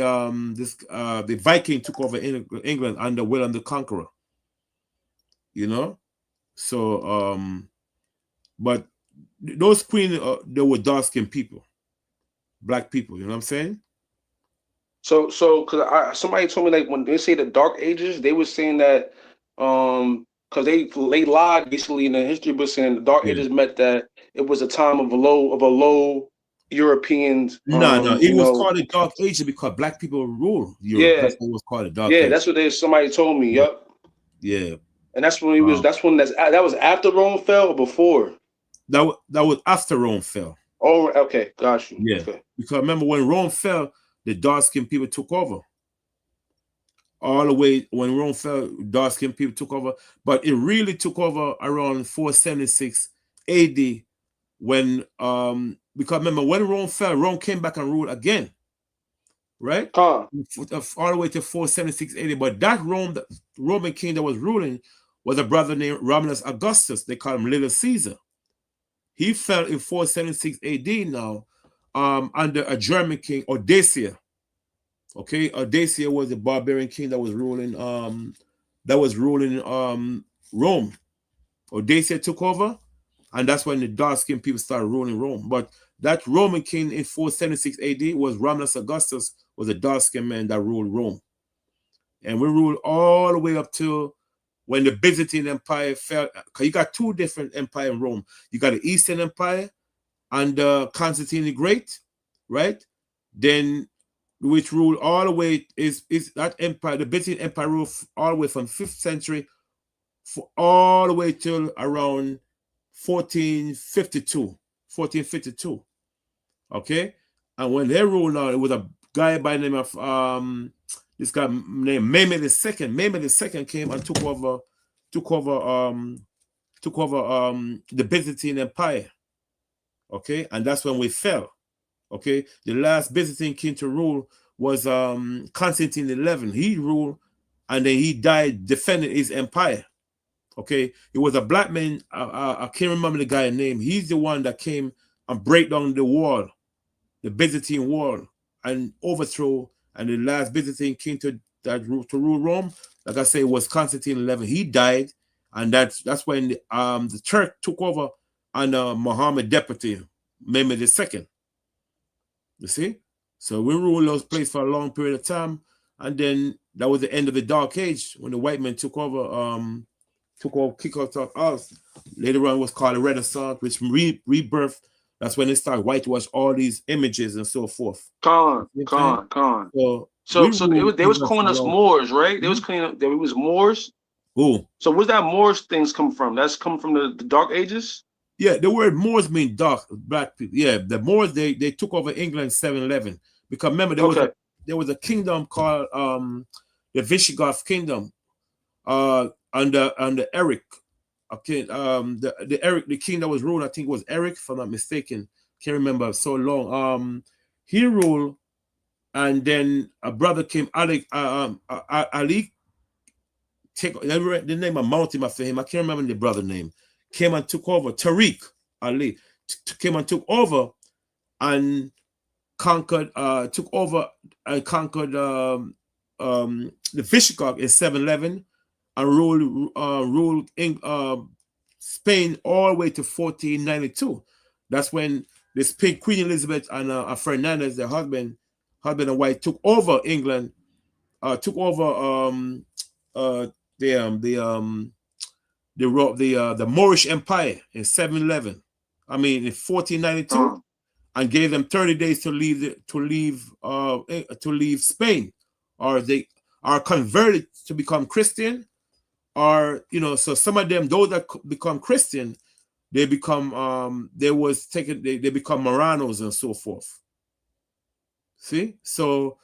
Viking took over England under William the Conqueror. You know? So, but those queens, they were dark-skinned people, black people, you know what I'm saying? So, because somebody told me, like, when they say the Dark Ages, they were saying that, because they lied basically in the history book saying the Dark Ages meant that it was a time of a low Europeans. No, it was called the Dark Ages because black people ruled Europe. Yeah, that's what it was called the Dark Ages. Yeah, that's what somebody told me. Yep. Yeah. And that's when that was after Rome fell or before? That was after Rome fell. Oh, okay, got you. Yeah, okay. Because remember when Rome fell, the dark-skinned people took over. All the way when Rome fell, dark-skinned people took over, but it really took over around 476 AD when because remember when Rome fell, Rome came back and ruled again, right? All the way to 476 AD. But that Roman king that was ruling was a brother named Romulus Augustus. They call him Little Caesar. He fell in 476 AD now under a German king, Odysseus. Okay, Odysseus was the barbarian king that was ruling Rome. Odysseus took over, and that's when the dark-skinned people started ruling Rome. But that Roman king in 476 AD was Romulus Augustus, was a dark-skinned man that ruled Rome. And we ruled all the way up to when the Byzantine Empire fell. Because you got two different empires in Rome. You got the Eastern Empire under Constantine the Great, right? Then which ruled all the way is that empire, the Byzantine Empire ruled all the way from 5th century for all the way till around 1452. Okay, and when they ruled now, it was a guy by the name of this guy named Mehmed II. Mehmed II came and took over the Byzantine Empire. Okay, and that's when we fell. Okay, the last Byzantine king to rule was Constantine XI. He ruled, and then he died defending his empire. Okay, it was a black man. I can't remember the guy's name. He's the one that came and break down the wall, the Byzantine wall, and overthrow. And the last Byzantine king to rule Rome, like I say, was Constantine XI. He died, and that's when the Turk took over under Muhammad Deputy. Mehmed II. You see? So we ruled those places for a long period of time, and then that was the end of the Dark Age when the white men took over, kicked off us. Later on was called the Renaissance, which rebirth. That's when they start whitewash all these images and so forth. Con. So they was calling us Moors, right? They was claiming that we was Moors. Who? So where's that Moors things come from? That's come from the Dark Ages? Yeah, the word Moors mean dark, black people. Yeah, the Moors, they took over England in 711. Because remember, there was a kingdom called the Visigoth kingdom under Eric. Okay, the king that was ruling, I think it was Eric, if I'm not mistaken. Can't remember so long. He ruled, and then a brother came, Ali, take the name of mountain after him. I can't remember the brother name. Came and took over. Tariq Ali came and took over and conquered. Took over and conquered the Visigoth in 711 and ruled in Spain all the way to 1492. That's when this Queen Elizabeth and Fernandez, their husband and wife, took over England. Took over the Moorish Empire in 711. I mean in 1492, and gave them 30 days to leave Spain, or they are converted to become Christian, or so some of them, those that become Christian, they become they become Moranos and so forth. See, so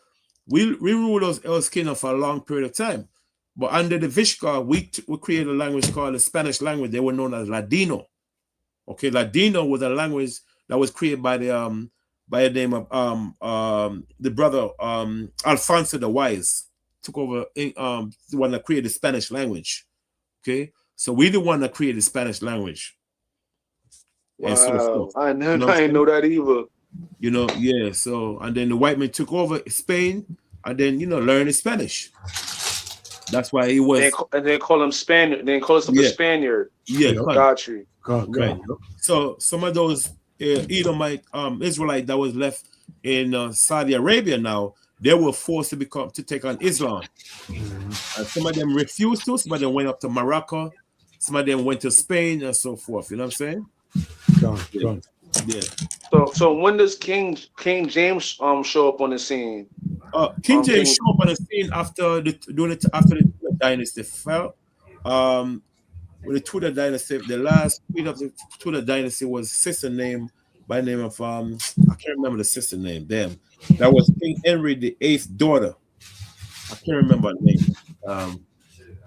we ruled those kingdoms for a long period of time. But under the Visigoth, we created a language called the Spanish language. They were known as Ladino. Okay, Ladino was a language that was created by the name of the brother Alfonso the Wise. Took over the one that created the Spanish language. Okay, so we the one that created the Spanish language. Wow, I didn't know that either. Yeah. So and then the white men took over Spain, and then learned the Spanish. That's why he was. And they call him Spaniard. They call us a Spaniard. Yeah, got you. Right. So some of those Edomite Israelite that was left in Saudi Arabia now, they were forced to take on Islam. And some of them refused to. Some of them went up to Morocco. Some of them went to Spain and so forth. You know what I'm saying? Yeah. So when does King James show up on the scene? King James showed up on the scene after the Tudor dynasty fell. With the Tudor dynasty, the last queen of the Tudor dynasty was a sister name by the name of I can't remember the sister name. Damn, that was King Henry VIII's daughter. I can't remember her name.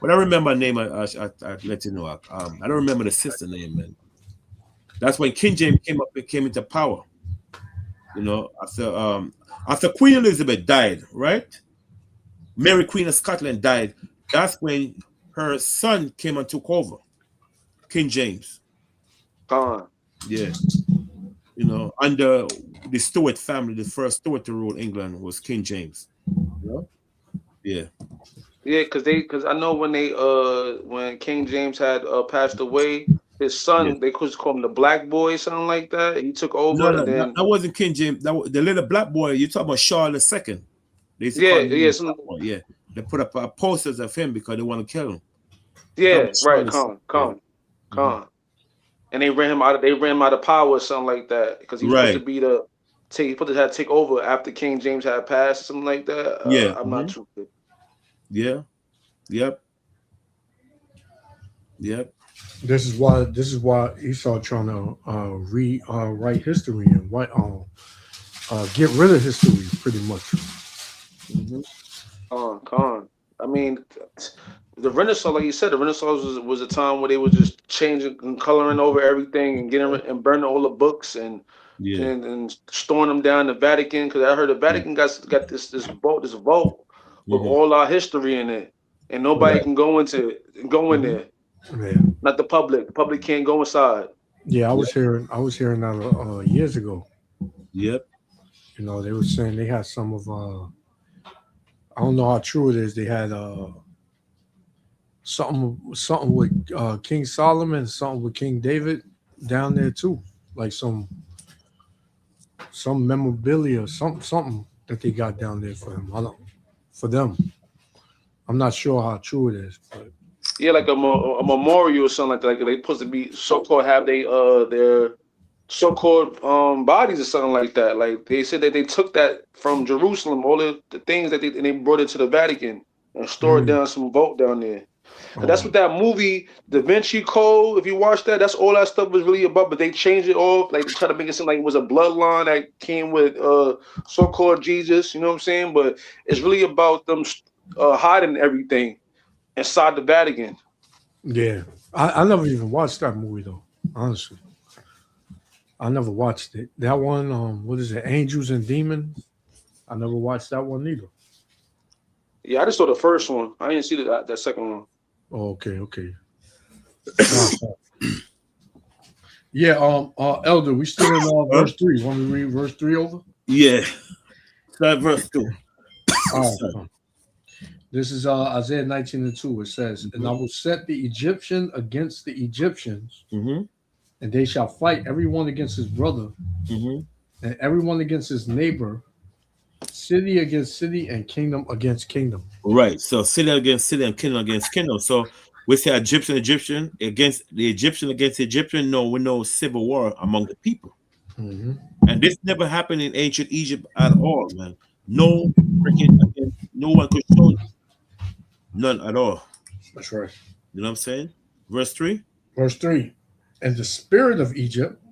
But I remember her name. I let you know. I don't remember the sister name, man. That's when King James came into power. After Queen Elizabeth died, right? Mary Queen of Scotland died. That's when her son came and took over. King James. Yeah. Under the Stuart family, the first Stuart to rule England was King James. Yeah. Yeah, because I know when King James had passed away, his son, they could call him the Black Boy, something like that. He took over. No, that wasn't King James. That was the little black boy. You talking about Charles II? Yeah. They put up posters of him because they want to kill him. Yeah, right. Come. And they ran him out. They ran him out of power or something like that because he was supposed to take over after King James had passed, something like that. I'm not too good. Yeah. Yep. This is why Esau trying to rewrite history and get rid of history pretty much. I mean, the Renaissance, like you said, the Renaissance was a time where they were just changing and coloring over everything and getting and burning all the books and storing them down in the Vatican, because I heard the Vatican got this vault with all our history in it, and nobody can go in there. Yeah. Not the public. The public can't go inside. Yeah, I was hearing that years ago. Yep. They were saying they had some of I don't know how true it is. They had something with King Solomon, something with King David down there too, like some some memorabilia, something that they got down there for him. For them. I'm not sure how true it is, but yeah, like a memorial or something like that. Like they supposed to be so-called have their so-called bodies or something like that. Like they said that they took that from Jerusalem, all the things that they brought it to the Vatican and stored down some vault down there. And that's what that movie, Da Vinci Code, if you watch that, that's all that stuff was really about. But they changed it off, like to try to make it seem like it was a bloodline that came with so-called Jesus. You know what I'm saying? But it's really about them hiding everything inside the Vatican. yeah, I never even watched that movie though. Honestly, I never watched it. That one, what is it? Angels and Demons. I never watched that one either. Yeah, I just saw the first one. I didn't see that second one. Oh, okay. Yeah, Elder, we still in verse 3. Want me to read verse 3 over? Yeah. Start verse 2. All right. This is Isaiah 19:2. It says, and I will set the Egyptian against the Egyptians, and they shall fight everyone against his brother, and everyone against his neighbor, city against city, and kingdom against kingdom. Right. So city against city and kingdom against kingdom. So we say Egyptian against the Egyptian. No, we know civil war among the people. And this never happened in ancient Egypt at all, man. No one could show you. None at all. That's right. You know what I'm saying? Verse 3. Verse 3. And the spirit of Egypt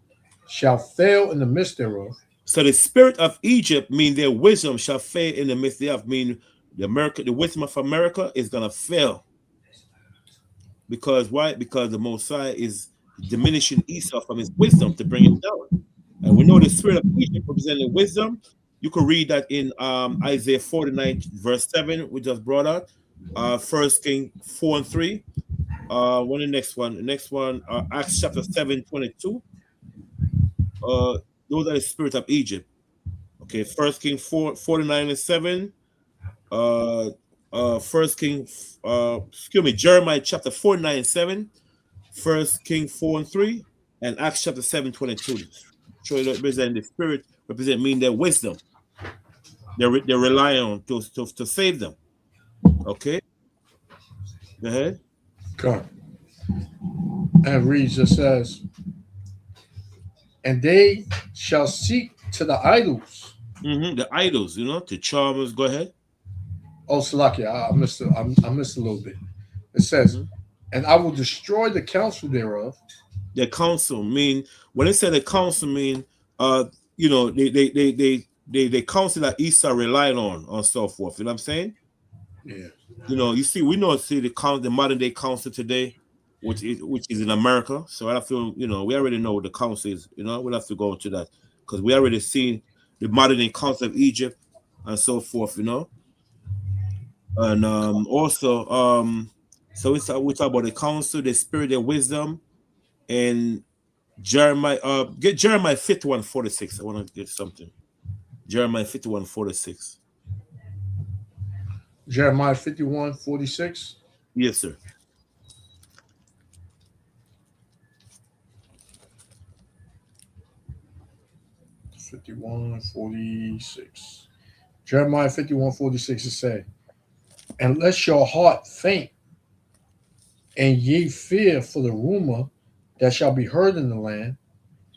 shall fail in the midst thereof. So the spirit of Egypt mean their wisdom shall fail in the midst thereof. Mean the wisdom of America is gonna fail. Because why? Because the Messiah is diminishing Esau from his wisdom to bring him down. And we know the spirit of Egypt representing wisdom. You can read that in Isaiah 49, verse 7, we just brought out. 1 Kings 4 and 3. What the next one? The next one, Acts chapter 7, 22. Those are the spirit of Egypt. Okay, 1 King 49 and 7. Jeremiah chapter 49 and 7. 1 King 4 and 3. And Acts chapter 7, 22. So it represent the spirit, represent mean their wisdom. They rely on to save them. Okay. Go ahead. Okay. And reads, it says, and they shall seek to the idols. The idols, the charmers. Go ahead. Oh, Salakia, I missed a little bit. It says, and I will destroy the counsel thereof. The counsel mean, when it said the counsel mean, they counsel that Esau relied on so forth. You know what I'm saying? Yeah. The modern day council today, which is in America. So I feel, we already know what the council is. We'll have to go into that because we already seen the modern day council of Egypt and so forth. And also, so we talk about the council, the spirit, the wisdom, and Jeremiah. Get Jeremiah 51:46. I want to get something. Jeremiah 51:46. Jeremiah 51:46. Yes, sir. Jeremiah 51:46 is say, and let your heart faint, and ye fear for the rumor that shall be heard in the land.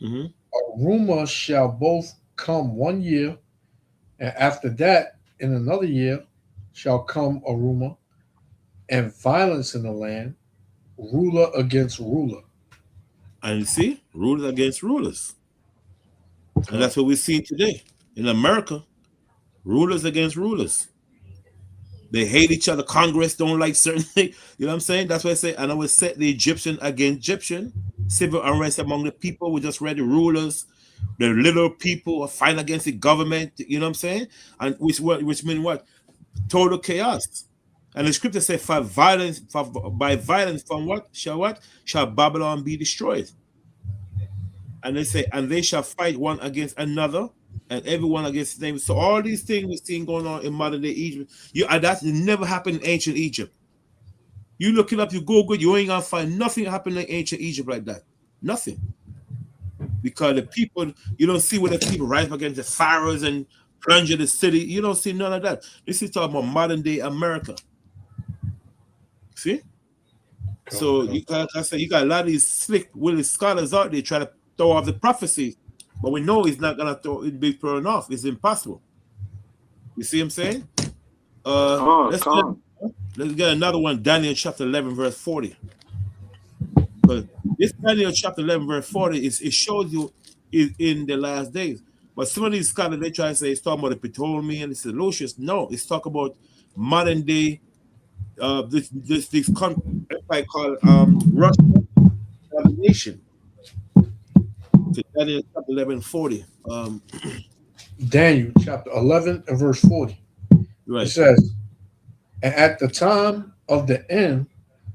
A rumor shall both come 1 year, and after that, in another year, shall come a rumor, and violence in the land, ruler against ruler. And you see, rulers against rulers. And that's what we see today in America. Rulers against rulers. They hate each other. Congress don't like certain things. You know what I'm saying? That's why I say, and I will set the Egyptian against Egyptian. Civil unrest among the people. We just read the rulers. The little people are fighting against the government. You know what I'm saying? And which means what? Total chaos. And the scripture says, by violence from what? Shall Babylon be destroyed. And they say, and they shall fight one against another, and everyone against his neighbor. So all these things we're seeing going on in modern day Egypt, that never happened in ancient Egypt. You look it up, you Google, you ain't gonna find nothing happening in ancient Egypt like that. Nothing. because the people, you don't see where the people rise up against the pharaohs and plunger the city. You don't see none of that. This is talking about modern day America. See? So you got, I say, you got a lot of these slick Willie scholars out there trying to throw off the prophecy, but we know he's not gonna be thrown off. It's impossible. You see what I'm saying? Let's get another one. Daniel chapter 11 verse 40. But this Daniel chapter 11 verse 40 it shows you in the last days. But some of these scholars, they try to say it's talking about the Ptolemy and the Seleucius. No, it's talking about modern day this empire called Russia nation. To Daniel chapter 11 40. Daniel chapter 11 and verse 40. Right. It says, and at the time of the end.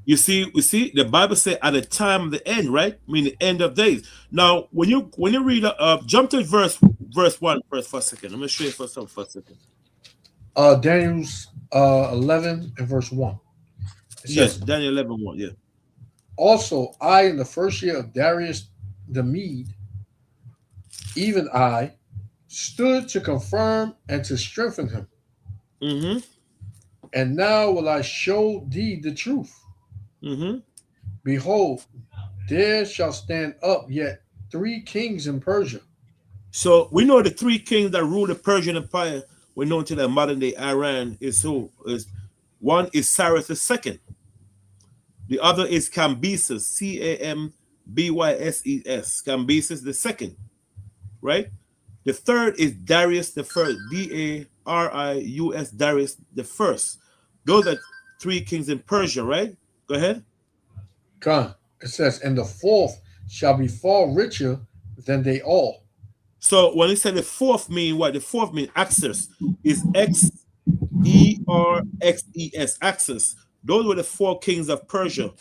You see, the Bible says at the time of the end, right? I mean the end of days. Now, when you read jump to verse 1 first for a second. I'm gonna show you for a second. Daniel's 11 and verse 1. Yes, Daniel 11, 1, yeah. Also, I in the first year of Darius the Mede, even I, stood to confirm and to strengthen him. Mm-hmm. And now will I show thee the truth. Mm-hmm. Behold, there shall stand up yet 3 kings in Persia. So we know the 3 kings that rule the Persian Empire. We're known to the modern day Iran is who? One is Cyrus II. The other is Cambyses, Cambyses, Cambyses II, right? The third is Darius the First, Darius, Darius the First. Those are 3 kings in Persia, right? Go ahead. God, it says, and the fourth shall be far richer than they all. So when it said the fourth mean what? The fourth mean Axis is Xerxes, Axis. Those were the 4 kings of Persia.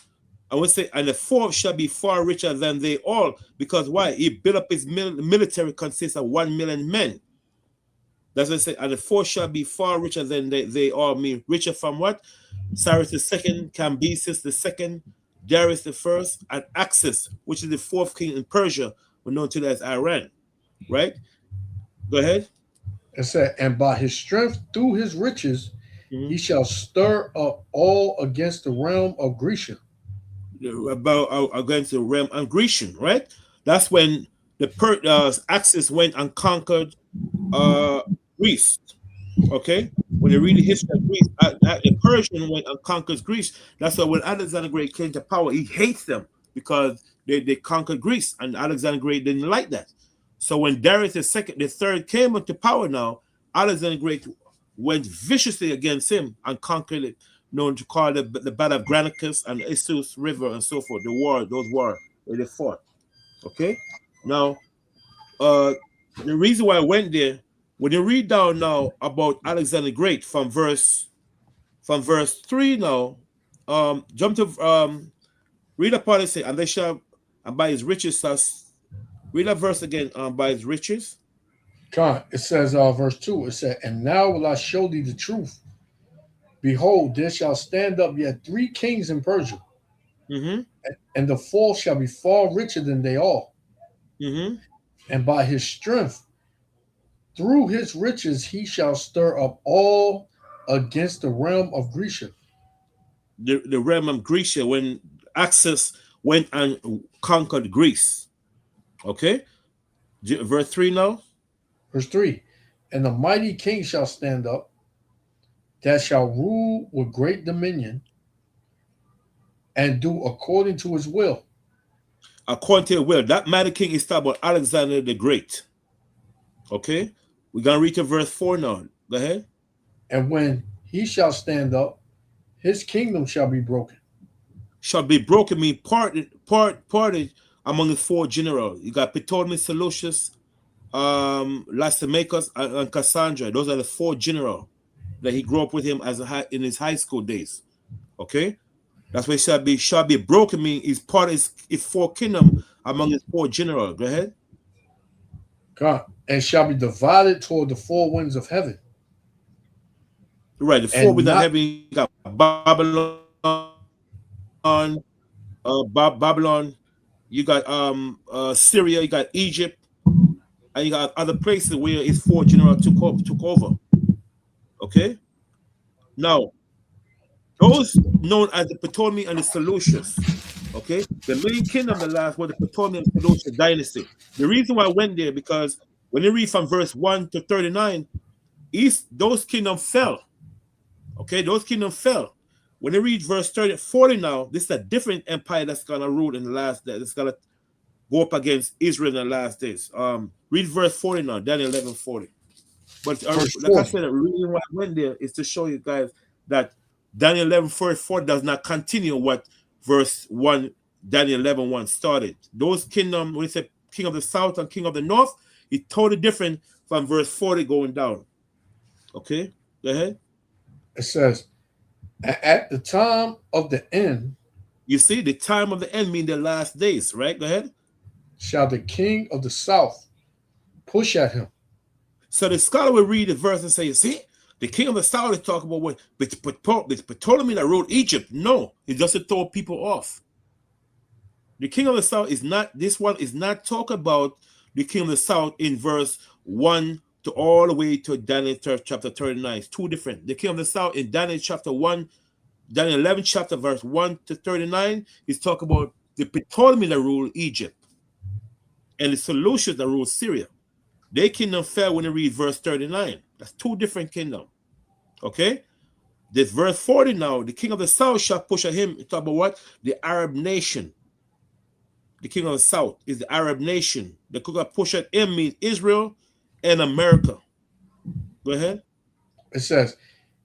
I would say, and the fourth shall be far richer than they all, because why? He built up his military consists of 1 million men. That's what I say. And the fourth shall be far richer than they all mean. Richer from what? Cyrus II, Cambyses II, Darius the First, and Axis, which is the 4th king in Persia, we're known to as Iran. Right? Go ahead. It said, and by his strength through his riches, he shall stir up all against the realm of Grecia. Against the realm of Grecian, right? That's when the Axis went and conquered Greece. Okay, when you read the history of Greece, the Persian went and conquered Greece. That's why when Alexander the Great came to power, he hates them because they conquered Greece, and Alexander the Great didn't like that. So when Darius the third came into power, now Alexander the Great went viciously against him and conquered it, known to call the Battle of Granicus and Issus River and so forth. Those wars they fought. Okay, now the reason why I went there. When you read down now about Alexander the Great from verse 3 now, jump to read a part and say, and they shall, and by his riches, read that verse again, by his riches. God, it says, verse 2, it said, and now will I show thee the truth. Behold, there shall stand up yet 3 kings in Persia, and the 4th shall be far richer than they all. And by his strength, through his riches, he shall stir up all against the realm of Grecia. The realm of Grecia, when Axis went and conquered Greece. Okay? Verse 3 now. Verse 3. And the mighty king shall stand up, that shall rule with great dominion, and do according to his will. According to his will. That mighty king is talking about Alexander the Great. Okay? We're going to read to verse 4 now. Go ahead. And when he shall stand up, his kingdom shall be broken. Shall be broken, mean parted among the 4 generals. You got Ptolemy, Seleucus, Lysimachus, and Cassandra. Those are the 4 generals that he grew up with him in his high school days. Okay? That's why it shall be broken, mean he's part of his 4 kingdom among his 4 generals. Go ahead. God, and shall be divided toward the 4 winds of heaven. Right, the 4 winds of heaven, you got Babylon, You got Syria, you got Egypt, and you got other places where his four generals took over. Okay. Now, those known as the Ptolemy and the Seleucids. Okay, the main kingdom that last was the Ptolemy and Seleucid dynasty. The reason why I went there because when you read from verse 1 to 39, those kingdoms fell. Okay, those kingdoms fell. When you read verse 40 now, this is a different empire that's gonna rule in the last days. It's gonna go up against Israel in the last days. Read verse 40 now, Daniel 11:40. But like I said, the reason why I went there is to show you guys that Daniel 11:44 does not continue what verse 1, Daniel 11:1 started. Those kingdoms, when it said king of the south and king of the north, it's totally different from verse 40 going down. Okay, go ahead. It says, at the time of the end. You see, the time of the end means the last days, right? Go ahead. Shall the king of the south push at him. So the scholar will read the verse and say, see, the king of the south is talking about what Ptolemy that ruled Egypt. No, it's just to throw people off. The king of the south is not, this one is not talking about the king of the south in verse 1 to all the way to Daniel chapter 39. It's two different. The king of the south in Daniel chapter 1, Daniel 11 chapter verse 1 to 39 is talking about the Ptolemy that ruled Egypt and the Seleucids that ruled Syria. Their kingdom fell when you read verse 39. That's two different kingdoms. Okay? This verse 40 now, the king of the south shall push at him. Talk about what? The Arab nation. The king of the south is the Arab nation. The could push at him means Israel and America. Go ahead. It says,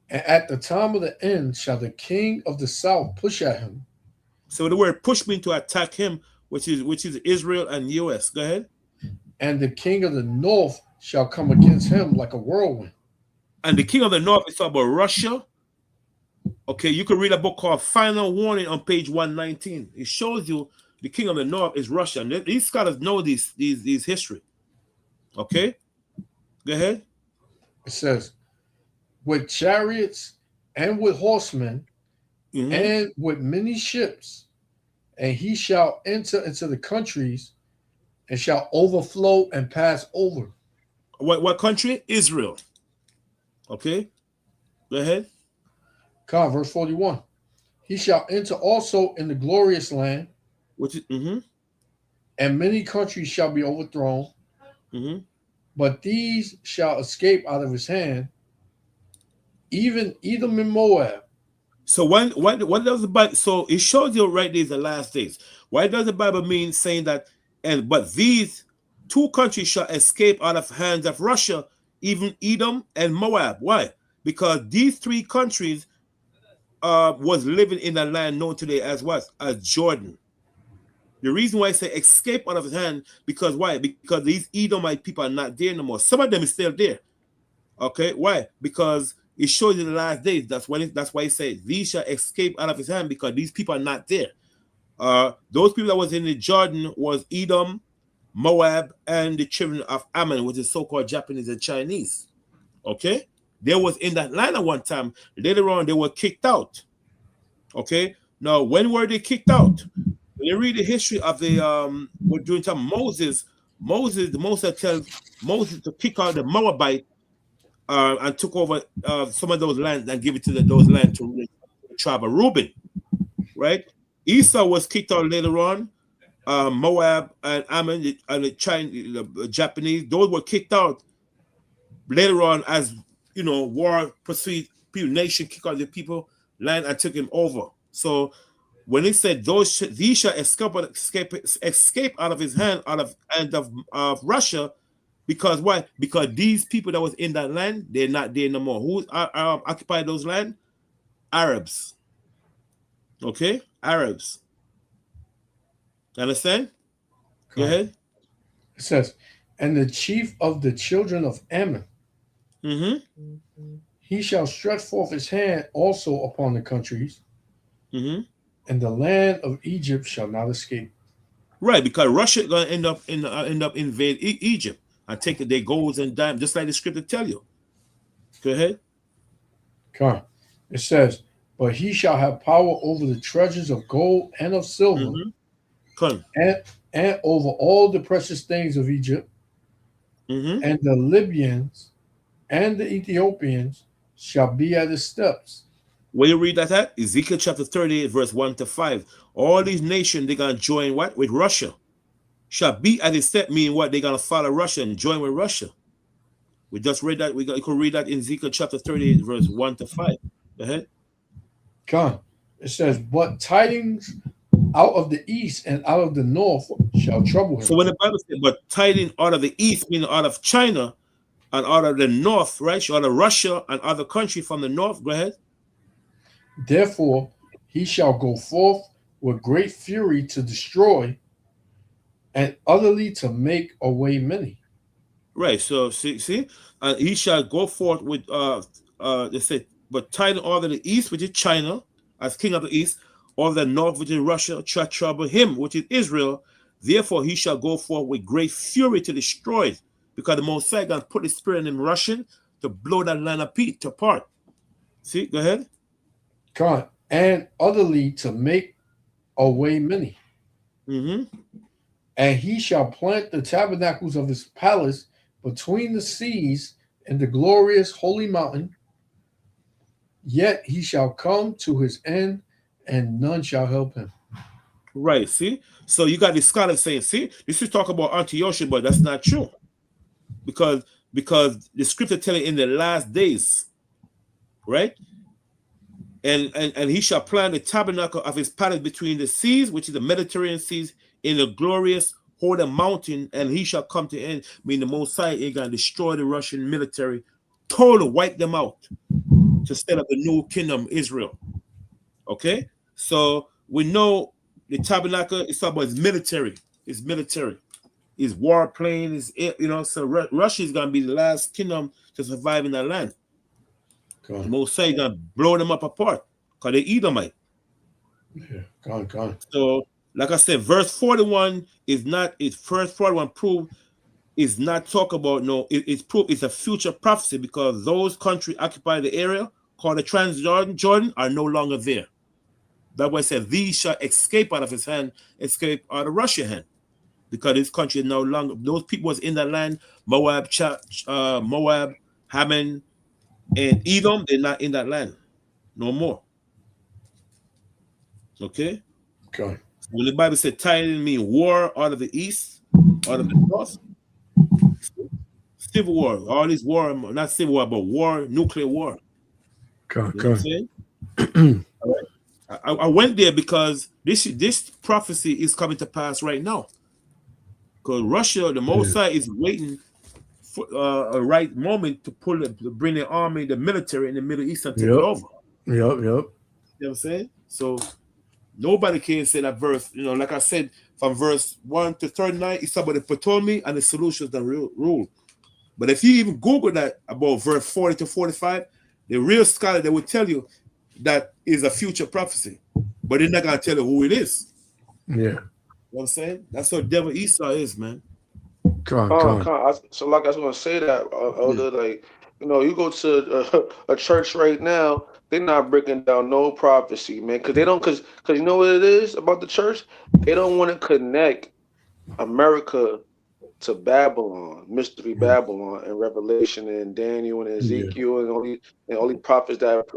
and at the time of the end shall the king of the south push at him. So the word push means to attack him, which is Israel and US. Go ahead. And the king of the north shall come against him like a whirlwind. And the king of the north is talking about Russia. Okay, you can read a book called Final Warning on page 119. It shows you the king of the north is Russia. And these scholars know these history. Okay, go ahead. It says, with chariots and with horsemen and with many ships, and he shall enter into the countries and shall overflow and pass over. What country? Israel. Okay, go ahead. God, verse 41. He shall enter also in the glorious land, which is and many countries shall be overthrown, but these shall escape out of his hand, even Edom and Moab. So what does the Bible? So it shows you right there is the last days. Why does the Bible mean saying that? But these two countries shall escape out of hands of Russia, even Edom and Moab. Why? Because these three countries was living in a land known today as what? As Jordan. The reason why I say escape out of his hand, because why? Because these Edomite people are not there no more. Some of them is still there. Okay, why? Because it shows in the last days. That's why he said these shall escape out of his hand, because these people are not there. Those people that was in the Jordan was Edom, Moab, and the children of Ammon, which is so-called Japanese and Chinese. Okay, they was in that land at one time. Later on, they were kicked out. Okay, now when were they kicked out? When you read the history of the during time Moses tells Moses to kick out the Moabite and took over some of those lands and give it to those lands to the tribe of Reuben, right? Esau was kicked out later on. Moab and Ammon and the Chinese, the Japanese, those were kicked out later on as war proceeded. Nation kicked out the people land and took him over. So when he said these shall escape out of his hand, of Russia, because why? Because these people that was in that land, they're not there no more. Who occupied those land? Arabs. Okay, Arabs. Understand? Go ahead. It says, and the chief of the children of Ammon, he shall stretch forth his hand also upon the countries, and the land of Egypt shall not escape. Right, because Russia is going to end up invade Egypt and take their golds and diamonds, just like the scripture tell you. Go ahead. Come. It says, but he shall have power over the treasures of gold and of silver, and over all the precious things of Egypt, and the Libyans and the Ethiopians shall be at his steps. Where you read that at? Ezekiel chapter 38, verse 1-5. All these nations, they're going to join what? With Russia. Shall be at his step, meaning what? They're going to follow Russia and join with Russia. We just read that. You could read that in Ezekiel chapter 38, verse 1-5. Go ahead. Come. It says, but tidings out of the east and out of the north shall trouble him. So when the Bible says, but tidings out of the east, meaning out of China, and out of the north, right? Out of Russia and other countries from the north. Go ahead. Therefore, he shall go forth with great fury to destroy and utterly to make away many. Right. So see, and he shall go forth with they say, but tidings out of the east, which is China, as king of the east, or the north, which is Russia, shall trouble him, which is Israel. Therefore, he shall go forth with great fury to destroy it, because the Most High God put his spirit in him Russian to blow that land apart. See, go ahead. God, and utterly to make away many. And he shall plant the tabernacles of his palace between the seas in the glorious holy mountain. Yet he shall come to his end, and none shall help him. Right, see? So you got the scholars saying, see, this is talk about Antiochus, but that's not true. Because the scripture telling in the last days, right? And he shall plant the tabernacle of his palace between the seas, which is the Mediterranean seas, in the glorious holy mountain, and he shall come to end. I mean, the Most High is going to destroy the Russian military, totally wipe them out to set up the new kingdom, Israel. Okay? So we know the tabernacle is about his military. It's military. It's warplane. Is so Russia is going to be the last kingdom to survive in that land. The Most High is going to blow them up apart because they Edomite. Yeah, gone. So, like I said, verse 41 is not. It's verse 41 prove is not talk about it's proof. It's a future prophecy because those countries occupy the area called the Transjordan are no longer there. That's why it said these shall escape out of his hand, escape out of Russia's hand, because this country is no longer. Those people was in that land, Moab, Haman, and Edom. They're not in that land no more. Okay. When the Bible said tidings mean war out of the east, out of the north, civil war, all this war, not civil war, but war, nuclear war. I went there because this prophecy is coming to pass right now. Because Russia, the Most High, is waiting for a right moment to bring the army, the military in the Middle East and take it over. Yep. You know what I'm saying? So nobody can say that verse, like I said, from verse 1 to 39, it's about the Ptolemy and the solutions that rule. But if you even Google that about verse 40 to 45, the real scholar, they will tell you that is a future prophecy. But they're not going to tell you who it is. Yeah. You know what I'm saying? That's what devil Esau is, man. So like I was going to say that, Elder, like, you go to a church right now, they're not breaking down no prophecy, man, because you know what it is about the church? They don't want to connect America to Babylon, mystery Babylon, and Revelation, and Daniel and Ezekiel, and all these prophets that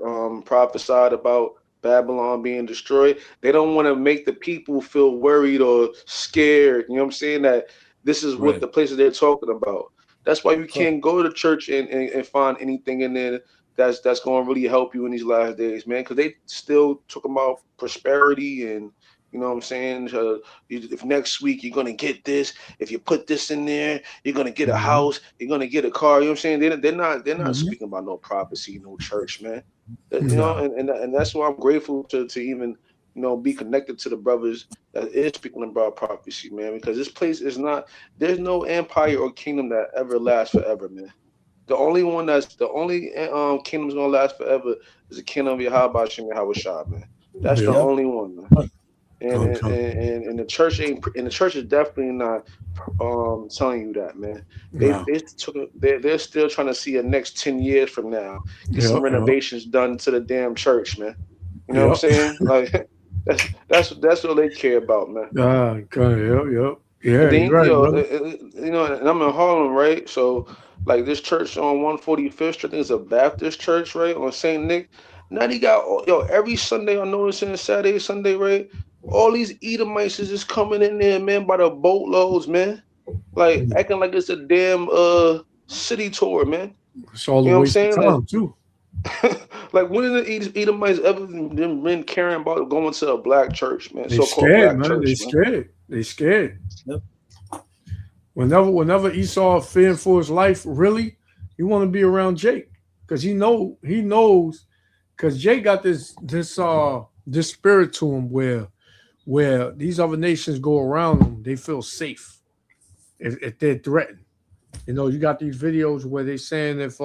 prophesied about Babylon being destroyed. They don't want to make the people feel worried or scared. You know what I'm saying? That this is what the places they're talking about. That's why you can't go to church and find anything in there that's going to really help you in these last days, man, because they still talking about prosperity and, you know what I'm saying? If next week you're going to get this, if you put this in there, you're going to get a house, you're going to get a car. You know what I'm saying? They're not speaking about no prophecy, no church, man. And that's why I'm grateful to even, be connected to the brothers that is speaking about prophecy, man, because this place is not, there's no empire or kingdom that ever lasts forever, man. The only kingdom's gonna last forever is the kingdom of Yahweh Shem Yahweh Shah, man. That's the only one, man. And the church is definitely not telling you that, man. They're still trying to see the next 10 years from now. Get some renovations done to the damn church, man. You know what I'm saying? Like That's all they care about, man. Yep. Yeah, And then, you're right, brother. you know, and I'm in Harlem, right? So, like this church on 145th Street, I think it's a Baptist church, right, on Saint Nick. Now they got every Sunday. I'm noticing Saturday, Sunday, right? All these Edomites is just coming in there, man, by the boatloads, man. Like acting like it's a damn city tour, man. It's all You the know what I'm way to saying? time too. Like when did the Edomites ever been caring about going to a black church, man? They So-called scared, black man. church, They man. scared. They scared. Yep. Whenever Esau fearing for his life, really, he want to be around Jake because he knows because Jake got this spirit to him where these other nations go around them, they feel safe if they're threatened. You know, you got these videos where they saying if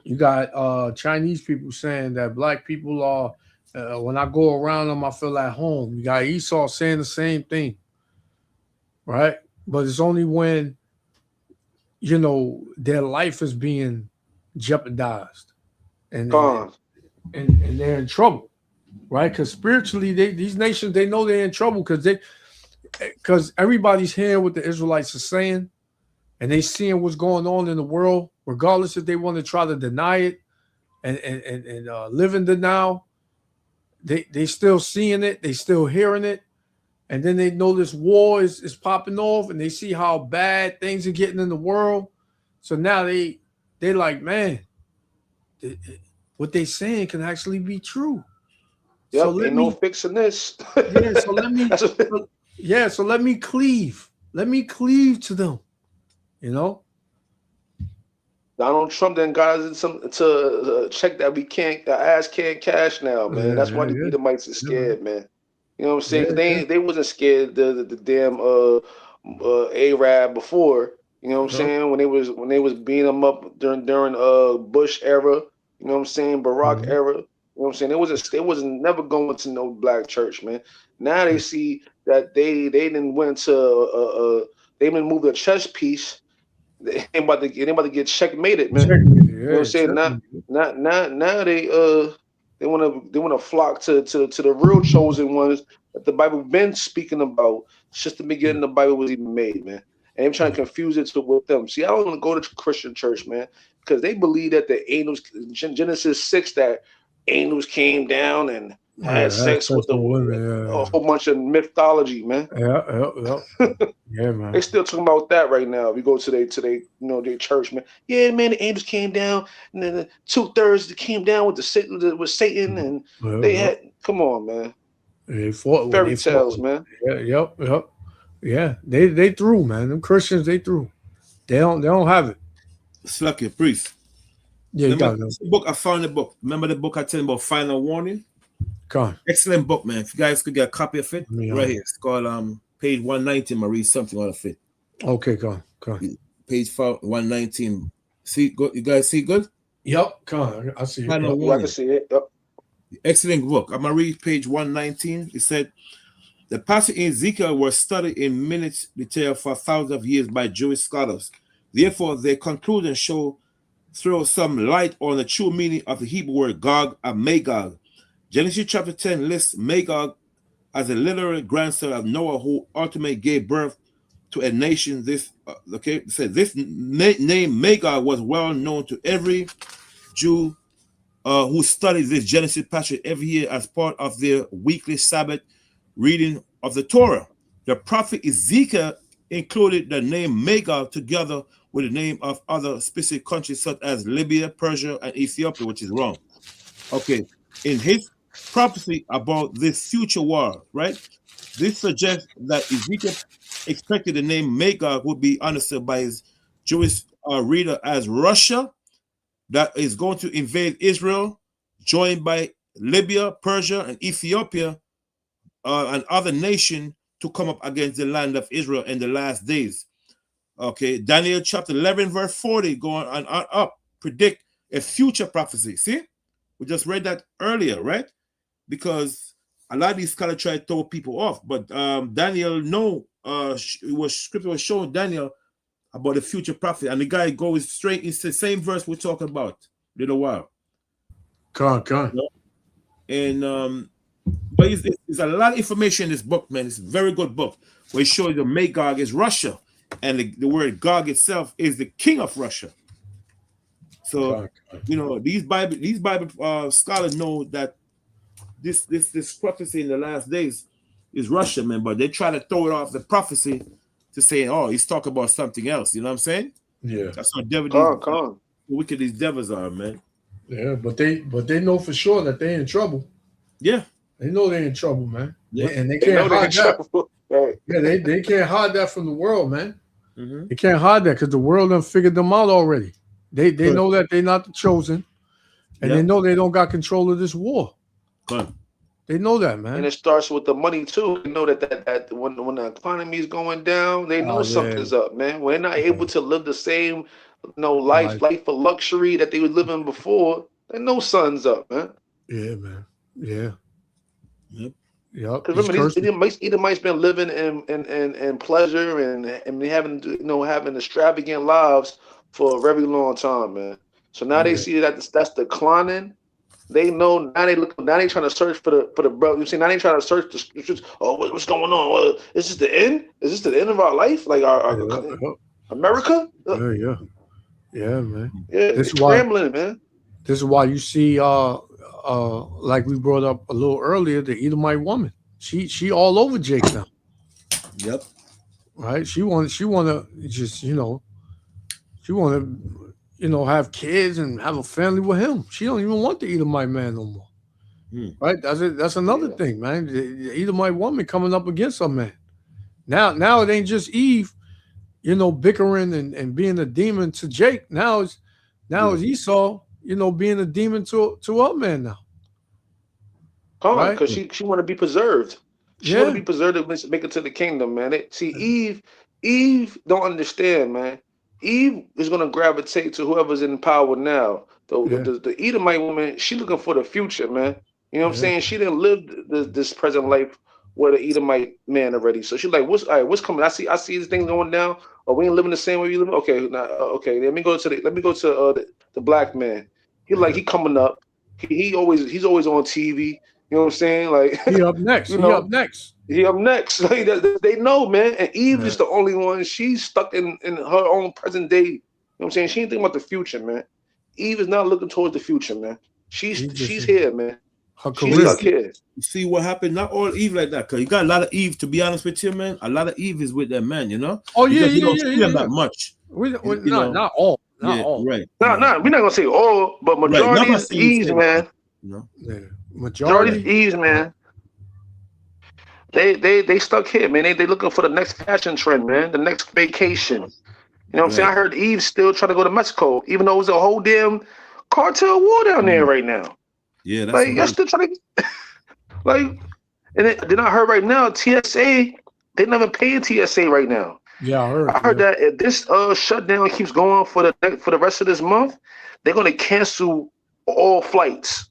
you got Chinese people saying that black people are when I go around them, I feel at home. You got Esau saying the same thing, right? But it's only when, you know, their life is being jeopardized and they're in trouble, right? Because spiritually, these nations, they know they're in trouble because everybody's hearing what the Israelites are saying and they seeing what's going on in the world, regardless if they want to try to deny it and live in denial. They still seeing it, they still hearing it. And then they know this war is popping off and they see how bad things are getting in the world. So now they like, man, what they saying can actually be true. Yep, so ain't no fixing this. So let me cleave. Let me cleave to them. You know? Donald Trump then got us to check that we can't, our ass can't cash now, man. That's why the Edomites are scared, man. You know what I'm saying? 'Cause they wasn't scared the damn Arab before. You know what I'm saying? When they was beating them up during Bush era. You know what I'm saying? Barack era. You know what I'm saying? They wasn't never going to no black church, man. Now they see that they didn't went to they didn't move the chess piece. They ain't about to get checkmated, man. You know what I'm saying? Now they want to flock to the real chosen ones that the Bible been speaking about since the beginning the Bible was even made, man. And they're trying to confuse it with them. See, I don't want to go to Christian church, man, because they believe that the angels, Genesis 6, that angels came down and had sex with a whole bunch of mythology, man. Yeah, man. They still talking about that right now. We go to their church, man. Yeah, man, the angels came down, and then 2/3 came down with Satan, and they had. Come on, man. They fought fairy tales, man. Yep. Yeah, they through, man. Them Christians, they through. They don't have it. Slucky priest. Yeah, you got the book. I found the book. Remember the book I tell you about, Final Warning? Come on. Excellent book, man. If you guys could get a copy of it, right here. It's called page 119. I'm gonna read something out of it. Okay, go on. Page 119. See, good. You guys see good? Yep, come on. I see it. I can see it. Yep. Excellent book. I'm gonna read page 119. It said the passage in Ezekiel was studied in minute detail for thousands of years by Jewish scholars. Therefore, their conclusions throw some light on the true meaning of the Hebrew word Gog and Magog. Genesis chapter 10 lists Magog as a literal grandson of Noah, who ultimately gave birth to a nation. This name Magog was well known to every Jew who studies this Genesis passage every year as part of their weekly Sabbath reading of the Torah. The prophet Ezekiel included the name Magog together with the name of other specific countries such as Libya, Persia, and Ethiopia, which is wrong. Okay, in his prophecy about this future war, right? This suggests that Ezekiel expected the name Magog would be understood by his Jewish reader as Russia, that is going to invade Israel, joined by Libya, Persia, and Ethiopia, and other nations to come up against the land of Israel in the last days. Okay, Daniel chapter 11, verse 40, going on up, predict a future prophecy. See, we just read that earlier, right? Because a lot of these scholars try to throw people off, but Daniel, scripture was showing Daniel about the future prophet, and the guy goes straight into the same verse we're talking about a little while. Come on. And But it's a lot of information in this book, man. It's a very good book where it shows the Magog is Russia, and the word Gog itself is the king of Russia. So you know these Bible scholars know that this prophecy in the last days is Russia, man. But they try to throw it off the prophecy to say, oh, he's talking about something else. You know what I'm saying? Yeah. That's how how wicked these devils are, man. Yeah, but they know for sure that they're in trouble. Yeah. They know they're in trouble, man. Yeah. And they can't hide that. Yeah, they can't hide that from the world, man. Mm-hmm. They can't hide that because the world done figured them out already. They know that they're not the chosen, and they know they don't got control of this war. Good. They know that, man. And it starts with the money too. They know that when the economy is going down, they know something's up, man. When they're not able to live the same, life of luxury that they were living before, they know something's up, man. Yeah, man. Yeah. Yep. Yep. Because remember, these Edomites been living in pleasure and having extravagant lives for a very long time, man. So now they see that that's declining. They know now they trying to search for the brother. You see, now they trying to search what's going on? Well, is this the end? Is this the end of our life? Like our America? Yeah, man. Yeah, this is scrambling, man. This is why you see like we brought up a little earlier, the Edomite woman. She all over Jake now. Yep. Right? She wanna just, she wanna, have kids and have a family with him. She don't even want the Edomite man no more. Right? That's another thing, man. The Edomite woman coming up against her man. Now it ain't just Eve, bickering and being a demon to Jake. Now it's Esau, being a demon to our man now. Because she want to be preserved. She want to be preserved to make it to the kingdom, man. Eve don't understand, man. Eve is gonna gravitate to whoever's in power now. The Edomite woman, she looking for the future, man. You know what I'm saying? She didn't live this present life with the Edomite man already. So she's like, what's coming? I see this thing going down. Oh, we ain't living the same way we live. Okay, Let me go to the black man. He coming up. He's always on TV. You know what I'm saying? Like he up next. He up next. Like, they know, man. And Eve is the only one. She's stuck in her own present day. You know what I'm saying? She ain't thinking about the future, man. Eve is not looking towards the future, man. She's here, man. She's stuck here. You see what happened? Not all Eve like that, because you got a lot of Eve. To be honest with you, man, a lot of Eve is with that man. Oh yeah, because you don't see them that much. Not all. Not all. Right. We're not gonna say all, but majority is Eve's, man. Majority is Eve's, man. They stuck here, man. They looking for the next fashion trend, man. The next vacation. You know what I'm saying? I heard Eve still trying to go to Mexico, even though it was a whole damn cartel war down there right now. Yeah, that's you're still trying to and then I heard right now TSA, they never paying TSA right now. Yeah, I heard that if this shutdown keeps going for the rest of this month, they're gonna cancel all flights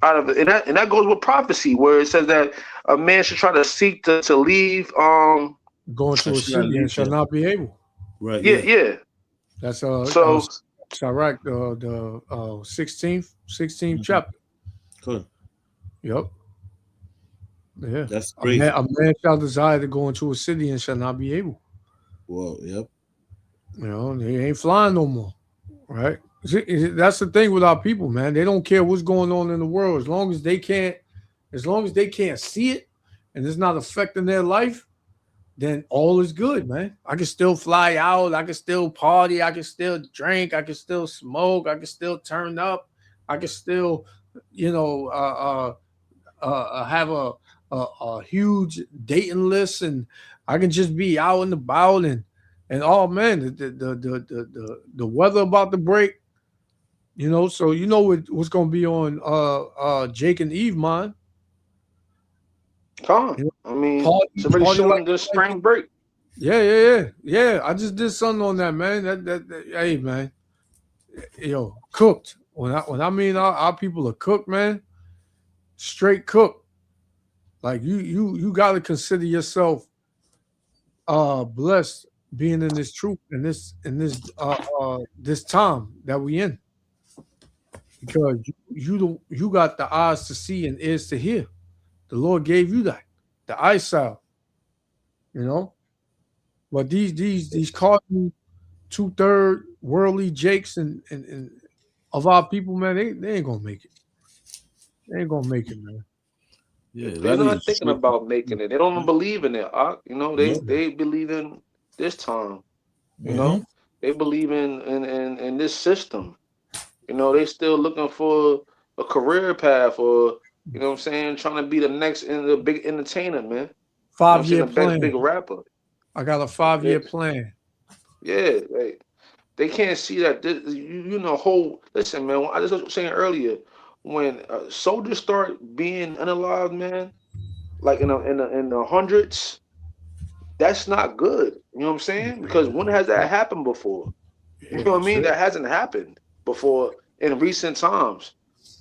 out of it. And that goes with prophecy, where it says that a man should try to seek to leave going to a city and shall not be able. Right. Yeah. That's so Sirach, the 16th chapter. Cool. Yep. Yeah. That's great. A man shall desire to go into a city and shall not be able. Well, yep. They ain't flying no more. Right? That's the thing with our people, man. They don't care what's going on in the world. As long as they can't see it and it's not affecting their life, then all is good, man. I can still fly out, I can still party, I can still drink, I can still smoke, I can still turn up, I can still, have a huge dating list, and I can just be out and about and oh man, the weather about to break. So what's gonna be on Jake and Eve mind. I mean, it's already showing the spring break. Yeah. I just did something on that, man. That hey, man, cooked. When I mean our people are cooked, man, straight cooked. Like you got to consider yourself blessed being in this truth in this time that we in, because you got the eyes to see and ears to hear. The Lord gave you that, the eyesight, you know. But these cardinal 2/3 worldly jakes and of our people, man, they ain't gonna make it. They ain't gonna make it, man. Yeah, They're not thinking about making it. They don't even believe in it. You know, Yeah. they believe in this time. You know, they believe in this system. You know, they still looking for a career path, or you know what I'm saying, trying to be the next in the big entertainer, man. 5-year the plan. next big rapper. I got a 5-year plan. Yeah, they can't see that. You know, listen, man. I just was saying earlier, when soldiers start being unalive, man, like in the hundreds, that's not good. You know what I'm saying? Because when has that happened before? You know what I mean? That hasn't happened before in recent times.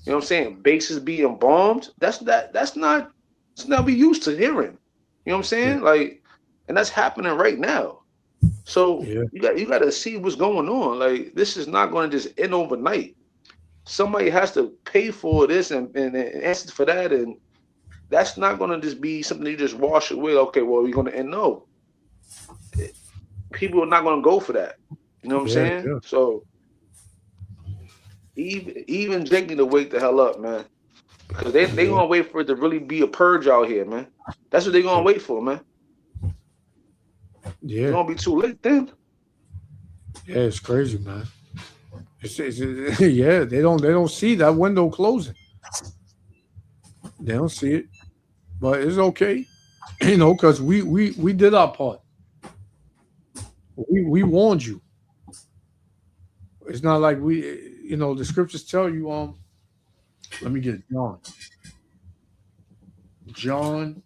You know what I'm saying? Bases being bombed. That's not we used to hearing. You know what I'm saying? Like, and that's happening right now. So you got to see what's going on. Like, this is not going to just end overnight. Somebody has to pay for this and answer for that, and that's not going to just be something you just wash away. Okay, well, we're going to end. No, people are not going to go for that. You know what I'm saying? Yeah. So even Jake need to wake the hell up, man, because they gonna wait for it to really be a purge out here, man. That's what they gonna wait for, man. Yeah, it's gonna be too late then. Yeah, it's crazy, man. Yeah, they don't see that window closing. They don't see it, but it's okay, you know, because we did our part. We warned you. It's not like you know, the scriptures tell you. Let me get it. John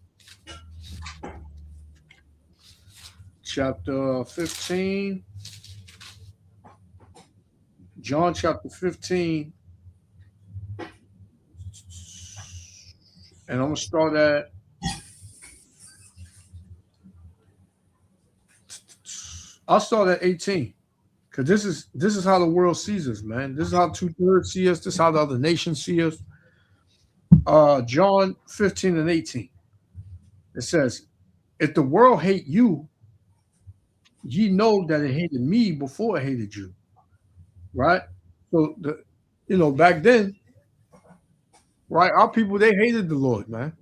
chapter 15. John chapter 15. And I'm gonna start at I'll start at 18. Because this is how the world sees us, man. This is how 2/3 see us. This is how the other nations see us. John 15 and 18. It says, if the world hate you, ye know that it hated me before it hated you. Right? So back then, right, our people, they hated the Lord, man.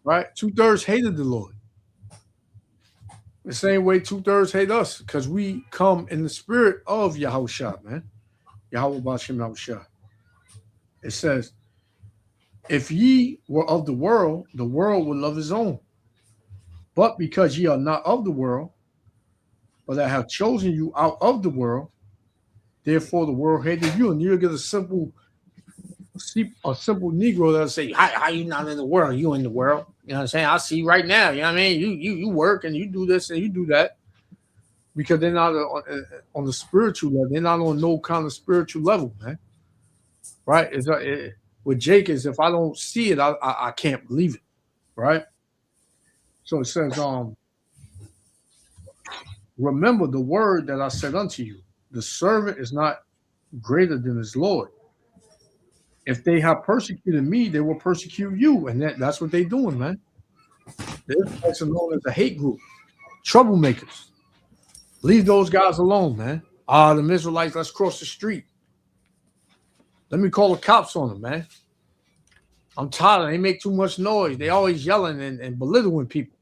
Right? 2/3 hated the Lord. The same way 2/3 hate us, because we come in the spirit of Yahushua, man. Yahweh Bashem Yahushua. It says, if ye were of the world would love his own. But because ye are not of the world, but I have chosen you out of the world, therefore the world hated you. And you'll get a simple Negro that'll say, how you not in the world? You in the world. You know what I'm saying? I see right now. You know what I mean? You work and you do this and you do that. Because they're not on the spiritual level. They're not on no kind of spiritual level, man. Right? With Jake is, if I don't see it, I can't believe it. Right? So it says, remember the word that I said unto you. The servant is not greater than his Lord. If they have persecuted me, they will persecute you. And that's what they're doing, man. They're also known as a hate group. Troublemakers. Leave those guys alone, man. The Israelites, let's cross the street. Let me call the cops on them, man. I'm tired. They make too much noise. They always yelling and belittling people.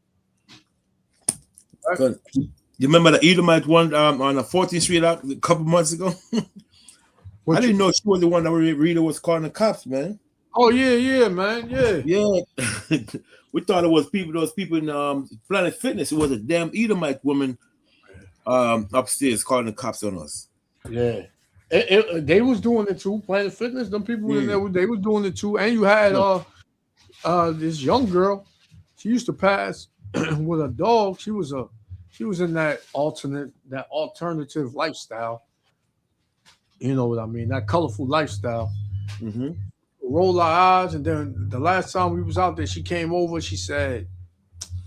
Right? So, you remember the Edomite one on the 14th Street a couple months ago? I didn't know she was the one that Rita was calling the cops, man. Oh yeah, man, yeah. We thought it was those people in Planet Fitness. It was a damn Edomite woman upstairs calling the cops on us. Yeah, they was doing it too. Planet Fitness, them people they was doing it too. And you had this young girl. She used to pass with a dog. She was in that alternative lifestyle. You know what I mean? That colorful lifestyle. Mm-hmm. Roll our eyes, and then the last time we was out there, she came over. She said,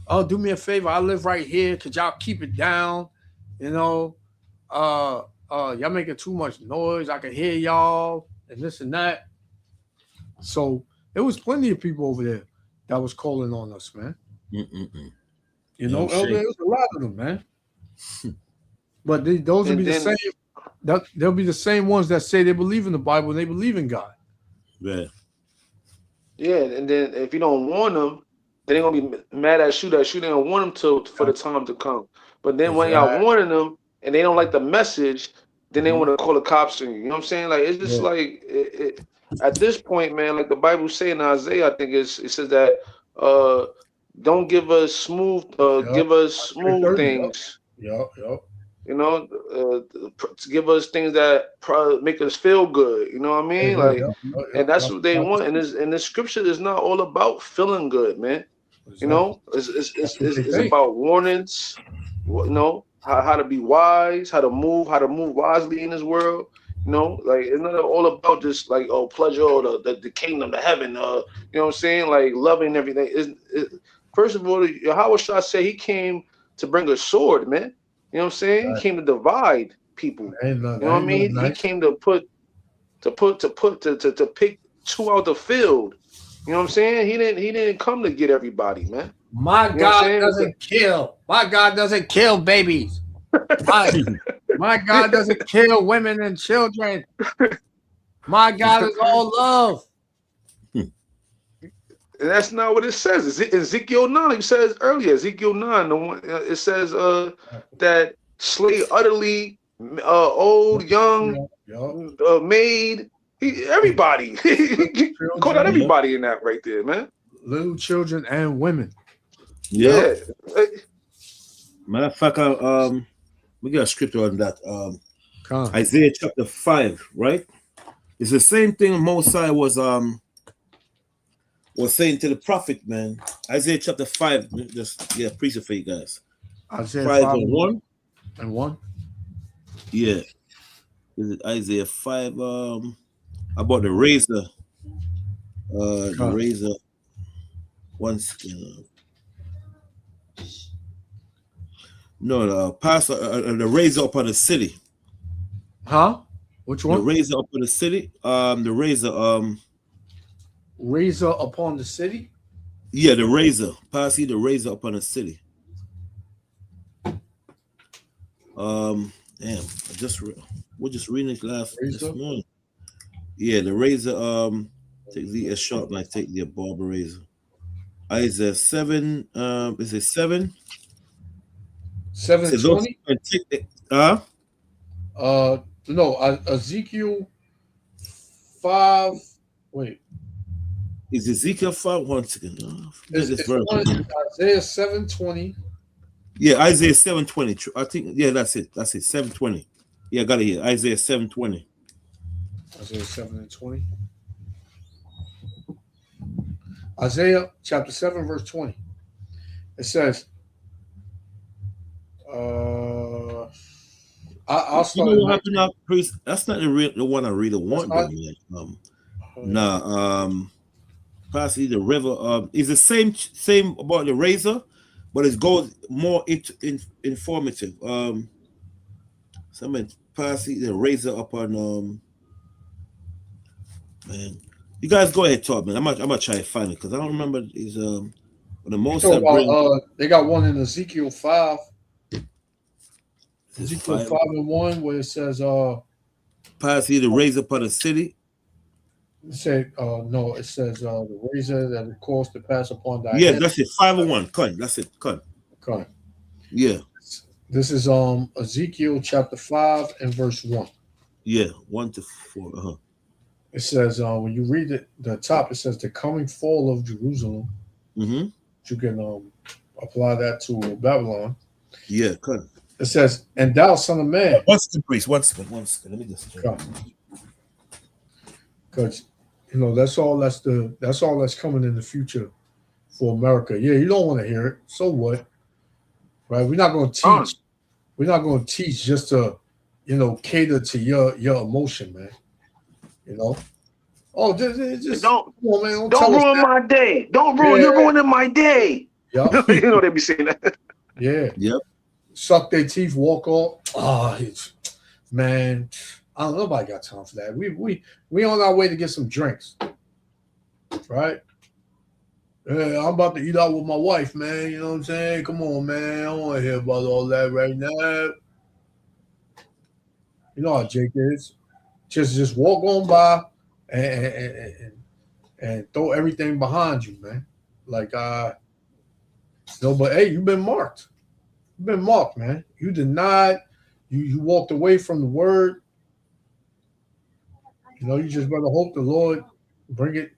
"Oh, do me a favor. I live right here. Could y'all keep it down? You know, y'all making too much noise. I can hear y'all and this and that." So there was plenty of people over there. that was calling on us, man. Mm-mm-mm. You know, there's a lot of them, man. But those will be the same. They'll be the same ones that say they believe in the Bible and they believe in God. Yeah. Yeah, and then if you don't warn them, then they're gonna be mad at you that you didn't warn them for the time to come. But then when y'all warning them and they don't like the message, then they want to call the cops on you. You know what I'm saying? Like it's just like at this point, man. Like the Bible say in Isaiah, I think it says that don't give us smooth, give us smooth things. Yep. You know, give us things that make us feel good. You know what I mean? And that's what they want. And the scripture is not all about feeling good, man. You know, it's about warnings. You know, how to be wise, how to move wisely in this world. You know, like it's not all about just like pleasure or the kingdom, the heaven. You know what I'm saying? Like loving everything. First of all, Yahweh Shah said he came to bring a sword, man. You know what I'm saying? Right. He came to divide people. You know what I mean? He came to pick two out the field. You know what I'm saying? He didn't come to get everybody, man. My God doesn't kill. My God doesn't kill babies. My God doesn't kill women and children. My God is all love. And that's not what it says. Ezekiel 9, it says earlier, Ezekiel 9, it says that slay utterly, old, young, maid, everybody. Call out everybody in that right there, man. Little children and women. Yeah. Matter of fact, we got a scripture on that. Isaiah chapter 5, right? It's the same thing Mosiah was saying to the prophet, man. Isaiah chapter 5, just preach it for you guys. Isaiah 5 and 1. Yeah. Is it Isaiah 5 about the razor? The razor. One skin. No, the razor upon the city. Huh? Which one? The razor upon the city. The razor. Razor upon the city? Yeah, the razor. Pass the razor upon the city. Damn, we're just reading it this morning. Yeah, the razor. Take the sharp knife, take the barber razor. Isaiah 7. Is it 7? 7:20? No, Ezekiel 5. Wait. Is Ezekiel 5? 1 second. Isaiah 7:20. Yeah, Isaiah 7:20. I think, that's it. 7:20. Yeah, I got it here. Isaiah 7:20. Isaiah 7:20. Isaiah chapter 7, verse 20. It says, I'll start. You know what happened now, priest? That's not the one I really want. Possibly the river. Is the same about the razor, but it goes more informative. Someone passing the razor up on man. You guys go ahead, talk, man. I'm gonna try to find it because I don't remember is the most they got one in Ezekiel 5. Ezekiel 5 and 1 where it says pass the razor upon the city. It said no, it says the razor that it caused to pass upon thy head. That's it. 5 and 1. Cut. That's it. Cut. Yeah. This is Ezekiel chapter 5 and verse 1. Yeah, 1 to 4. It says when you read it, the top it says the coming fall of Jerusalem. Mm-hmm. You can apply that to Babylon. Yeah, cut. It says, and thou son of man. One second, priest. One second. Let me just check. Because that's all that's coming in the future for America. Yeah, you don't want to hear it. So what? Right? We're not going to teach. We're not going to teach just to, cater to your emotion, man. Just don't ruin my day. Don't ruin. You're ruining my day. Yeah. They be saying that. Yeah. Yep. Suck their teeth, walk off. Man, I don't know. Nobody got time for that. We on our way to get some drinks, right? Hey, I'm about to eat out with my wife, man. You know what I'm saying? Come on, man. I don't want to hear about all that right now. You know how Jake is. Just walk on by and throw everything behind you, man. Like but hey, you've been marked. You've been marked, man. You denied. You walked away from the word. You know, you just better hope the Lord bring it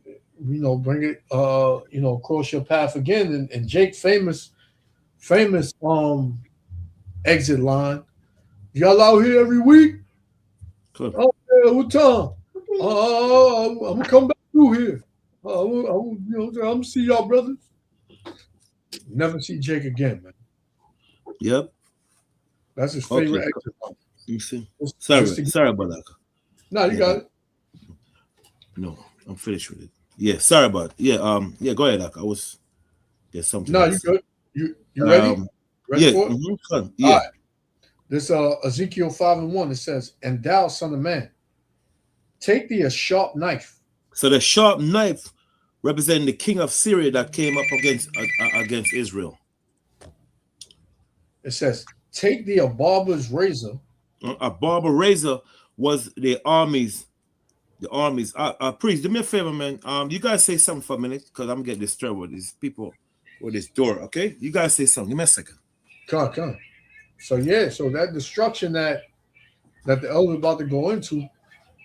across your path again. And Jake famous exit line. Y'all out here every week? Cool. Oh yeah, what time? I'm gonna come back through here. I'm gonna see y'all brothers. Never see Jake again, man. Yep. That's his favorite exit line. You see? Sorry about that. No, you got it. No, I'm finished with it. Yeah, sorry about it. Yeah, go ahead, Doc. There's something. No, you good. You ready? Ready for it? Yeah. All right. This Ezekiel 5:1, it says, "And thou, son of man, take thee a sharp knife." So the sharp knife representing the king of Syria that came up against Israel. It says, "Take thee a barber's razor." A barber razor was the armies. The armies. Priest, do me a favor, man. You guys say something for a minute because I'm getting disturbed with these people with this door. Okay, you guys say something. Give me a second. Come. So that destruction that the elder about to go into,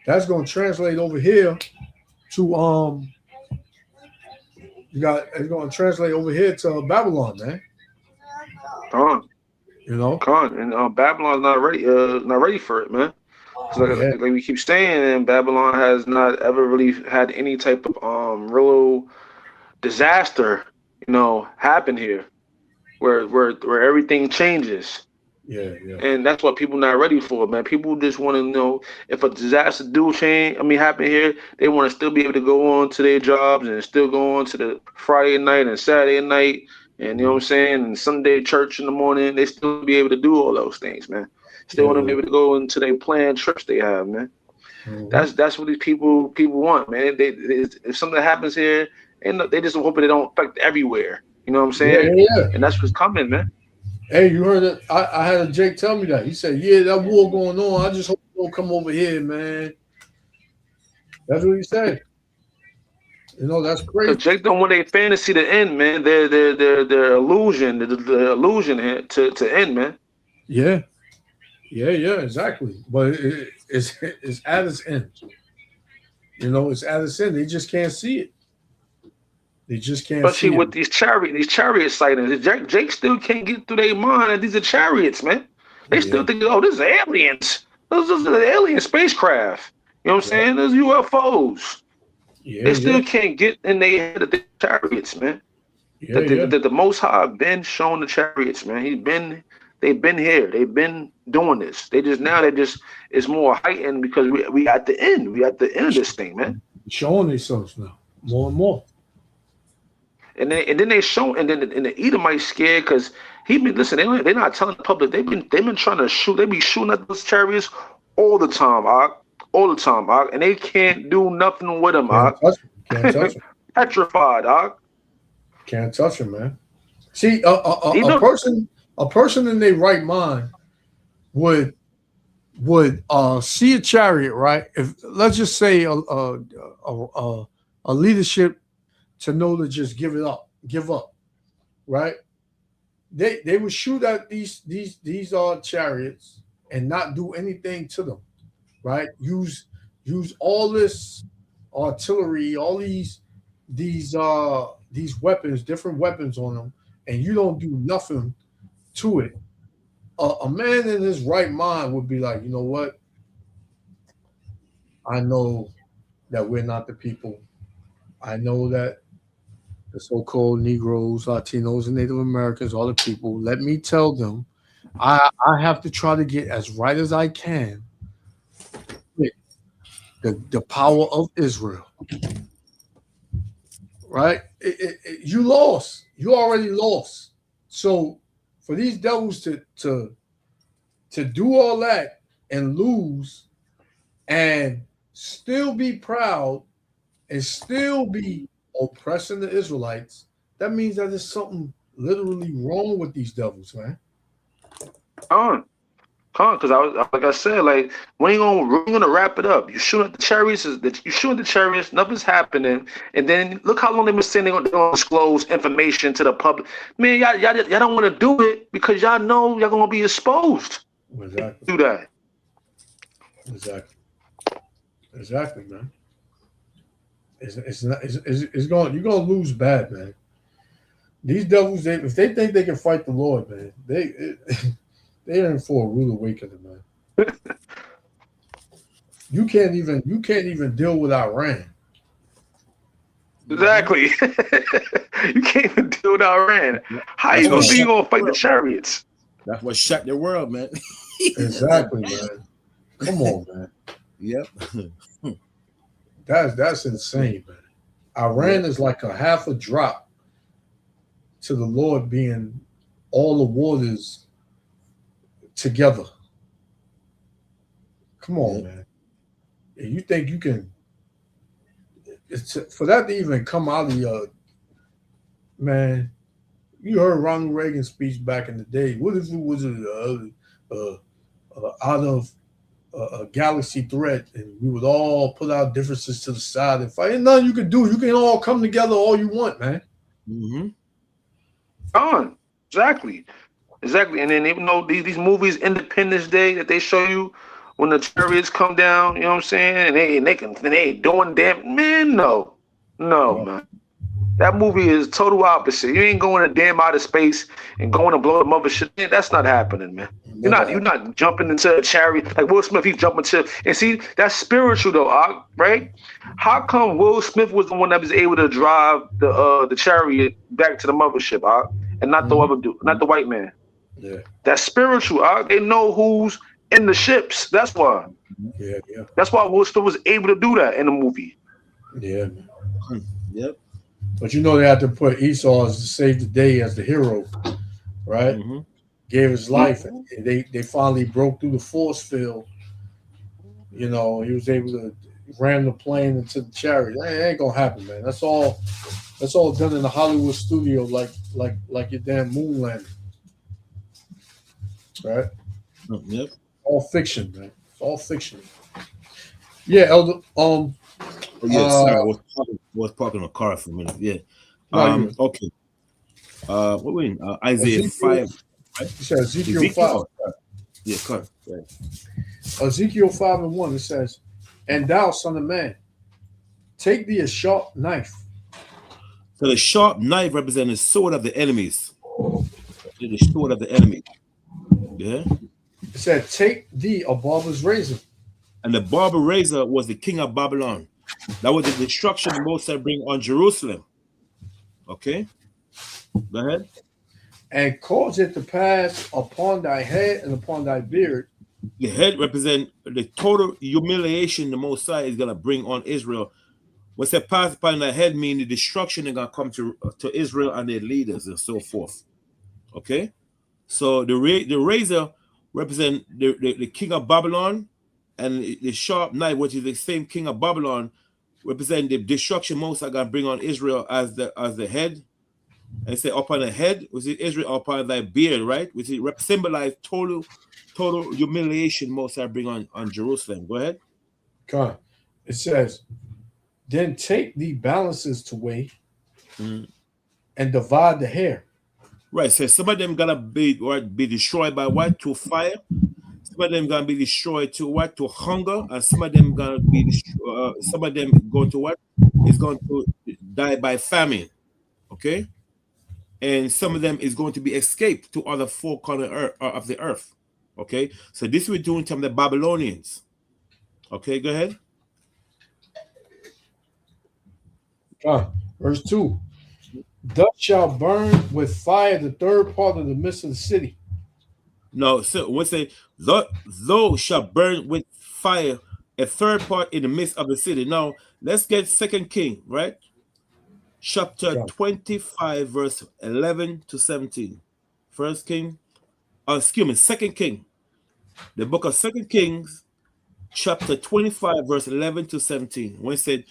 that's going to translate over here to it's going to translate over here to Babylon, man. You know, and Babylon's not ready for it, man. Like we keep saying, and Babylon has not ever really had any type of real disaster, happen here, where everything changes. Yeah. And that's what people not ready for, man. People just want to know if a disaster happen here, they want to still be able to go on to their jobs and still go on to the Friday night and Saturday night, and you know what I'm saying, and Sunday church in the morning. They still be able to do all those things, man. Still want to be able to go into their planned trips they have, man. Mm-hmm. That's what these people want, man. If something happens here, and they just hoping it don't affect everywhere. You know what I'm saying? Yeah. And that's what's coming, man. Hey, you heard it? I had a Jake tell me that. He said, "Yeah, that war going on. I just hope it don't come over here, man." That's what he said. That's crazy. Jake don't want their fantasy to end, man. Their illusion, the illusion to end, man. Yeah, exactly. But it's at its end. It's at its end. They just can't see it. They just can't. Especially with these chariot sightings, Jake still can't get through their mind that these are chariots, man. They still think, this is aliens. Those are alien spacecraft. You know what I'm saying? Those UFOs. They still can't get in their head that they're chariots, man. That the Most High been showing the chariots, man. They've been here. They've been doing this. It's more heightened because we at the end. We at the end of this thing, man. Showing themselves now more and more. And then they show, and then the Edomites scared because they're not telling the public. They've been trying to shoot. They be shooting at those chariots all the time, and they can't do nothing with them, Can't touch them. Petrified, Can't touch them, man. See, a person in their right mind would see a chariot, right? If let's just say a leadership to know to just give up, right? They would shoot at these chariots and not do anything to them, right? Use all this artillery, all these weapons, different weapons on them, and you don't do nothing to it. A man in his right mind would be like, you know what? I know that we're not the people. I know that the so-called Negroes, Latinos, and Native Americans are the people. Let me tell them I have to try to get as right as I can with the power of Israel. Right? You lost. You already lost. So for these devils to do all that and lose and still be proud and still be oppressing the Israelites that means that there's something literally wrong with these devils, man. Because I was like I said, like when you gonna wrap it up? You shooting at the chariots, nothing's happening, and then look how long they've been saying they're gonna disclose information to the public. Man, y'all don't want to do it because y'all know y'all gonna be exposed. Exactly. Do that. Exactly, man. It's going. You're gonna lose bad, man. These devils, if they think they can fight the Lord, man, they're in for a rude awakening, man. You can't even deal with Iran. Exactly. You can't even deal with Iran. How you gonna fight the chariots? That's what shut the world, man. Exactly, man. Come on, man. Yep. That's insane, man. Iran is like a half a drop to the Lord being all the waters together. Come on, man. You think you can? For that to even come out of your man. You heard Ronald Reagan's speech back in the day. What if it was out of a galaxy threat, and we would all put our differences to the side and fight? Ain't nothing you can do. You can all come together all you want, man. Mm-hmm. Exactly. And then even though these movies, Independence Day, that they show you when the chariots come down, you know what I'm saying, and they ain't doing damn, man. No, man. That movie is total opposite. You ain't going to damn outer space and going to blow the mothership. Man, that's not happening, man. You're not jumping into a chariot like Will Smith. He's jumping to, and see, that's spiritual though, right? How come Will Smith was the one that was able to drive the chariot back to the mothership, and not the other dude, not the white man? Yeah, that's spiritual. They know who's in the ships. That's why. Yeah. That's why Will Smith was able to do that in the movie. Yeah. Yep. But you know they had to put Esau as to save the day as the hero, right? Mm-hmm. Gave his life, and they finally broke through the force field. You know, he was able to ram the plane into the chariot. That ain't gonna happen, man. That's all done in the Hollywood studio, like your damn moon landing, right? Yep. All fiction, man. It's all fiction. Yeah, Elder. Sorry, I was parking a car for a minute. Yeah. Okay. What we in? Isaiah 5. Right? It says Ezekiel 5. Yeah, cut. Right. Ezekiel 5:1. It says, "And thou, son of man, take thee a sharp knife." So the sharp knife represents the sword of the enemies. The sword of the enemy. Yeah. It said, "Take thee a barber's razor." And the barber razor was the king of Babylon. That was the destruction Moses bring on Jerusalem. Okay. Go ahead. "And cause it to pass upon thy head and upon thy beard." The head represent the total humiliation the Messiah is gonna bring on Israel. What's that pass upon the head mean the destruction is gonna come to Israel and their leaders and so forth. Okay. So the razor represent the king of Babylon, and the sharp knife, which is the same king of Babylon, represent the destruction Moses are gonna bring on Israel as the head. And say upon the head, which is Israel, upon thy beard, right? Which is symbolize total humiliation Moses bring on Jerusalem. Go ahead. God. It says, "Then take thee balances to weigh, and divide the hair." Right. So some of them gonna be destroyed by what? To fire. Some of them gonna be destroyed to what? To hunger, and some of them gonna be some of them going to what? Is going to die by famine. Okay. And some of them is going to be escaped to other four corners of the earth. Okay, so this we're doing to the Babylonians. Okay, go ahead. Verse 2. "Thus shall burn with fire the third part of the midst of the city." No, so we say, "Thou shall burn with fire a third part in the midst of the city." Now, let's get 2 King, right? Chapter 25, verse 11 to 17. 2 King. The book of 2 Kings, chapter 25, verse 11 to 17. When it said,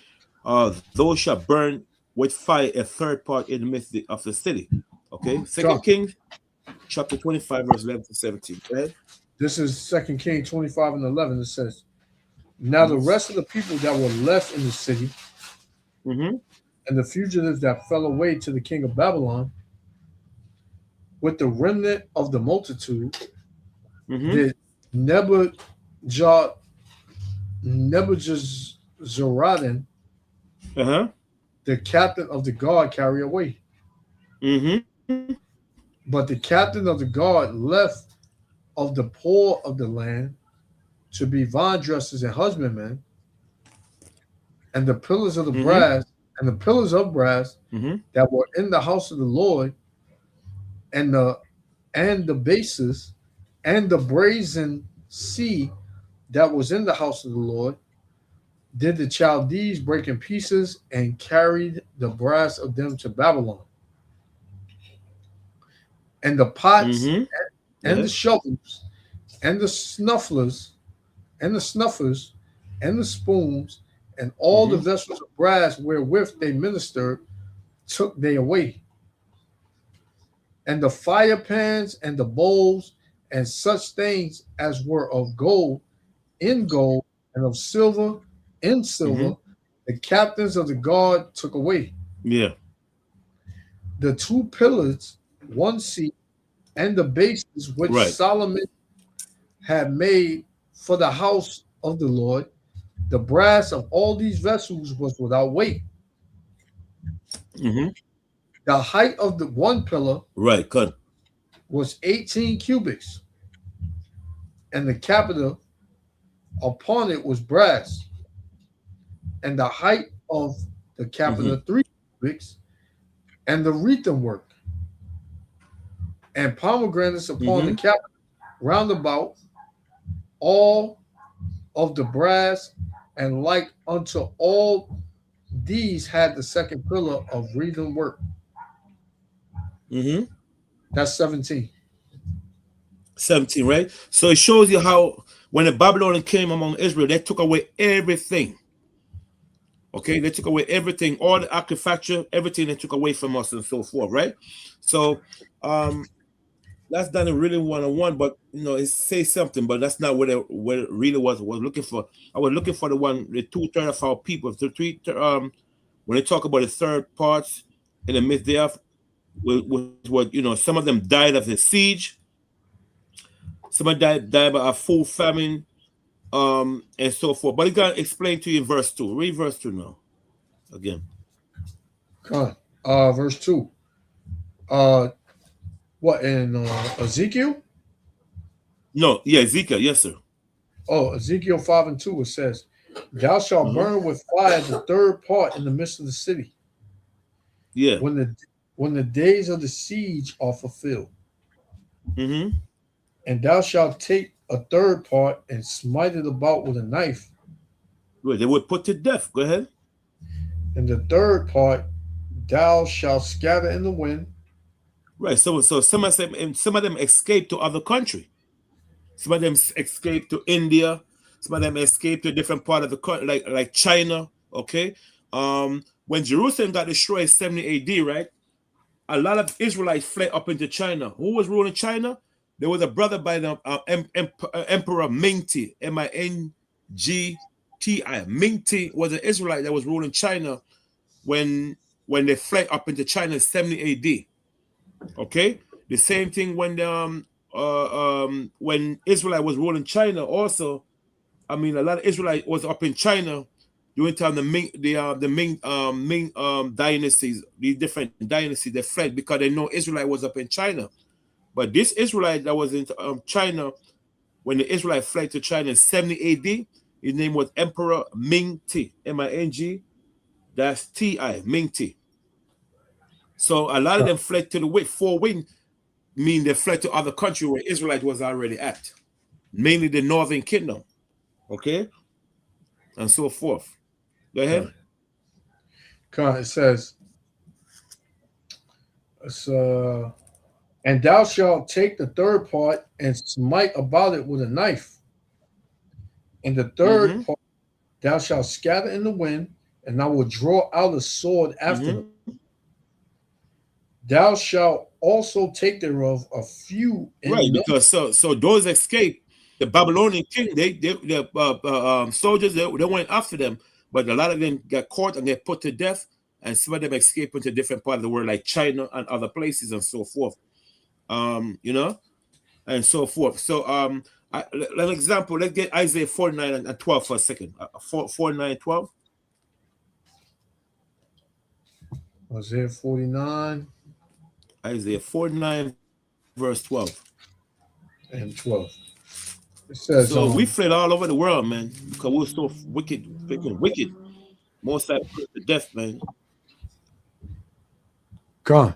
"Thou shalt burn with fire a third part in the midst of the city. Okay, Second Kings chapter 25, verse 11 to 17. Go ahead. This is 2 Kings 25 and 11. It says, now the rest of the people that were left in the city and the fugitives that fell away to the king of Babylon, with the remnant of the multitude, did Nebuchadnezzar, the captain of the guard, carry away. But the captain of the guard left of the poor of the land to be vine dressers and husbandmen, and the pillars of the brass and the pillars of brass that were in the house of the Lord, and the bases and the brazen sea that was in the house of the Lord, did the Chaldees break in pieces and carried the brass of them to Babylon. And the pots and the shovels and the snufflers and the snuffers and the spoons and all the vessels of brass wherewith they ministered took they away. And the fire pans and the bowls and such things as were of gold in gold and of silver in silver, the captains of the guard took away. Yeah. The two pillars, one seat, and the bases which Solomon had made for the house of the Lord, the brass of all these vessels was without weight. The height of the one pillar was 18 cubits, and the capita upon it was brass, and the height of the capita 3 cubits, and the wreathen work, and pomegranates upon the capita round about, all of the brass, and like unto all these had the second pillar of wreathen work. That's 17. 17, right? So it shows you how when the Babylonians came among Israel, they took away everything. Okay, they took away everything, all the agriculture, everything they took away from us and so forth, right? So that's not a really one-on-one, but you know, it says something, but that's not what it really was looking for. I was looking for the 2/3 of our people. When they talk about the third parts in the midst thereof, what you know, some of them died of the siege, some of them died by a full famine, and so forth. But it's gonna explain to you in verse 2. Read verse 2 now. Again. Verse 2. What in Ezekiel? No, yeah, Ezekiel, yes, sir. Oh, Ezekiel 5 and 2, it says, thou shalt burn with fire the third part in the midst of the city. Yeah. When the days of the siege are fulfilled. And thou shalt take a third part and smite it about with a knife. Well, they would put to death. Go ahead. And the third part thou shalt scatter in the wind. Right. So some of them escaped to other country. Some of them escaped to India. Some of them escaped to a different part of the country, like China. Okay. When Jerusalem got destroyed in 70 AD, right? A lot of Israelites fled up into China. Who was ruling China? There was a brother by the Emperor Mingti, Mingti. Mingti was an Israelite that was ruling China when they fled up into China in 70 AD. Okay, the same thing when Israelite was ruling China. Also, I mean, a lot of Israelite was up in China during time the Ming dynasties, these different dynasties. They fled because they know Israelite was up in China. But this Israelite that was in China, when the Israelite fled to China in 70 AD, his name was Emperor Mingti, Ming, that's Ti, Mingti. So a lot of them fled to the four wind, mean they fled to other country where Israelite was already at, mainly the northern kingdom, okay, and so forth. Go ahead. It says, and thou shalt take the third part and smite about it with a knife. And the third part thou shalt scatter in the wind, and I will draw out a sword after Mhm. them. Thou shalt also take thereof a few in Right, number. because so those escaped the Babylonian king. The soldiers they went after them, but a lot of them got caught and get put to death, and some of them escaped into different parts of the world, like China and other places and so forth. You know, and so forth. So an example. Let's get Isaiah 49 and 12 for a second. 49 and 12. Isaiah 49 Isaiah 49 verse 12 and 12. It says, so we fled all over the world, man, because we were so wicked, freaking wicked. Most of the death, man. Come.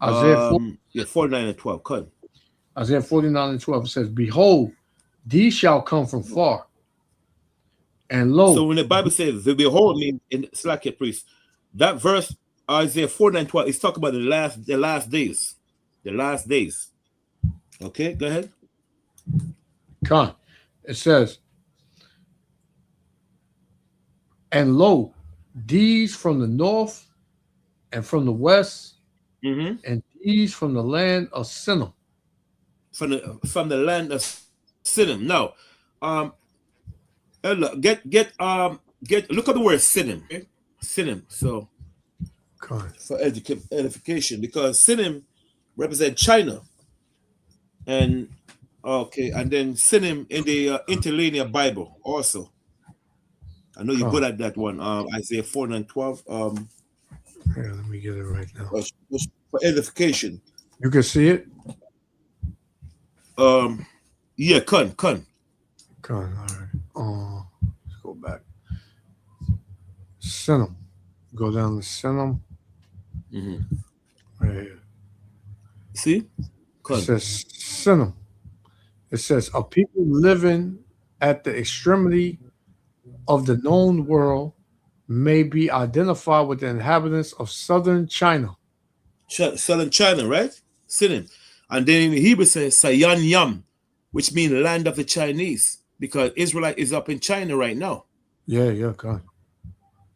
Isaiah 49 and 12. Come. Isaiah 49 and 12 says, behold, these shall come from far. And lo. So when the Bible says, behold me in Slack it, priest, that verse, Isaiah 49 and 12, is talking about the last days. The last days. Okay, go ahead. Come. It says, and lo, these from the north and from the west, and these from the land of Sinim. From the land of Sinim. Now, look at the word Sinim. Okay? Sinim. So for edification, because Sinim represent China, and and then Sinim in the Interlinear Bible also. I know you're good at that one. Isaiah 49 and 12. Here, let me get it right now. For edification. You can see it? Yeah, Kun. All right. Let's go back. Sinim. Go down to Sinim. Right here. See? It says Sinim. It says a people living at the extremity of the known world may be identified with the inhabitants of southern China. Southern China, right? Sinim. And then in the Hebrew says Sayan Yam, which means land of the Chinese, because Israelite is up in China right now. Yeah, God.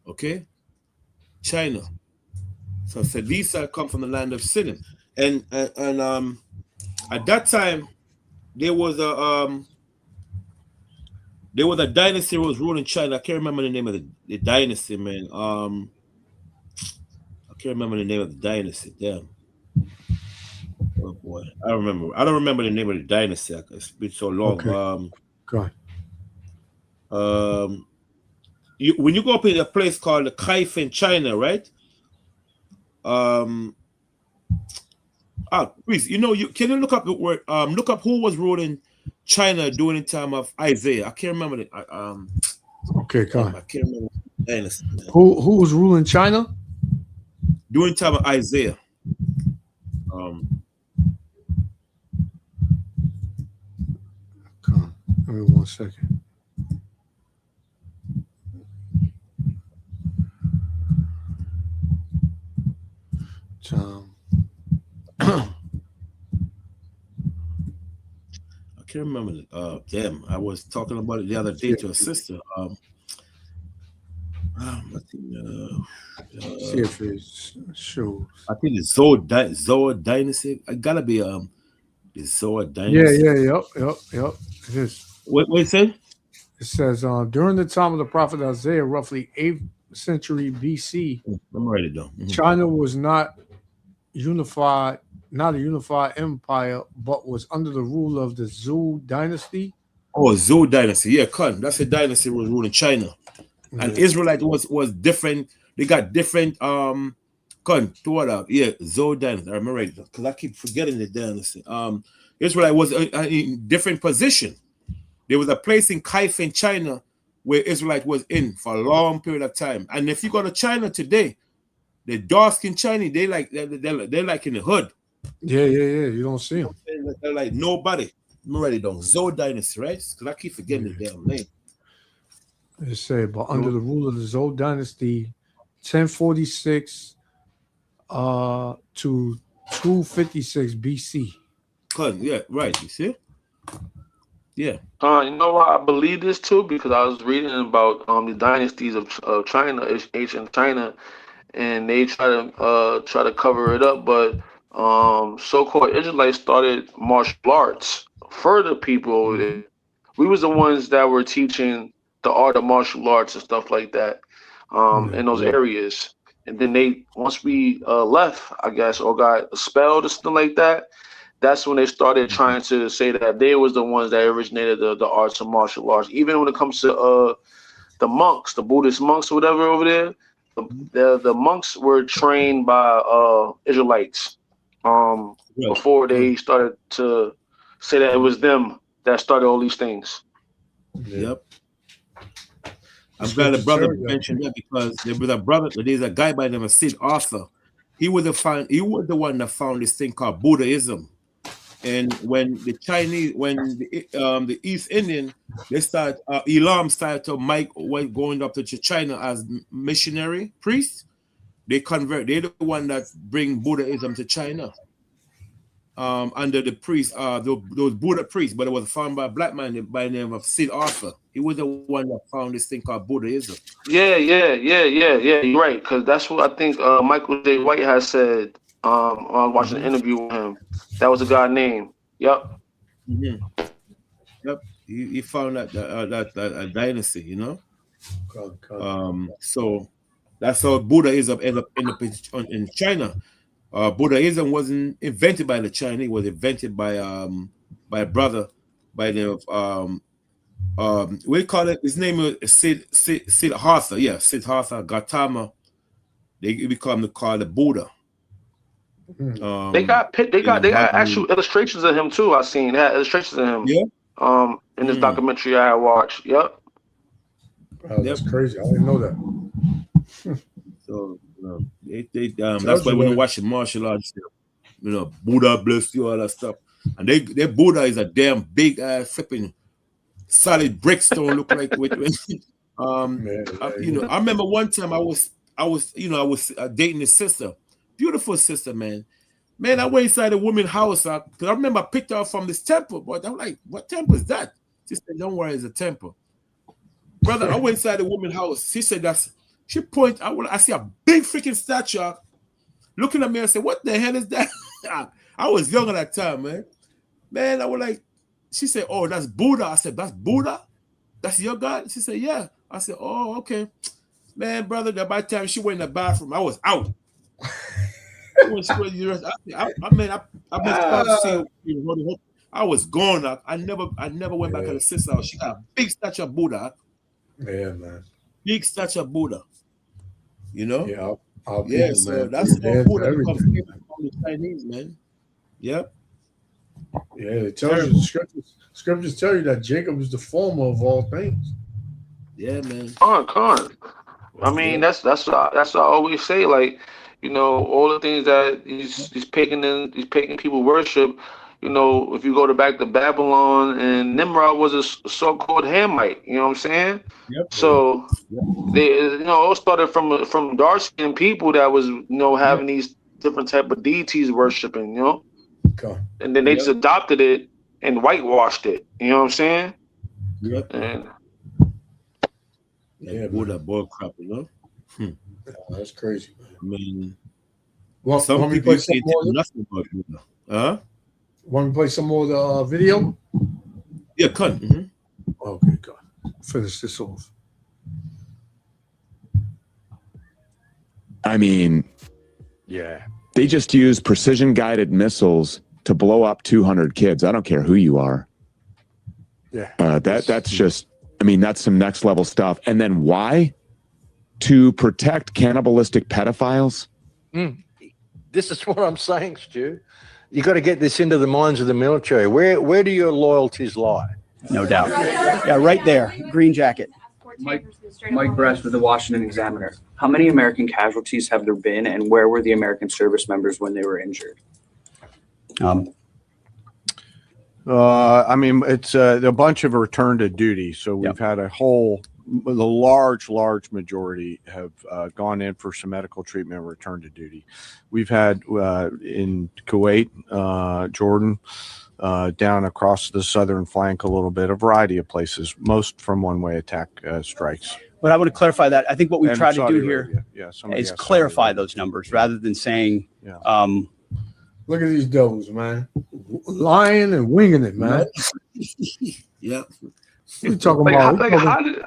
Okay? China. So these come from the land of Sinim. And at that time, there was a dynasty that was ruling China. I can't remember the name of the dynasty, man. I can't remember the name of the dynasty. Damn. Oh boy, I don't remember the name of the dynasty. It's been so long. Okay. Go ahead. When you go up in a place called the Kaifeng in China, right? Please, can you look up the word? Look up who was ruling China during the time of Isaiah. I can't remember it. Okay, go on. I can't remember the dynasty. Who was ruling China during the time of Isaiah? Give me 1 second. I can't remember. Damn, I was talking about it the other day to a sister. I think, see if it shows. I think it's Zhou Dynasty. It gotta be the Zhou Dynasty. Yep. It is. What it say? It says during the time of the prophet Isaiah, roughly 8th century BC. I'm ready though. China was not a unified empire, but was under the rule of the Zhou dynasty. Oh, Zhou Dynasty. Yeah, that's the dynasty was ruling China. And Israelite was different. They got different Zhou Dynasty. I remember right, because I keep forgetting the dynasty. Israelite was in different position. There was a place in Kaifeng, China, where Israelite was in for a long period of time. And if you go to China today, the dark-skinned Chinese, they're like in the hood. Yeah. You don't see them. They're like nobody. I'm ready though. Zhou Dynasty, right? Because I keep forgetting the damn name. It said, but under the rule of the Zhou dynasty, 1046 to 256 BC. Yeah, right. You see? Yeah. You know why I believe this too? Because I was reading about the dynasties of China, ancient China, and they try to cover it up, but so-called Israelites started martial arts for the people. We was the ones that were teaching the art of martial arts and stuff like that in those areas. And then they once we left, I guess, or got expelled or something like that, that's when they started trying to say that they was the ones that originated the arts of martial arts. Even when it comes to the monks, the Buddhist monks or whatever over there, the monks were trained by Israelites before they started to say that it was them that started all these things. Yep. I'm glad the brother mentioned that because there was a brother. There's a guy by the name of Sid Arthur. He was the one that found this thing called Buddhism. And when the Chinese, the East Indian, they start Elam started to going up to China as missionary priests. They convert. They're the one that bring Buddhism to China. Under the priest, those Buddha priests, but it was found by a black man by the name of Sid Arthur. He was the one that found this thing called Buddhism. Yeah. You're right, because that's what I think Michael J. White has said. I was watching an interview with him. That was a guy named. Yep. Mm-hmm. Yep. He found that dynasty, you know. So that's how Buddhism ended up in China. Buddhism wasn't invented by the Chinese; it was invented by a brother by the name of we call it. His name is Siddhartha. Yeah, Siddhartha Gautama. They become called the Buddha. They got actual illustrations of him too. I seen that illustrations of him. Yeah. In this documentary I watched. Yep. Wow, that's crazy. I didn't know that. So that's why when you watch the martial arts, you know, Buddha bless you, all that stuff, and their Buddha is a damn big flipping solid brickstone. Look like you know. I remember one time I was dating his sister. Beautiful sister, man. I went inside a woman's house because I remember I picked her up from this temple. But I'm like, what temple is that? She said, don't worry, it's a temple. Brother, I went inside the woman's house. She said she pointed. I see a big freaking statue looking at me. I said, what the hell is that? I was young at that time, man. I was like, she said, oh, that's Buddha. I said, that's Buddha? That's your God? She said, yeah. I said, oh, okay. Man, brother, by the time she went in the bathroom, I was out. I was gone. I never went back to the sister house. She got a big statue of Buddha. Yeah, man. Big statue of Buddha. You know? Yeah. So that's the Buddha comes from the Chinese, man. Yep. Yeah, it tells you the scriptures tell you that Jacob is the former of all things. Yeah, man. Con. I mean, that's what I always say. Like, you know, all the things that these pagan people worship. You know, if you go back to Babylon, and Nimrod was a so-called Hamite. You know what I'm saying? Yep. So they, it all started from dark-skinned people that was, having these different type of deities worshiping. And then they just adopted it and whitewashed it. You know what I'm saying? Yep. And Buddha bull crap, That's crazy. I mean, some people say nothing about Buddha. Want me to play some more of the video? Yeah, cut. Mm-hmm. Okay, good. Finish this off. I mean, yeah, they just use precision guided missiles to blow up 200 kids. I don't care who you are. Yeah, that's just. I mean, that's some next level stuff. And then why? To protect cannibalistic pedophiles? This is what I'm saying, Stu. You got to get this into the minds of the military. Where do your loyalties lie? No doubt. Yeah, right there. Green jacket. Mike Bress with the Washington Examiner. How many American casualties have there been, and where were the American service members when they were injured? I mean, it's a bunch of return to duty. So we've had the large majority have gone in for some medical treatment and return to duty. We've had in Kuwait, Jordan, down across the southern flank a little bit, a variety of places, most from one-way attack strikes. But I want to clarify that. I think what we've And tried to Saudi do here Arabia. Somebody is asked clarify Saudi those numbers rather than saying, Look at these devils, man. Lying and winging it, man. Yeah. We talking Like, about. how did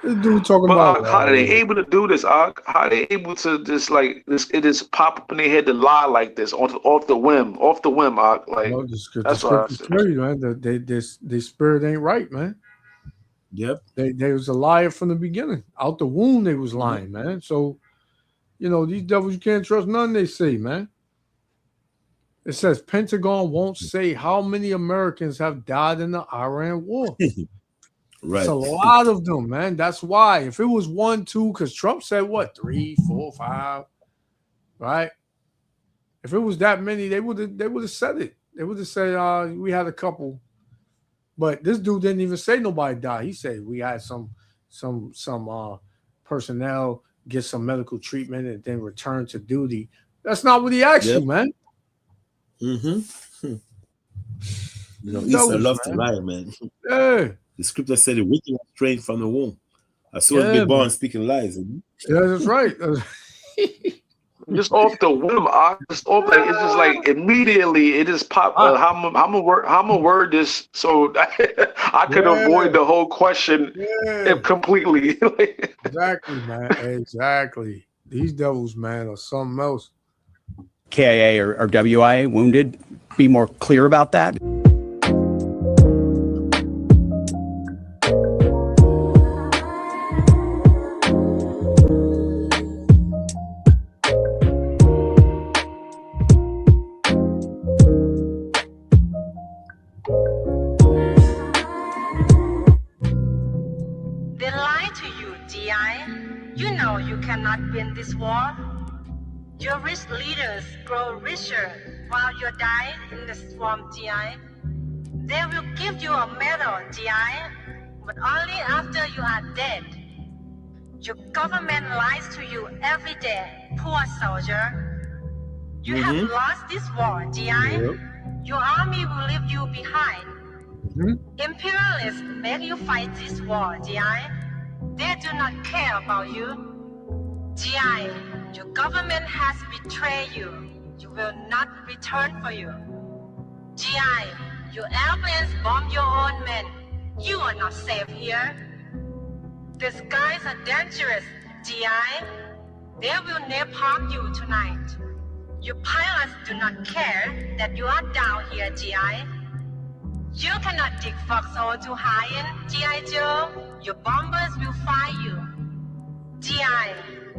This dude talking but about. how are they able to do this? How are they able to just like this? It just pop up in their head to lie like this off the whim. Like that's what I said. Tell you, man, their spirit ain't right, man. Yep. They was a liar from the beginning. Out the womb, they was lying, man. So, these devils, you can't trust none they say, man. It says Pentagon won't say how many Americans have died in the Iran war. Right. It's a lot of them, man. That's why. If it was 1, 2, because Trump said what, 3, 4, 5, right? If it was that many, they would have said it. They would have said, we had a couple. But this dude didn't even say nobody died. He said we had some personnel get some medical treatment and then return to duty. That's not what he asked you, man. Mm-hmm. Esau loves to lie, man. Yeah. The scripture said the wicked are strayed from the womb. As soon as be born speaking lies. Yeah, that's right. Just off the whim, it's just like immediately it just popped. How I'm gonna word this so I could avoid the whole question completely. Exactly, man. Exactly. These devils, man, are something else. KIA or WIA wounded. Be more clear about that. Win this war. Your rich leaders grow richer while you die in the swamp, GI. They will give you a medal, GI, but only after you are dead. Your government lies to you every day, poor soldier. You have lost this war, GI. Your army will leave you behind. Imperialists make you fight this war, GI. They do not care about you. GI, your government has betrayed you. You will not return for you. GI, your airplanes bomb your own men. You are not safe here. The skies are dangerous, GI. They will napalm you tonight. Your pilots do not care that you are down here, GI. You cannot dig foxhole to hide in, GI Joe. Your bombers will find you. GI,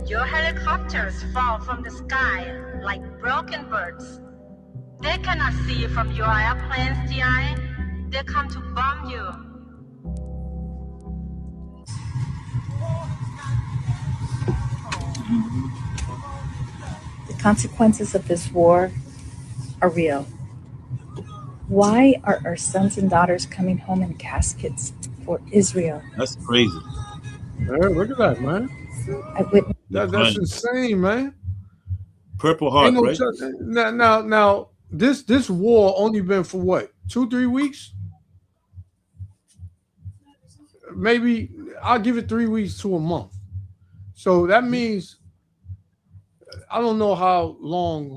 your helicopters fall from the sky like broken birds. They cannot see from your airplanes, GI. They come to bomb you. The consequences of this war are real. Why are our sons and daughters coming home in caskets for Israel? That's crazy. Hey, look at that, man. That's insane, man. Purple Heart, right? Now, this war only been for what, 2-3 weeks? Maybe I'll give it 3 weeks to a month. So that means I don't know how long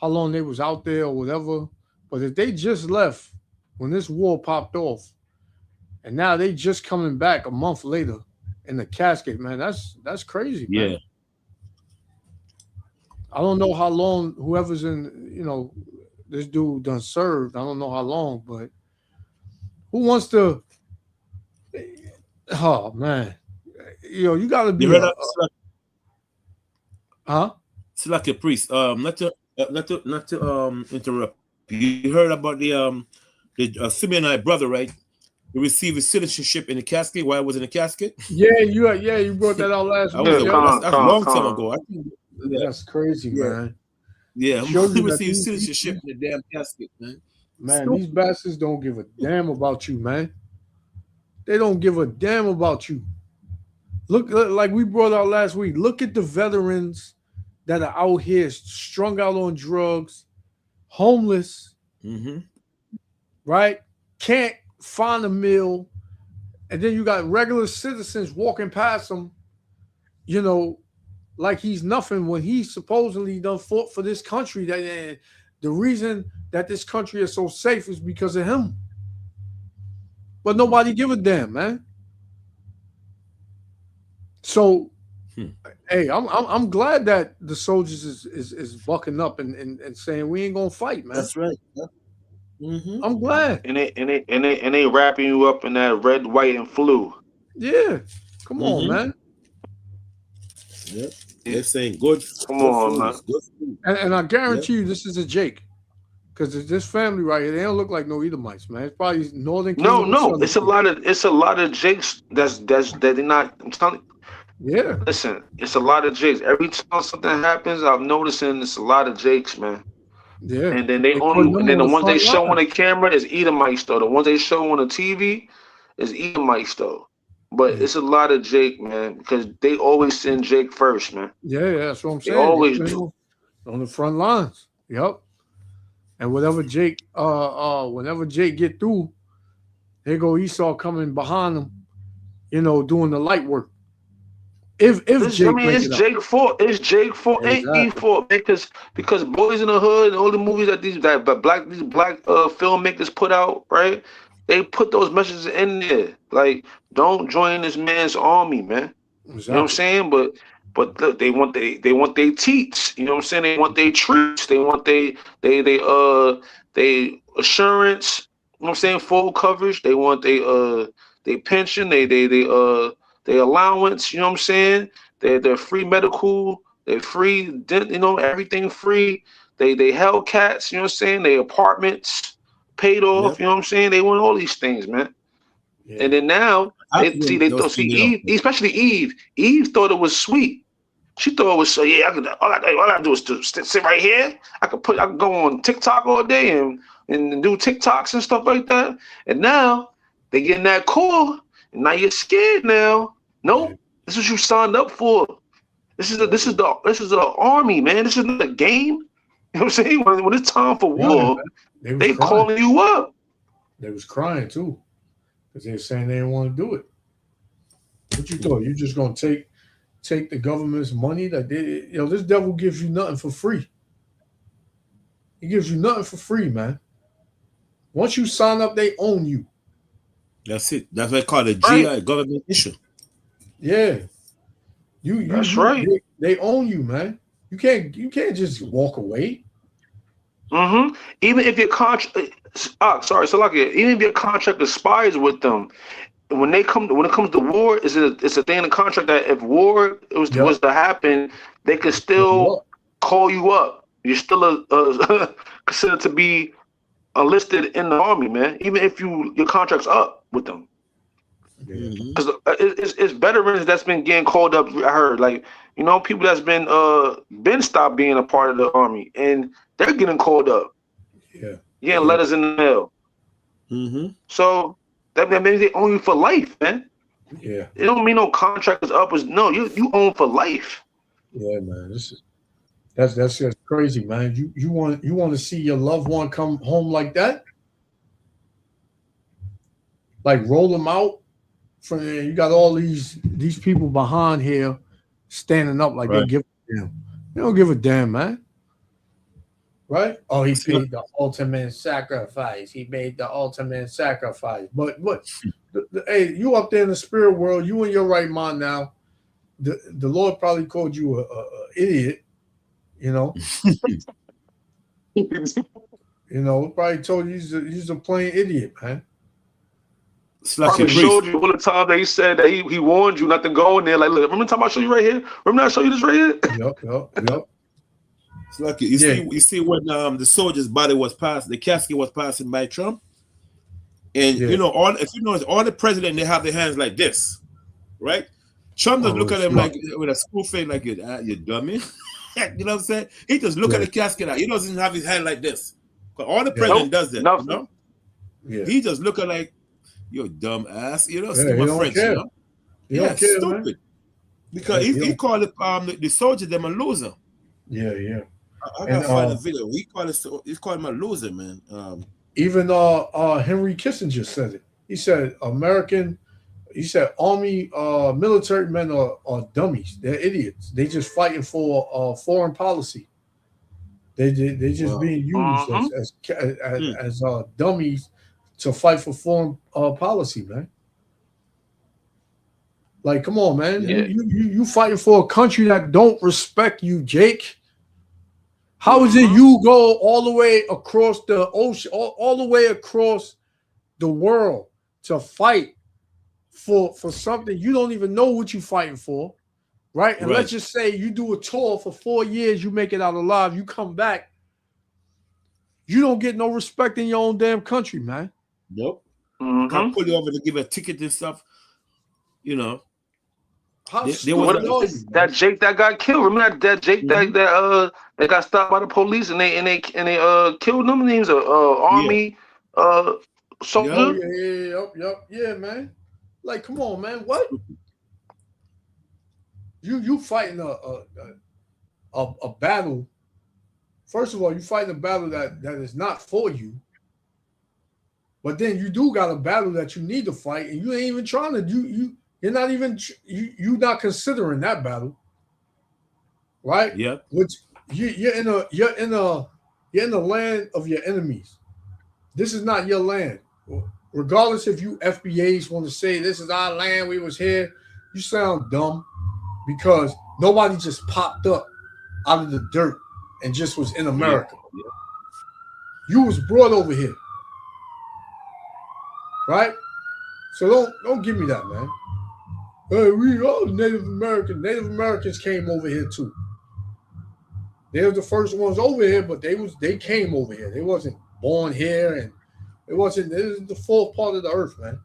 how long they was out there or whatever. But if they just left when this war popped off, and now they just coming back a month later in the casket, man, that's crazy, man. Yeah. I don't know how long whoever's in, this dude done served. I don't know how long, but who wants to? Oh man, you got to be. It's like a priest. Not to interrupt. You heard about the Simeonite brother, right? He received his citizenship in the casket. Why was in the casket? Yeah, you brought that out last week. That's a long time ago. That's crazy, man. Yeah, he received citizenship in the damn casket, man. Man, these bastards don't give a damn about you, man. They don't give a damn about you. Look, like we brought out last week, look at the veterans that are out here strung out on drugs, homeless, Mm-hmm. right? Can't find a meal. And then you got regular citizens walking past him, you know, like he's nothing when he supposedly done fought for this country. That the reason that this country is so safe is because of him. But nobody give a damn, man. So, hey, I'm glad that the soldiers is bucking up and saying we ain't gonna fight, man. That's right. Yeah. Mm-hmm. I'm glad. And they wrapping you up in that red, white, and flu. Yeah, come on, Mhm. man. Yep. They're saying good. Come good on, food, man. good food. And I guarantee you, this is a Jake, because this family right here, they don't look like no Edomites, man. It's probably Northern No, Kingdom. no, it's a lot of Jakes that they're not. I'm telling. Yeah. Listen, it's a lot of Jakes. Every time something happens, I'm noticing it's a lot of Jakes, man. Yeah. And then they put only, them and then on the ones they front show line. on the camera is Edomites though. The ones they show on the TV is Edomites though. But it's a lot of Jake, man, because they always send Jake first, man. Yeah, that's what I'm They saying. always They do. on the front lines. Yep. And whenever Jake get through, here go Esau coming behind him, you know, doing the light work. If Jake break It's it up. Jake fault. It's Jake fault. Ain't E fault because Boys in the Hood and all the movies that these black filmmakers put out, right? They put those messages in there, like don't join this man's army, man. You know what I'm saying? But look, they want they teats. You know what I'm saying? They want their treats. They want they assurance. You know what I'm saying? Full coverage. They want they pension. They allowance. You know what I'm saying? They're free medical. They're free. You know, everything free. They Hellcats. You know what I'm saying? They apartments paid off. Yep. You know what I'm saying? They want all these things, man. And then now Eve, especially Eve. Eve thought it was sweet. She thought it was so. Yeah, all I gotta do is to sit right here. I could go on TikTok all day and do TikToks and stuff like that. And now they getting that call, and now you're scared now. Nope, this is what you signed up for. This is the army, man. This is not a game. You know what I'm saying? When it's time for war, they calling you up. They was crying too, because they were saying they didn't want to do it. What you thought? You just gonna take the government's money that they, you know, this devil gives you nothing for free. He gives you nothing for free, man. Once you sign up, they own you. That's it. That's what I call it GI, government issue. Yeah. That's right. They own you, man. You can't just walk away. Mm-hmm. Even if your contract, even if your contract expires with them, when it comes to war, it's a thing in the contract that if war was to happen, they could still call you up. You're still considered to be enlisted in the army, man. Even if your contract's up with them. Because it's veterans that's been getting called up. I heard, like, you know, people that's been stopped being a part of the army, and they're getting called up. Yeah, getting letters in the mail. Mm-hmm. So that means they own you for life, man. Yeah, it don't mean no contract is up. No, you own for life. Yeah, man. That's just crazy, man. You want to see your loved one come home like that? Like roll them out. You got all these people behind here standing up like they give a damn. They don't give a damn, man. Right? Oh, he paid the ultimate sacrifice. He made the ultimate sacrifice. But hey, you up there in the spirit world, you in your right mind now. The Lord probably called you a idiot, you know. You know, probably told you he's a plain idiot, man. Probably showed you all the time that he said that he warned you not to go in there. Like, look, remember the time I showed you right here? Remember I showed you this right here? Yep. It's like you see when the soldier's body was passed, the casket was passing by Trump, and you know all the president, they have their hands like this, right? Trump doesn't look at him like with a school face, like you dummy. You know what I'm saying? He just look at the casket out. He doesn't have his hand like this. But all the president does that. You know? Yeah. He just look at like you dumb ass. You know, he don't French. care. You know? He don't care, stupid. man. Because he called the soldier them a loser. Yeah. I gotta find a video. He's calling him a loser, man. Even Henry Kissinger said it. He said army military men are dummies. They're idiots. They just fighting for foreign policy. They just being used as dummies to fight for foreign policy, man. Like, come on, man. Yeah. You fighting for a country that don't respect you, Jake. How is it you go all the way across the ocean, all the way across the world to fight for something you don't even know what you're fighting for, right? And let's just say you do a tour for 4 years, you make it out alive, you come back, you don't get no respect in your own damn country, man. Nope. Can't pull you over to give a ticket and stuff, you know. That Jake that got killed. Remember that Jake that got stopped by the police and they killed them. He was a army soldier. Yeah, man. Like, come on, man. What? You fighting a battle. First of all, you fighting a battle that is not for you. But then you do got a battle that you need to fight, and you ain't even trying to You're not even you're not considering that battle, right? Yeah. Which you're in the land of your enemies. This is not your land. Regardless if you FBAs want to say this is our land, we was here, you sound dumb because nobody just popped up out of the dirt and just was in America. Yeah. You was brought over here, right? So don't give me that, man. Hey, we all Native Americans. Native Americans came over here too. They were the first ones over here, but they came over here. They wasn't born here, and it was the fourth part of the earth, man.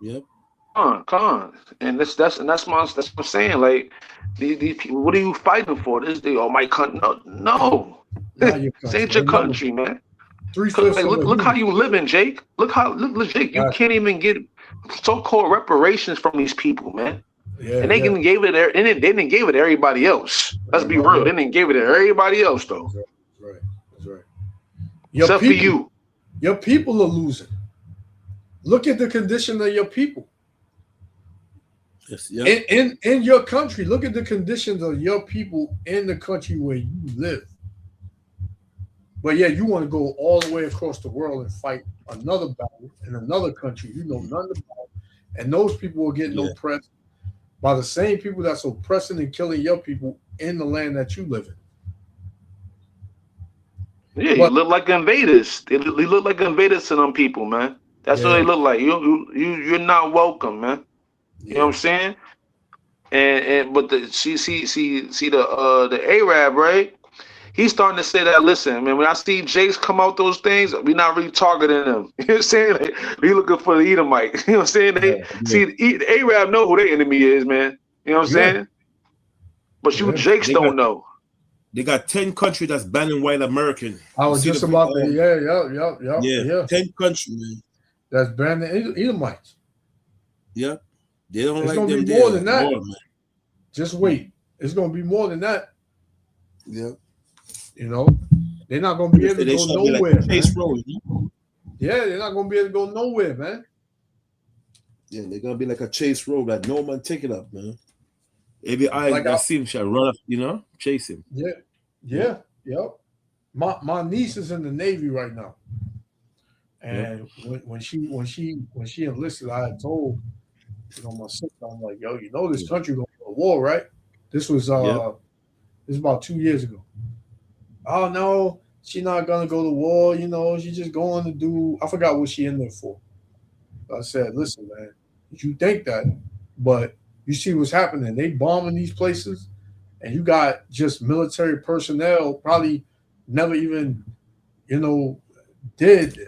Yep. Come on. And that's what I'm saying. Like these people, what are you fighting for? My country. No. This ain't your country, man. Look how you living, Jake. Look, Jake. You can't even get so-called reparations from these people, man. And they didn't give it. They didn't give it to everybody else. Let's be real. They didn't give it to everybody else, though. That's right. Except for you. Your people are losing. Look at the condition of your people. Yes, yep. In your country, look at the conditions of your people in the country where you live. But yeah, you want to go all the way across the world and fight another battle in another country you know nothing about. And those people are getting oppressed by the same people that's oppressing and killing your people in the land that you live in. Yeah, you look like invaders. They look like invaders to them people, man. That's what they look like. You're not welcome, man. You know what I'm saying? But the Arab, right? He's starting to say that, listen, man, when I see Jakes come out those things, we're not really targeting them. You know what I'm saying? Like, we looking for the Edomite. You know what I'm saying? The Arab know who their enemy is, man. You know what I'm saying? But you Jakes don't know. They got 10 countries that's banning white American. I was just about to, yeah. 10 countries, man. That's banning Edomites. Yeah. They don't it's like them. It's going to be more than that. Just wait. It's going to be more than that. Yeah. You know, they're not going to be able to go nowhere. Yeah, they're not going to be able to go nowhere, man. Yeah, they're going to be like a chase road that no man take it up, man. Every eye that see him shall run up, chase him. Yeah. My niece is in the Navy right now. And when she enlisted, I had told my sister, I'm like, yo, this country going to go to war, right? This was this is about 2 years ago. Oh no, she's not gonna go to war. She's just going to do. I forgot what she in there for. I said, listen, man, you think that, but you see what's happening. They bombing these places, and you got just military personnel probably never even, did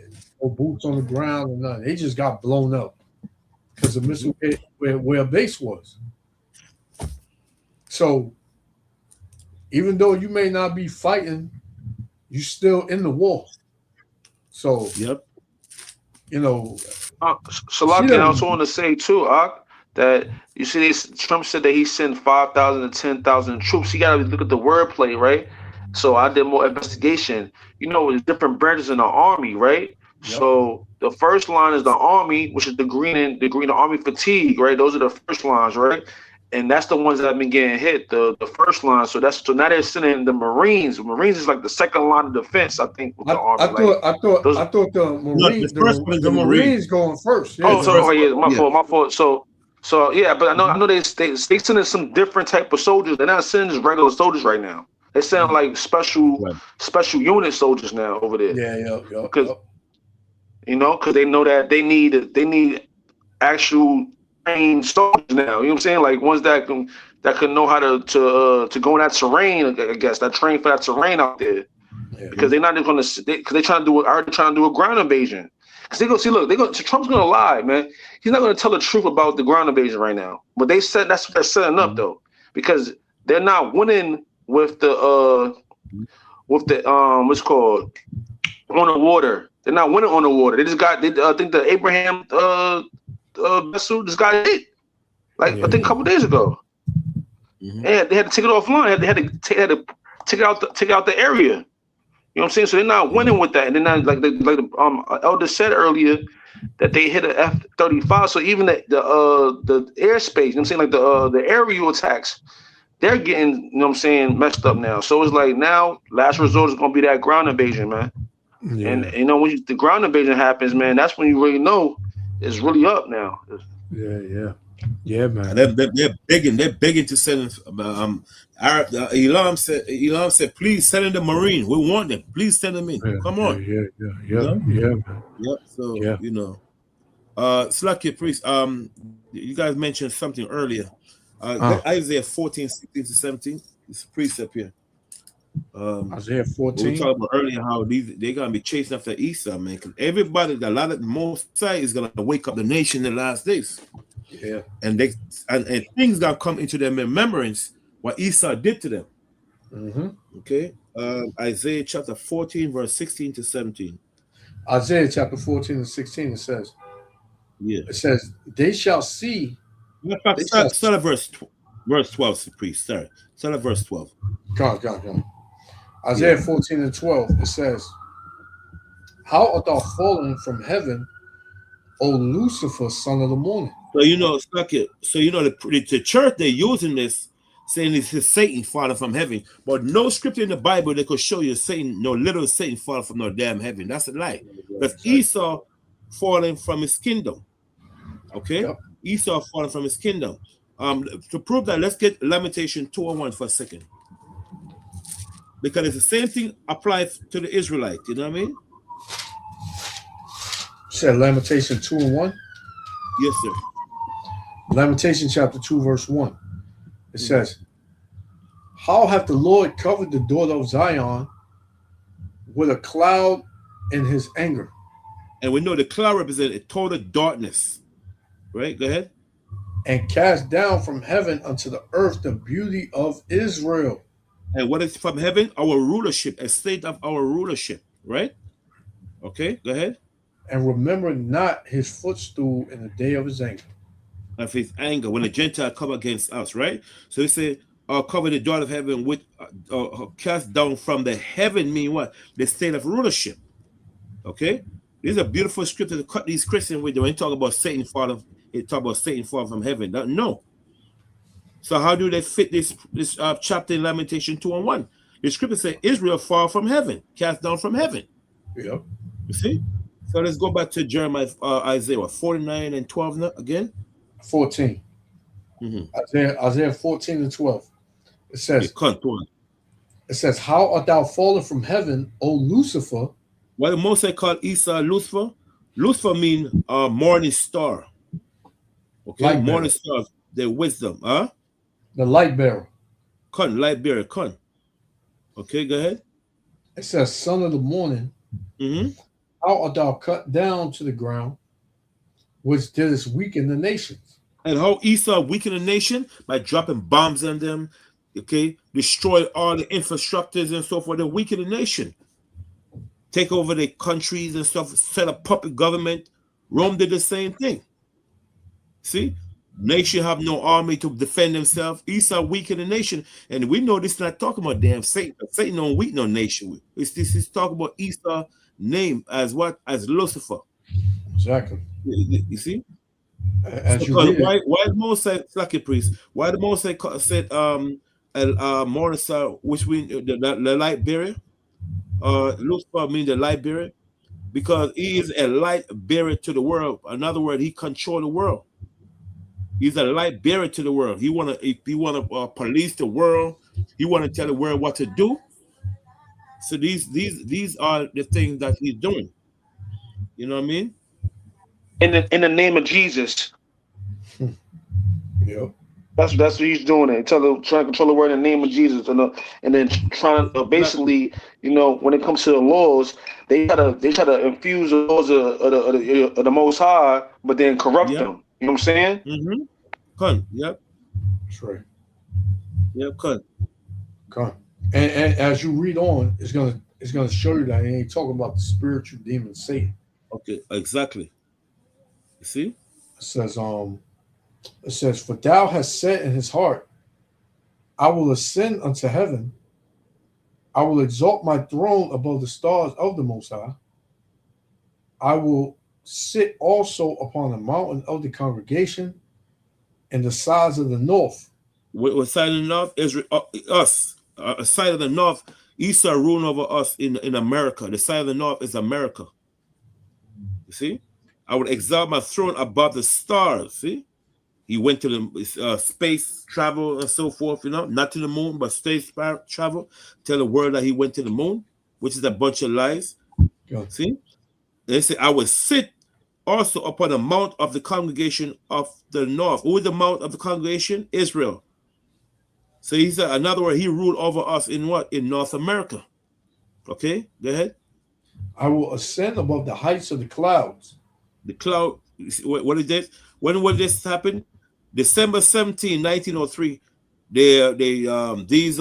or boots on the ground or nothing. They just got blown up because the missile hit where a base was. So even though you may not be fighting, you still in the war. So Salaki, I also want to say too, that you see, Trump said that he sent 5,000 to 10,000 troops. You got to look at the wordplay, right? So I did more investigation. You know, there's different branches in the army, right? Yep. So the first line is the army, which is the green army fatigue, right? Those are the first lines, right? And that's the ones that have been getting hit, the first line. So now they're sending the Marines. The Marines is like the second line of defense, I think, with the army. I thought the Marines, the Marines going first. Yeah, my fault. So yeah, but I know they sending some different type of soldiers. They're not sending just regular soldiers right now. They send like special unit soldiers now over there. Yeah. Because because they know that they need actual trained soldiers now. You know what I'm saying? Like ones that can know how to go in that terrain. I guess that train for that terrain out there. Yeah. Because they're not just going to because they're trying to do a ground invasion. Because Trump's going to lie, man. He's not going to tell the truth about the ground invasion right now. But that's what they're setting up though, because they're not winning with the what's called on the water. They're not winning on the water. They just got I think the Abraham vessel just got hit I think a couple days ago. Mm-hmm. They had to take it offline. They had to take out the area. You know what I'm saying? So they're not winning with that. And then like the elder said earlier that they hit an F-35. So even the airspace, you know what I'm saying, like the aerial attacks, they're getting, you know what I'm saying, messed up now. So it's like now last resort is gonna be that ground invasion, man. Yeah. And when the ground invasion happens, man, that's when you really know it's really up now. Yeah, man. And they're begging to send Elam said, please send in the Marine. We want them. Please send them in. Yeah, come on. Yeah, man. Yep. So Slacky Priest, you guys mentioned something earlier. Isaiah 14, 16 to 17. It's a precept here. Isaiah 14. We talked about earlier how they're gonna be chasing after Esau, man. Because everybody, the Most High is gonna wake up the nation in the last days. Yeah, and things gonna come into their remembrance what Esau did to them. Mm-hmm. Okay, Isaiah chapter 14, verse 16 to 17. Isaiah chapter 14 and 16. It says, it says, they shall see. Start at verse 12, priest. Sorry, start at verse 12. Go. Isaiah 14 and 12. It says, how art thou fallen from heaven, O Lucifer, son of the morning? So the church, they're using this, saying this is Satan falling from heaven, but no scripture in the Bible that could show you Satan, no little Satan falling from no damn heaven. That's a lie. Because Esau falling from his kingdom. Okay, yep. Esau falling from his kingdom. To prove that, let's get Lamentation 2:1 for a second, because it's the same thing applies to the Israelites. You know what I mean? Said Lamentation 2:1. Yes, sir. Lamentation chapter 2, verse 1. It says, how hath the Lord covered the daughter of Zion with a cloud in his anger? And we know the cloud represents a total darkness. Right? Go ahead. And cast down from heaven unto the earth the beauty of Israel. And what is from heaven? Our rulership, a state of our rulership. Right? Okay, go ahead. And remember not his footstool in the day of his anger. Of his anger, when the Gentile come against us, right? So he said, cover the daughter of heaven with cast down from the heaven, mean what? The state of rulership. Okay? This is a beautiful scripture to cut these Christians with. When you talk about Satan falling, it talk about Satan falling from heaven. No. So how do they fit this chapter in Lamentation 2:1? The scripture says Israel fall from heaven, cast down from heaven. Yep. You see? So let's go back to Jeremiah, Isaiah 49 and 12 now, again. 14. Mm-hmm. Isaiah 14 and 12. It says, how art thou fallen from heaven, O Lucifer? What the Most High called Esau Lucifer? Lucifer means morning star. Okay, light morning star, the wisdom, the light bearer. Light bearer, Okay, go ahead. It says, son of the morning, how art thou cut down to the ground, which didst weaken the nations? And how Esau weakened the nation? By dropping bombs on them, okay? Destroy all the infrastructures and so forth. They weaken the nation. Take over the countries and stuff, set up puppet government. Rome did the same thing. See? Nation have no army to defend themselves. Esau weaken the nation, and we know this is not talking about damn Satan. Satan don't weaken no nation. This is talking about Esau name as what? As Lucifer. Exactly. You see? As you why the Moses like a priest? Why the Moses said Mordecai, which we the light bearer? Lucifer means the light bearer, because he is a light bearer to the world. In other words, he controls the world. He's a light bearer to the world. He wanna police the world. He wanna tell the world what to do. So these are the things that he's doing. You know what I mean? In the name of Jesus. Yep. That's what he's doing. It trying to control the word in the name of Jesus, and then trying to basically, when it comes to the laws, they try to infuse the laws of the Most High, but then corrupt them. You know what I'm saying? Mm-hmm. Con. Yep. That's right. Yep. Con. And as you read on, it's gonna show you that he ain't talking about the spiritual demon Satan. Okay. Exactly. You see? It says, for thou hast said in his heart, I will ascend unto heaven. I will exalt my throne above the stars of the Most High. I will sit also upon the mountain of the congregation and the sides of the north. What side of the north? Israel, us. Side of the north, Esau ruling over us in America. The side of the north is America. You see? I would exalt my throne above the stars. See? He went to the space travel and so forth, not to the moon, but space travel. Tell the world that he went to the moon, which is a bunch of lies. Good. See? They say, I will sit also upon the mount of the congregation of the north. Who is the mount of the congregation? Israel. So he said, another word, he ruled over us in what? In North America. Okay, go ahead. I will ascend above the heights of the clouds. The cloud, what is this? When will this happen? December 17, 1903. These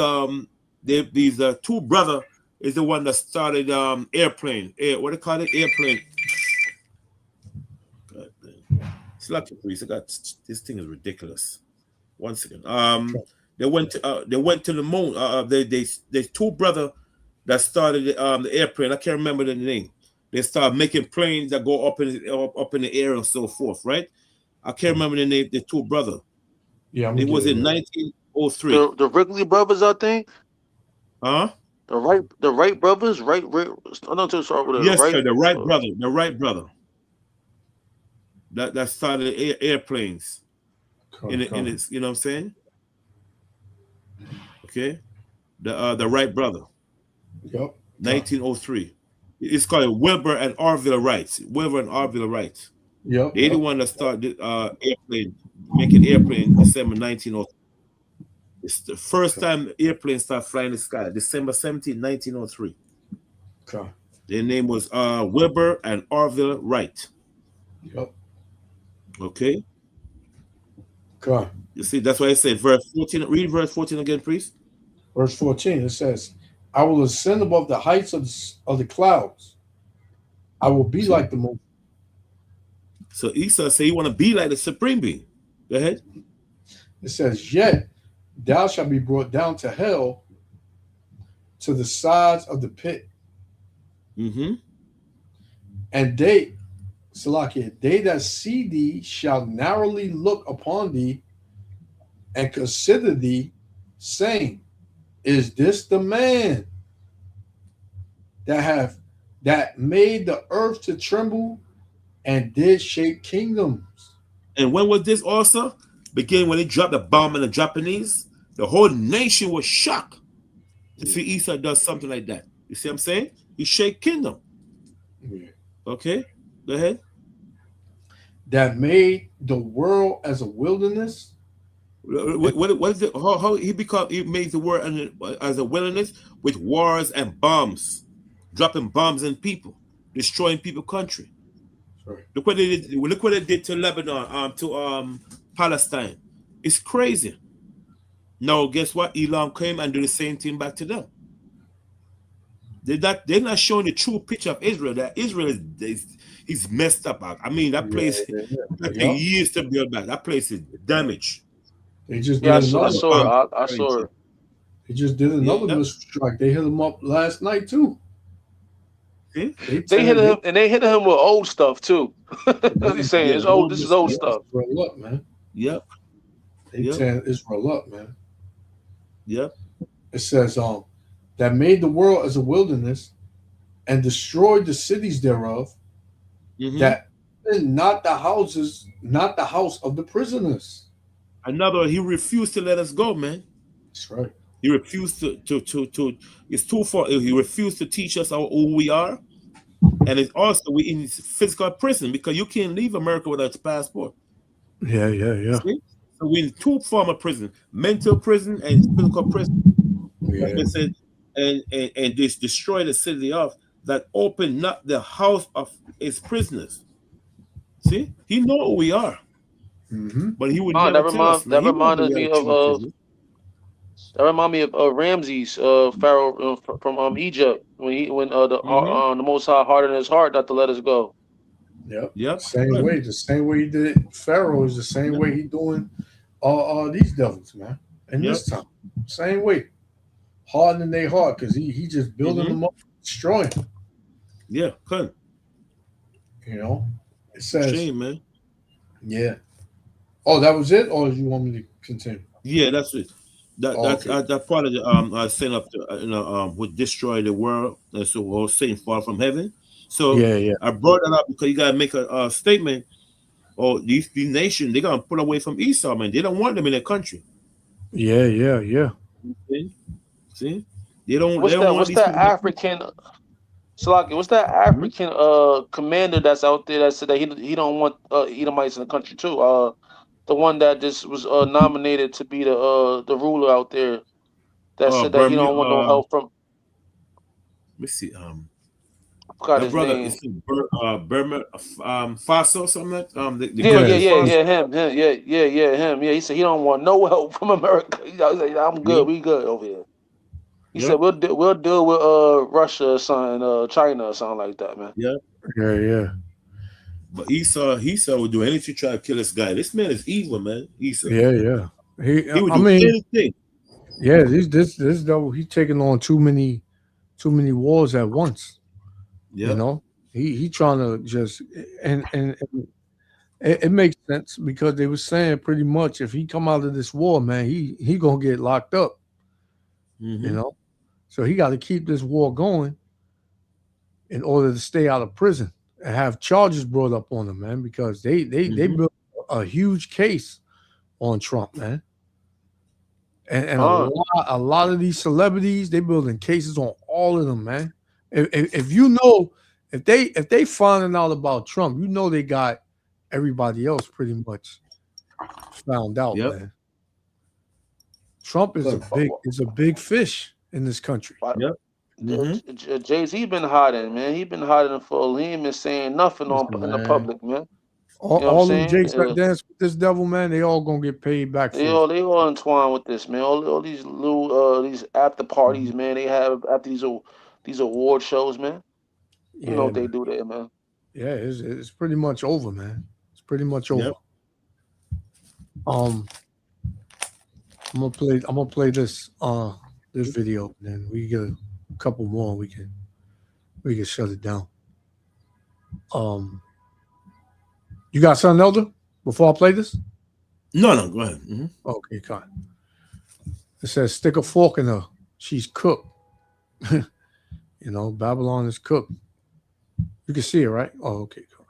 two brother is the one that started airplane. What do you call it? Airplane. God damn. It's like a priest. This thing is ridiculous. One second. They went to the moon. They two brother that started the airplane. I can't remember the name. They started making planes that go up in the air and so forth, right? I can't remember the name. The two brother. Yeah, it was in 1903. The Wrigley brothers, I think. Huh? The Wright brothers, right? I'm not too sorry with Yes, right? sir. The Wright brother. That started airplanes. In its, you know what I'm saying? Okay. The Wright brother. Yep. 1903. It's called Wilbur and Orville Wright. Wilbur and Orville Wright. Yep. They're the one that started making airplane December 1903. It's the first time airplanes start flying in the sky, December 17, 1903. Okay. Their name was Wilbur and Orville Wright. Yep. Okay. Okay. You see, that's why I said verse 14. Read verse 14 again, please. Verse 14, it says, I will ascend above the heights of the clouds. I will be like the moon. So Esau said you want to be like the supreme being. Go ahead. It says, yet thou shalt be brought down to hell, to the sides of the pit. Mm-hmm. And they that see thee shall narrowly look upon thee and consider thee, saying, is this the man that made the earth to tremble and did shape kingdoms? And when was this also? Beginning when they dropped the bomb on the Japanese, the whole nation was shocked to see Esau does something like that. You see what I'm saying? He shake kingdom. Yeah. Okay, go ahead. That made the world as a wilderness. What is it? How he made the world as a wilderness with wars and bombs, dropping bombs on people, destroying people's country. Sorry. Look what they did. Look what they did to Lebanon, to Palestine. It's crazy. Now, guess what? Elam came and do the same thing back to them. They're not showing the true picture of Israel. That Israel is messed up. I mean, that place took years to build back. That place is damaged. They just I did saw another. it. They just did another missile strike. They hit him up last night too. See? They hit him, and they hit him with old stuff too. He's saying it's old. This is old stuff. Israel up, man. Yep. They tearing Israel up, man. Yep. It says that made the world as a wilderness and destroyed the cities thereof. That not the houses, not the house of the prisoners. He refused to let us go, man. That's right. He refused to it's too far. He refused to teach us who we are. And it's also we in physical prison because you can't leave America without a passport. Yeah. See? So we're in two forms of prison, mental prison and physical prison. Yeah. Like I said, and this destroy the city of that opened not the house of his prisoners. See, he know who we are, but he would never tell us. That reminded me of Ramses, Pharaoh from Egypt when the Most High hardened his heart not to let us go. Yep. The same way he did Pharaoh is the same way he doing these devils, man. And this time, same way, hardening their heart because he just building them up, destroying them. Yeah, couldn't. You know, it says, shame, man. Yeah. Oh, that was it, or you want me to continue? Yeah, that's it. That part of the saying up to would destroy the world, and so we're Satan fall from heaven. So I brought that up because you gotta make a statement. Oh, these nations, they're gonna pull away from Esau, man. They don't want them in their country. Yeah. See? They don't. What's that African? Salaki, what's that African commander that's out there that said that he don't want Edomites in the country too? The one that just was nominated to be the ruler out there that said that he don't want no help from. Let me see. Forgot his brother, name. it's Burma Faso, something like him. Him. Yeah, he said he don't want no help from America. He said, I'm good. We good over here. He said we'll deal with Russia or something, China or something like that, man. Yeah. But Esau would do anything to try to kill this guy. This man is evil, man. Esau. Yeah. He would do anything. Yeah, this devil, he's taking on too many wars at once. Yeah. You know, he trying to just and it makes sense because they were saying pretty much if he come out of this war, man, he gonna get locked up. You know, so he got to keep this war going in order to stay out of prison and have charges brought up on him, man, because they built a huge case on Trump, man. And a lot of these celebrities, they building cases on all of them, man. If you know, if they finding out about Trump, you know they got everybody else pretty much found out, man. Trump is a big fish in this country. Jay-Z been hiding, man. He been hiding for he ain't been saying nothing in the public, man. All them Jakes that dance with this devil, man, they all gonna get paid back. They all entwined with this, man. All these little these after parties, man. They have after these award shows, man. You know what they do there, man. Yeah, it's pretty much over, man. It's pretty much over. I'm gonna play this video, and then we get a couple more. We can shut it down. You got something, Elder? Before I play this? No, go ahead. Okay, God. It says, "Stick a fork in her. She's cooked." You know, Babylon is cooked. You can see it, right? Oh, okay. Cool.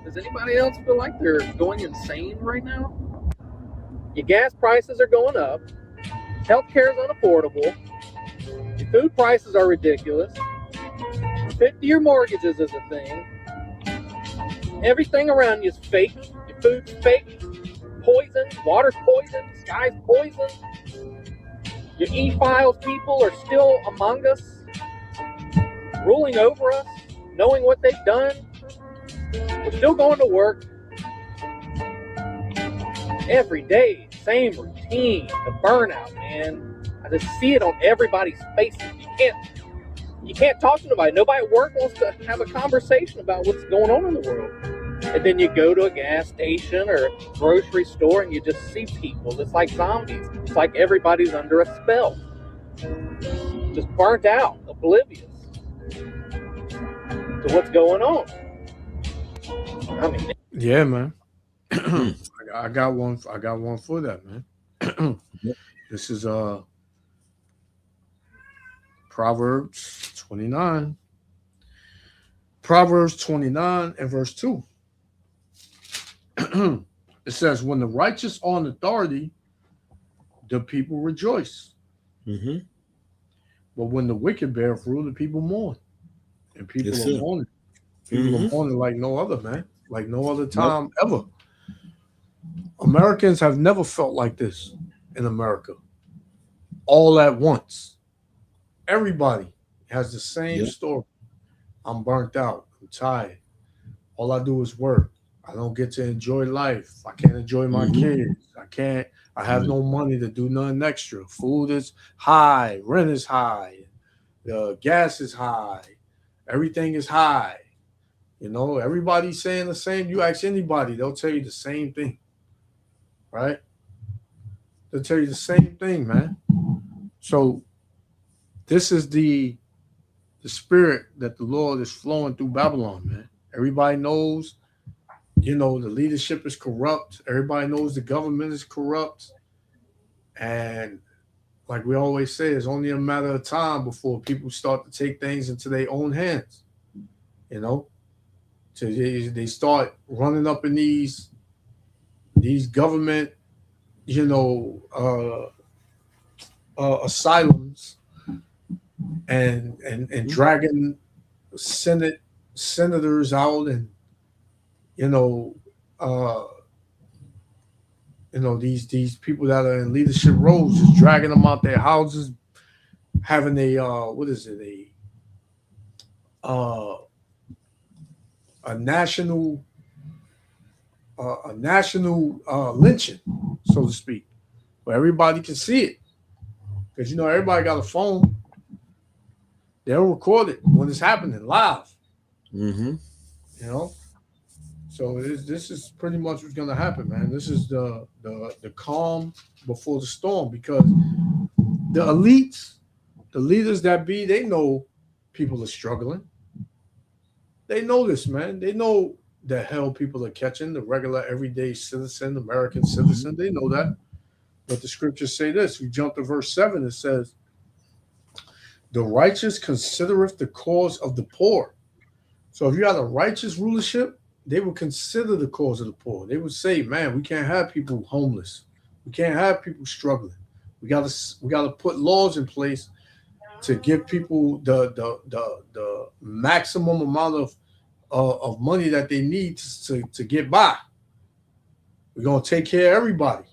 Does anybody else feel like they're going insane right now? Your gas prices are going up. Healthcare is unaffordable. Your food prices are ridiculous. 50-year mortgages is a thing. Everything around you is fake. Your food's fake. Poison. Water's poison. Sky's poison. Your E-Files people are still among us, ruling over us, knowing what they've done. We're still going to work. Every day, same routine, the burnout, man. I just see it on everybody's faces. You can't talk to nobody. Nobody at work wants to have a conversation about what's going on in the world. And then you go to a gas station or a grocery store and you just see people. It's like zombies. It's like everybody's under a spell. Just burnt out, oblivious to what's going on. I mean, yeah, man. I got one for that, man. This is Proverbs 29. Proverbs 29 and verse 2. It says, when the righteous are in authority, the people rejoice. Mm-hmm. But when the wicked bear rule, the people mourn. And people Yes, are sir. mourning. People are mourning like no other, man. Like no other time ever. Americans have never felt like this in America. All at once. Everybody has the same story. I'm burnt out. I'm tired. All I do is work. I don't get to enjoy life. I can't enjoy my kids. I have no money to do nothing extra. Food is high. Rent is high. The gas is high. Everything is high. You know, everybody's saying the same. You ask anybody, they'll tell you the same thing. Right? They'll tell you the same thing, man. So this is the spirit that the Lord is flowing through Babylon, man. Everybody knows, you know, the leadership is corrupt. Everybody knows the government is corrupt. And like we always say, it's only a matter of time before people start to take things into their own hands. You know? So they start running up in these government, you know, asylums and dragging senators out, and these people that are in leadership roles, just dragging them out their houses, having a national lynching, so to speak, where everybody can see it, because everybody got a phone. They'll record it when it's happening live. Mm-hmm. So this is pretty much what's gonna happen, man. This is the calm before the storm, because the elites, the leaders that be, they know people are struggling. They know this, man. They know the hell people are catching, the regular everyday citizen, American citizen. They know that. But the scriptures say this. We jump to verse 7. It says, the righteous considereth the cause of the poor. So if you had a righteous rulership, they would consider the cause of the poor. They would say, man, we can't have people homeless. We can't have people struggling. We gotta put laws in place to give people the maximum amount of money that they need to get by. We're gonna take care of everybody.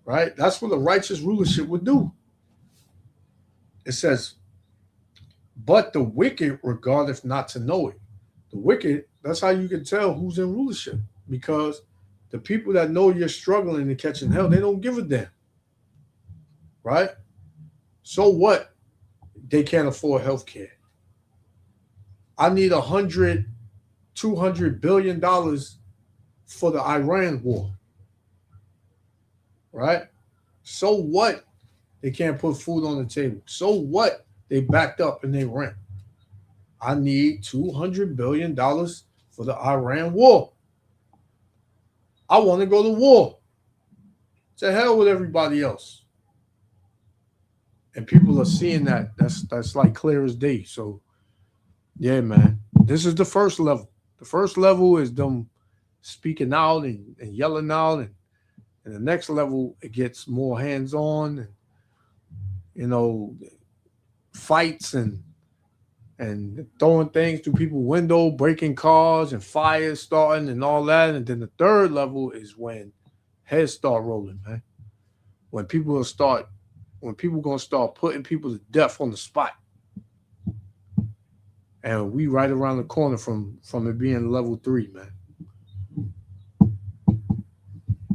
Right? That's what a righteous rulership would do. It says, but the wicked regardeth not to know it. The wicked, that's how you can tell who's in rulership, because the people that know you're struggling and catching hell, they don't give a damn. Right? So what? They can't afford health care. I need $100, $200 billion for the Iran war. Right? So what? They can't put food on the table. So what? They backed up and they rent. I need $200 billion for the Iran war. I want to go to war. To hell with everybody else. And people are seeing that. That's like clear as day. So, yeah, man. This is the first level. The first level is them speaking out and yelling out. And the next level, it gets more hands-on and, fights and and throwing things through people's window, breaking cars and fires starting and all that. And then the third level is when heads start rolling, man. When people gonna start putting people to death on the spot. And we right around the corner from it being level 3, man.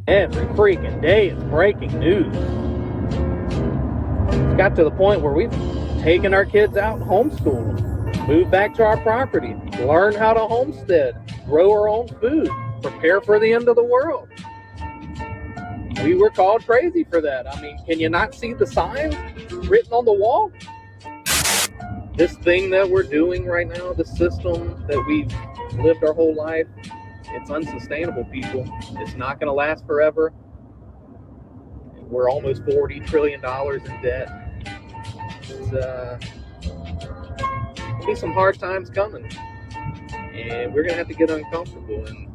Every freaking day it's breaking news. It's got to the point where we've taken our kids out and homeschooled them, moved back to our property, learn how to homestead, grow our own food, prepare for the end of the world. We were called crazy for that. I mean, can you not see the signs written on the wall? This thing that we're doing right now, the system that we've lived our whole life, it's unsustainable, people. It's not going to last forever. We're almost $40 trillion in debt. It's there'll be some hard times coming, and we're going to have to get uncomfortable. And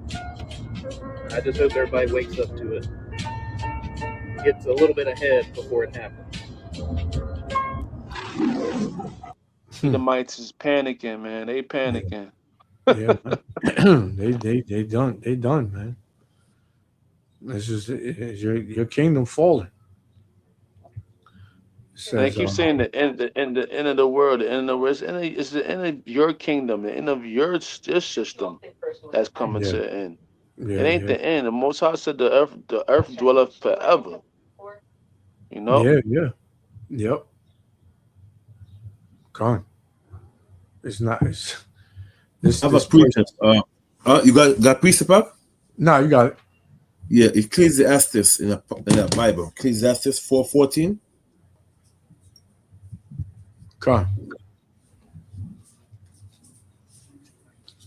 I just hope everybody wakes up to it, gets a little bit ahead before it happens. Edomites is panicking, man. They panicking. Yeah, they done, man. This is your kingdom falling. And they keep saying the end of the world, the end of the world. It's the end of your kingdom, the end of your system that's coming to an end. Yeah, it ain't the end. The Most High said the earth dwelleth forever. You know? Yep. Gone. It's not. It's this. I have a preacher. You got precept up? No, you got it. Yeah, Ecclesiastes in the Bible. Ecclesiastes 4:14. Come.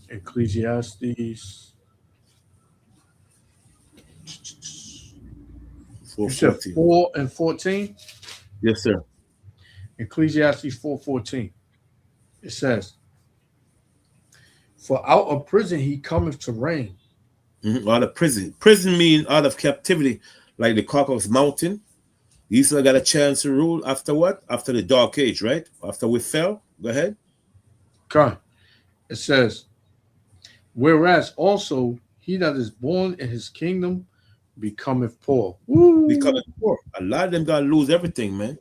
Ecclesiastes 4:14. 4 and 14. Yes, sir. Ecclesiastes 4:14. It says, "For out of prison he cometh to reign." Out of prison. Prison means out of captivity, like the Caucasus Mountain. You still got a chance to rule after what? After the Dark Age, right? After we fell. Go ahead. Okay. It says, "Whereas also he that is born in his kingdom becometh poor." Becometh poor. A lot of them gotta lose everything, man.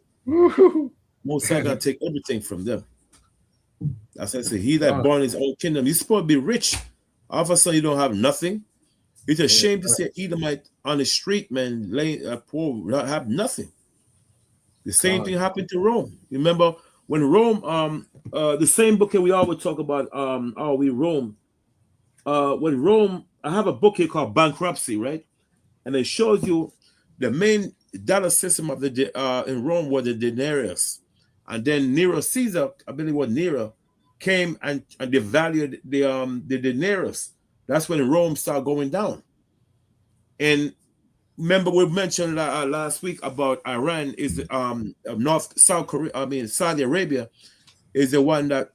Most I gotta take everything from them. That's what I say. He that born in his own kingdom, you're supposed to be rich. All of a sudden, you don't have nothing. It's a shame to see Edomite on the street, man, laying poor, not have nothing. The same thing happened to Rome. Remember when Rome, the same book that we always talk about, Rome. When Rome, I have a book here called Bankruptcy, right? And it shows you the main dollar system of the in Rome was the denarius. And then Nero Caesar, I believe it was Nero, came and devalued the denarius. That's when Rome started going down. And remember we mentioned last week about Iran is Saudi Arabia is the one that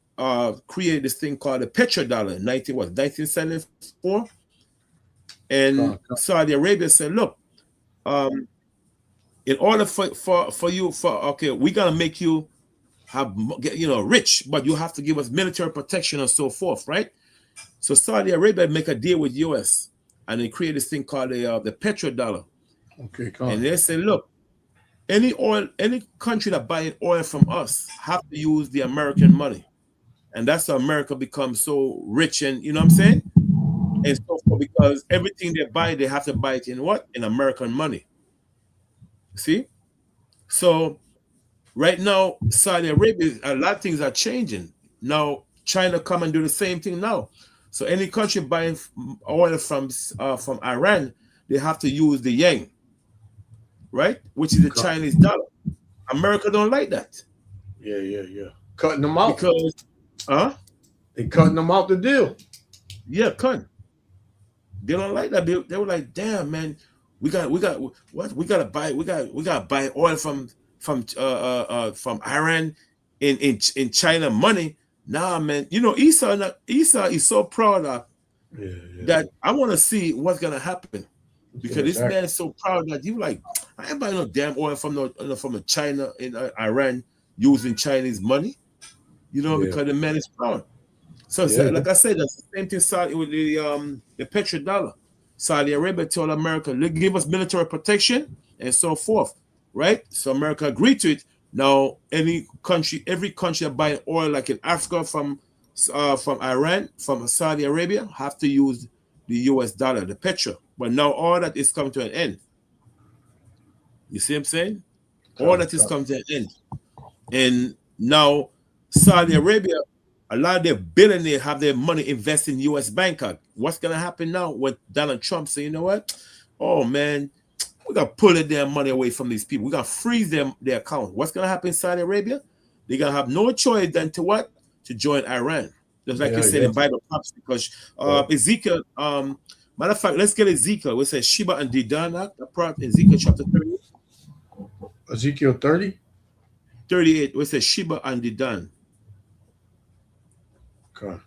created this thing called the petrodollar in 1974. And Saudi Arabia said, look, in order for you, we're gonna make you have rich, but you have to give us military protection and so forth, right? So Saudi Arabia make a deal with US and they create this thing called the petrodollar. Okay, and they say, look, any country that buys oil from us have to use the American money, and that's how America becomes so rich, and you know what I'm saying, and so forth, because everything they buy, they have to buy it in what? In American money. See, so right now, Saudi Arabia, a lot of things are changing now. China come and do the same thing now. So any country buying oil from Iran, they have to use the yang, right? Which is the Chinese dollar. America don't like that. Yeah. Cutting them out. Because, they cutting them out the deal. Yeah, cutting. They don't like that. They were like, damn, man, we gotta buy oil from Iran in China money. Nah, man, Esau is so proud of that. I want to see what's gonna happen, because this man is so proud that you like, I ain't buying no damn oil from China in Iran using Chinese money. You know, because the man is power. So, like I said, that's the same thing Saudi with the petrodollar. Saudi Arabia told America, they give us military protection and so forth, right? So America agreed to it. Now, every country that buy oil, like in Africa from Iran, from Saudi Arabia, have to use the US dollar, the petro. But now all that is coming to an end. You see what I'm saying? All that is coming to an end. And now Saudi Arabia, a lot of their billionaires have their money invested in US bank account. What's going to happen now when Donald Trump say, you know what? Oh, man, we're going to pull their money away from these people. We're going to freeze their account. What's going to happen in Saudi Arabia? They're going to have no choice than to what? To join Iran. Just like you said in Bible prophets, because Ezekiel, matter of fact, let's get Ezekiel. We say Sheba and Dedan, Ezekiel chapter 38. Ezekiel 30? 38, we say Sheba and Dedan. Okay.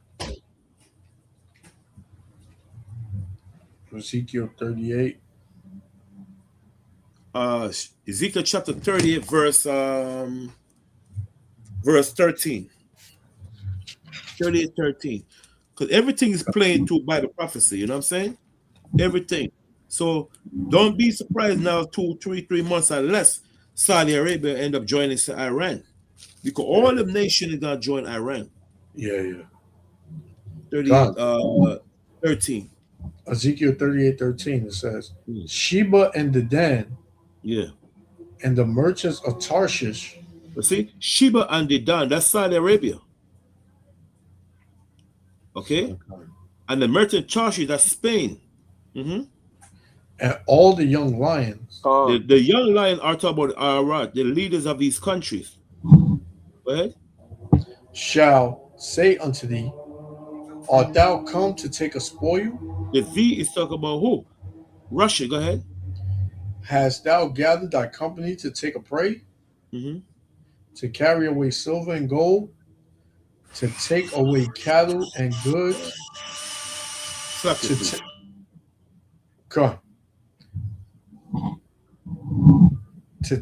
Ezekiel 38. Ezekiel chapter 38, verse 13. 38:13. Because everything is playing to Bible prophecy, you know what I'm saying? Everything. So don't be surprised now 2, 3 months or less, Saudi Arabia end up joining Iran. Because all the nations are gonna join Iran. Yeah. 13. Ezekiel 38:13, it says, Sheba and Dedan, and the merchants of Tarshish. But see, Sheba and Dedan, that's Saudi Arabia. Okay? And the merchant Tarshish, that's Spain. And all the young lions. The young lions are talking about Arad, the leaders of these countries. Go ahead. Shall say unto thee, art thou come to take a spoil? The V is talking about who? Russia. Go ahead. Hast thou gathered thy company to take a prey? To carry away silver and gold? To take away cattle and goods? To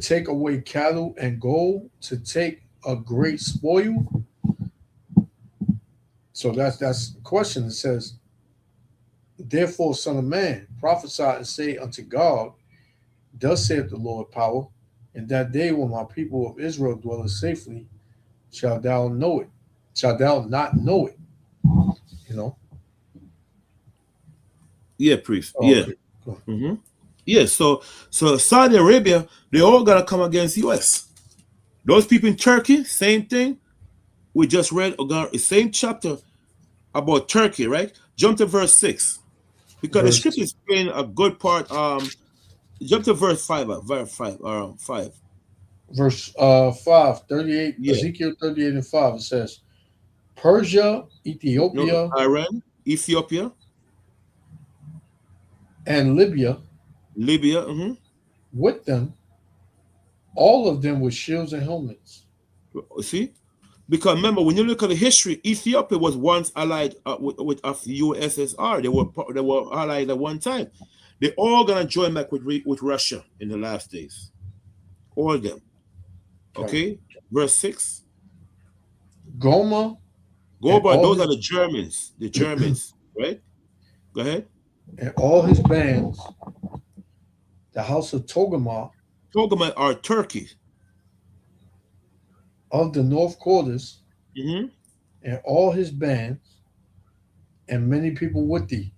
take away cattle and gold? To take a great spoil? So that's the question. It says, therefore, son of man, prophesy and say unto God, thus saith the Lord power, in that day when my people of Israel dwell safely, shalt thou know it. Shalt thou not know it? You know? Yeah, priest. Yeah, so Saudi Arabia, they all gotta come against US. Those people in Turkey, same thing. We just read the same chapter about Turkey, right? Jump to verse 6. Because the scripture is playing a good part. Jump to verse 5. Verse 5. Verse 5, 38, Ezekiel 38 and 5. It says, Persia, Ethiopia, Iran, Ethiopia, and Libya, with them, all of them with shields and helmets. See, because remember, when you look at the history, Ethiopia was once allied with USSR. They were allied at one time. They're all gonna join back with Russia in the last days. All of them. Okay, verse 6. Gomer, those are the Germans. The Germans, right? Go ahead. And all his bands, the house of Togarmah. Togarmah are Turkey. Of the north quarters, and all his bands, and many people with thee.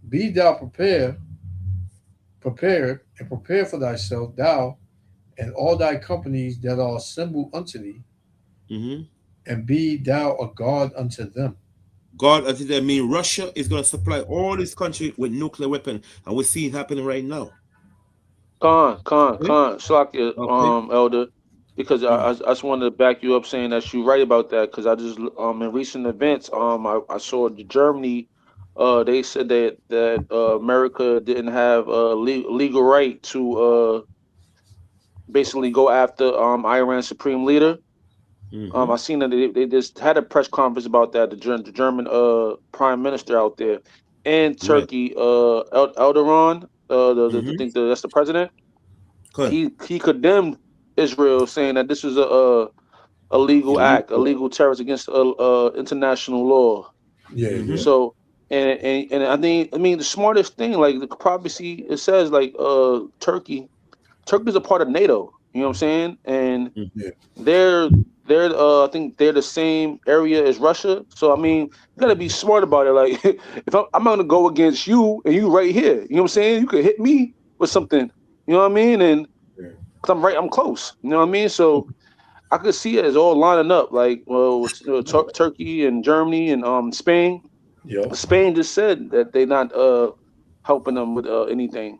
Be thou prepared, and prepare for thyself, thou and all thy companies that are assembled unto thee, and be thou a guard unto them. God unto them mean Russia is going to supply all this country with nuclear weapon, and we see it happening right now. Slakia, Elder, because I just wanted to back you up saying that you're right about that, because I just in recent events I saw Germany, they said that America didn't have a legal right to basically go after Iran's supreme leader. I seen that they just had a press conference about that. The German prime minister out there, and Turkey, Erdogan, I think that's the president. He condemned Israel, saying that this is illegal act, illegal terrorist against international law. Yeah. So and I mean the smartest thing, like the prophecy, it says like Turkey's a part of NATO. You know what I'm saying? And they're I think they're the same area as Russia. So I mean, you gotta be smart about it. Like if I'm gonna go against you and you right here, you know what I'm saying? You could hit me with something. You know what I mean? And cause I'm close. You know what I mean? So I could see it as all lining up. Like Turkey and Germany and Spain. Yeah. Spain just said that they're not helping them with anything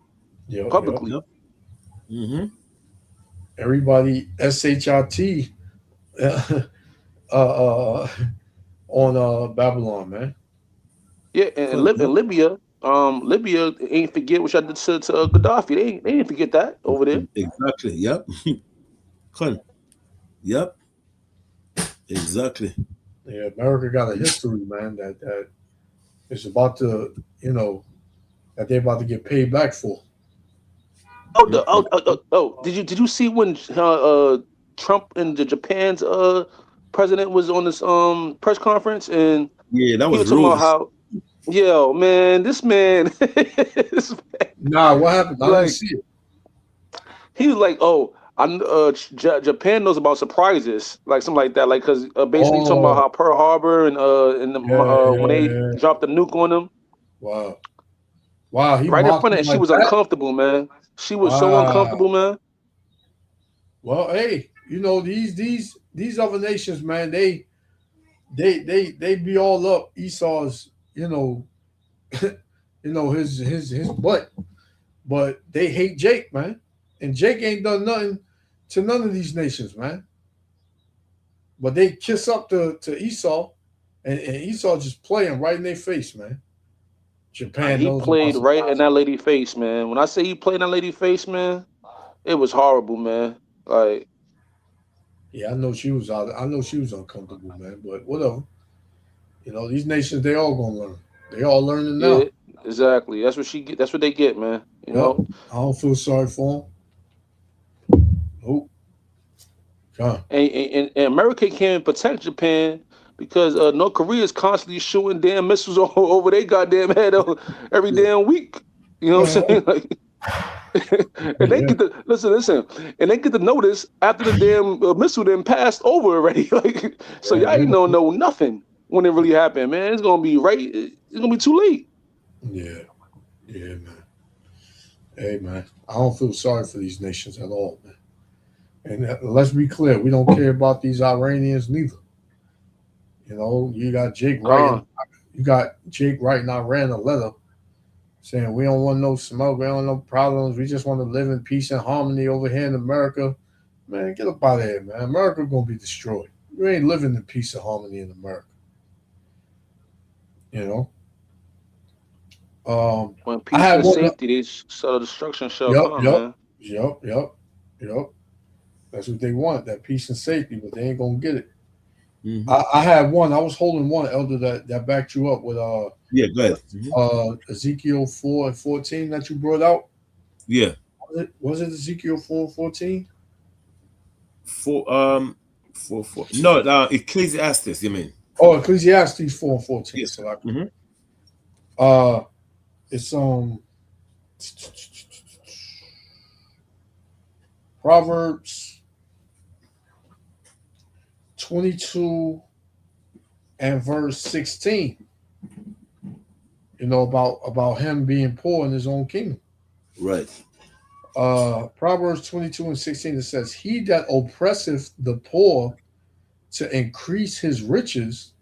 publicly. Everybody SHIT on Babylon, man. Yeah, and Libya, Libya ain't forget what I did to Gaddafi. They ain't forget that over there. Exactly. Yep. Yep. Exactly. Yeah, America got a history, man, that is about to, that they're about to get paid back for. Did you see when Trump and Japan's president was on this press conference and that he was was talking about how this man Nah, what happened? I didn't see it. He was like, Japan knows about surprises, like something like that, like because basically talking about how Pearl Harbor and when they dropped the nuke on them. Wow. Right in front of it, she was uncomfortable, man. She was so uncomfortable, man. Well, hey, these other nations, man, they be all up Esau's, his butt, but they hate Jake, man, and Jake ain't done nothing to none of these nations, man. But they kiss up to Esau, and Esau just playing right in their face, man. Japan. He played right in that lady face, man. When I say he played in that lady face, man, it was horrible, man. Like, yeah, I know she was uncomfortable, man. But whatever. These nations, they all gonna learn. They all learning now. Yeah, exactly. That's what they get, man. You know. I don't feel sorry for them. Nope. And America can't protect Japan because North Korea is constantly shooting damn missiles over their goddamn head every damn week. You know what I'm saying? Like, and they get to listen, and they get to notice after the damn missile then passed over already. Like, so y'all ain't know nothing when it really happened, man. It's gonna be it's gonna be too late. Yeah, man. Hey, man, I don't feel sorry for these nations at all, man. And let's be clear, we don't care about these Iranians neither. You got Jake writing. You got Jake writing Iran a letter saying we don't want no smoke, we don't want no problems. We just want to live in peace and harmony over here in America. Man, get up out of here, man. America gonna be destroyed. You ain't living in peace and harmony in America. When peace and safety, they sort of destruction shall come, man. Yep. That's what they want, that peace and safety, but they ain't gonna get it. I had one. I was holding one, Elder, that backed you up with go ahead. Ezekiel 4:14 that you brought out. Yeah. Was it Ezekiel 4:14? No, Ecclesiastes, you mean? Oh, Ecclesiastes 4:14. Yeah. So it's Proverbs 22 and verse 16. About him being poor in his own kingdom. Right. Proverbs 22 and 16, it says, he that oppresseth the poor to increase his riches,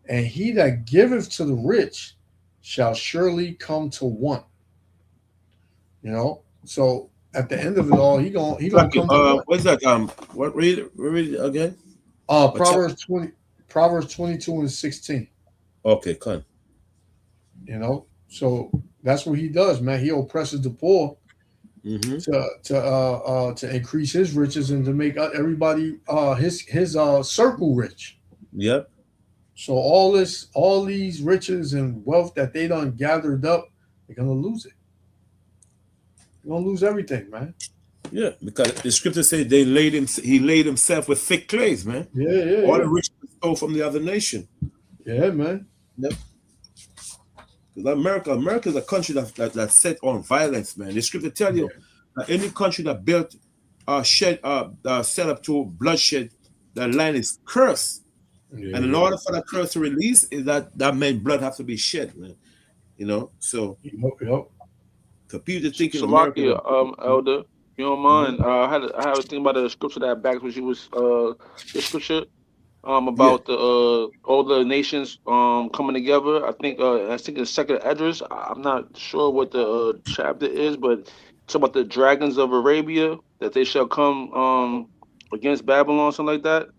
and he that giveth to the rich shall surely come to want. So at the end of it all, he gonna come to want. What's that? What read it again? Proverbs 22 and 16. Okay, come. So that's what he does, man. He oppresses the poor to increase his riches and to make everybody his circle rich. Yep. So all these riches and wealth that they done gathered up, they're gonna lose it. You're gonna lose everything, man. Yeah, because the scripture said he laid himself with thick clays, man. Yeah. All the riches stole from the other nation. Yeah, man. Yep. Because America is a country that's set on violence, man. The scripture tell you that any country that built set up to bloodshed, that land is cursed. Yeah, and in order for that curse to release, is that meant blood have to be shed, man. You know, so so people thinking Salakia, America, Elder, you don't mind? I had a thing about the scripture that back when she was the scripture about the all the nations coming together. I think it's Second Esdras. I'm not sure what the chapter is, but it's about the dragons of Arabia, that they shall come against Babylon, something like that.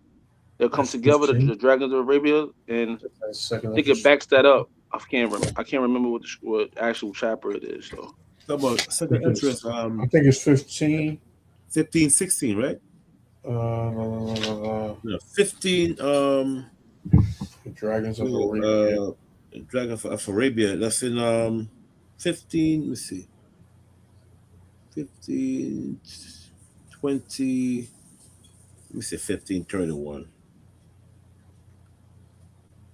They'll come together, the dragons of Arabia, and I think it backs that up. I can't remember what actual chapter it is. So about second interest. I think it's 15. 15, 16, right? No. 15. The dragons of Arabia. Dragons of Arabia. That's in 15. Let's see. 15, 20. Let me say 1531.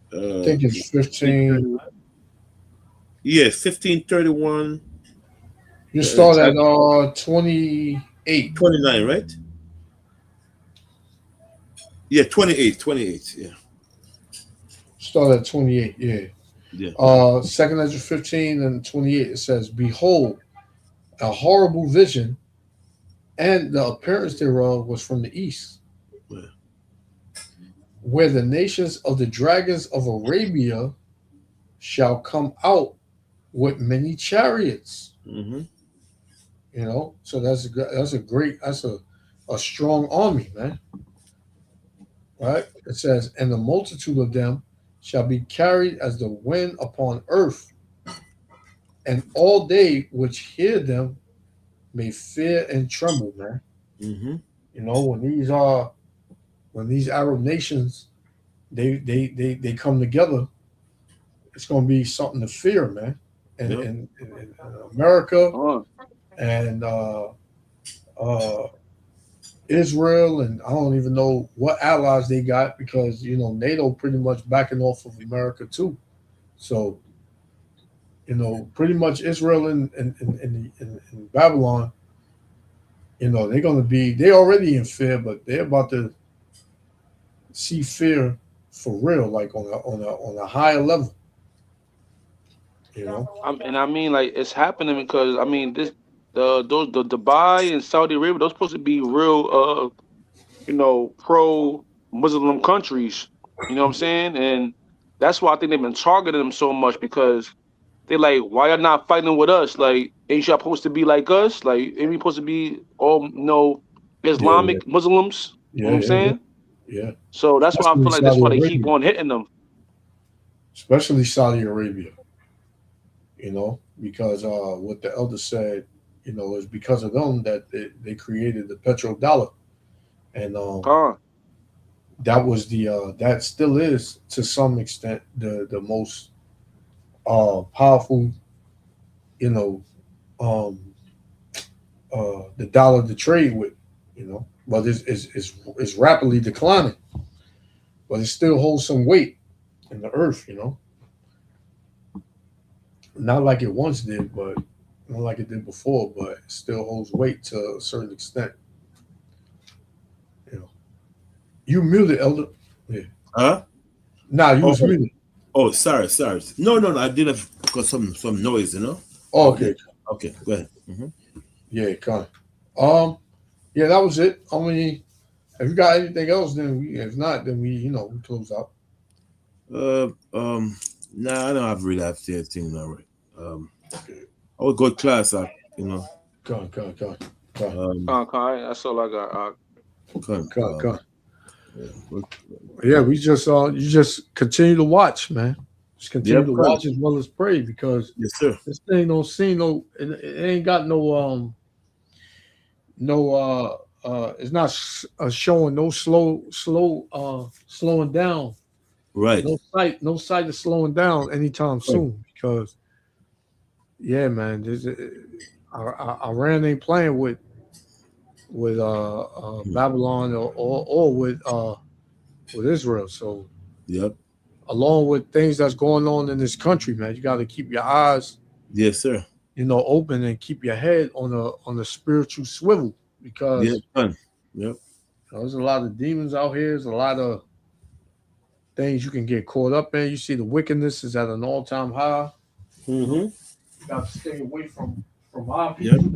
I think it's 15. Yes, 1531. You start at 28. 29, right? Yeah, 28. Yeah. Start at 28. Yeah. Yeah. Second Esdras 15 and 28. It says, "Behold, a horrible vision, and the appearance thereof was from the east, where the nations of the dragons of Arabia shall come out with many chariots." Mm-hmm. You know, so that's a strong army, man. Right? It says, "And the multitude of them shall be carried as the wind upon earth, and all they which hear them may fear and tremble," man. Mm-hmm. You know, when these Arab nations they come together, it's going to be something to fear, man. And in America and Israel, and I don't even know what allies they got, because you know NATO pretty much backing off of America too. So you know, pretty much Israel and Babylon, you know, they're already in fear, but they're about to see fear for real, like on a higher level. You know, I mean, like, it's happening because I mean, the Dubai and Saudi Arabia, those supposed to be real, you know, pro-Muslim countries. You know what I'm saying? And that's why I think they've been targeting them so much, because they're like, why are not fighting with us? Like, ain't y'all supposed to be like us? Like, ain't we supposed to be all, you know, Islamic Muslims? You know what I'm saying? Yeah. So that's why I feel like that's why they keep on hitting them. Especially Saudi Arabia. You know, because what the elder said, you know, is because of them that they created the petrodollar, and that was that still is to some extent the most powerful, you know, the dollar to trade with, you know, but it's rapidly declining, but it still holds some weight in the earth, you know. Not like it once did, but not like it did before, but it still holds weight to a certain extent. You know, you muted, Elder. Yeah. Huh? Nah, you was muted. Oh, sorry. No. I did have got some noise, you know. Oh, okay. Okay, go ahead. Mm-hmm. Yeah, kind of. Yeah, that was it. I mean, if you got anything else, then if not, then we close out. Nah, I don't have really have anything now, right? I would go to class, you know. Come. That's all I got. Come. Yeah, we just you just continue to watch, man. Just continue to watch as well as pray, because this thing don't seem it ain't got no it's not showing no slowing down. Right. No sight of slowing down anytime soon, because yeah, man, Iran ain't playing with Babylon or with Israel. So yep. Along with things that's going on in this country, man, you got to keep your eyes, yes, sir, open, and keep your head on the spiritual swivel, because there's a lot of demons out here. There's a lot of things you can get caught up in. You see the wickedness is at an all-time high. Mm-hmm. You got to stay away from our people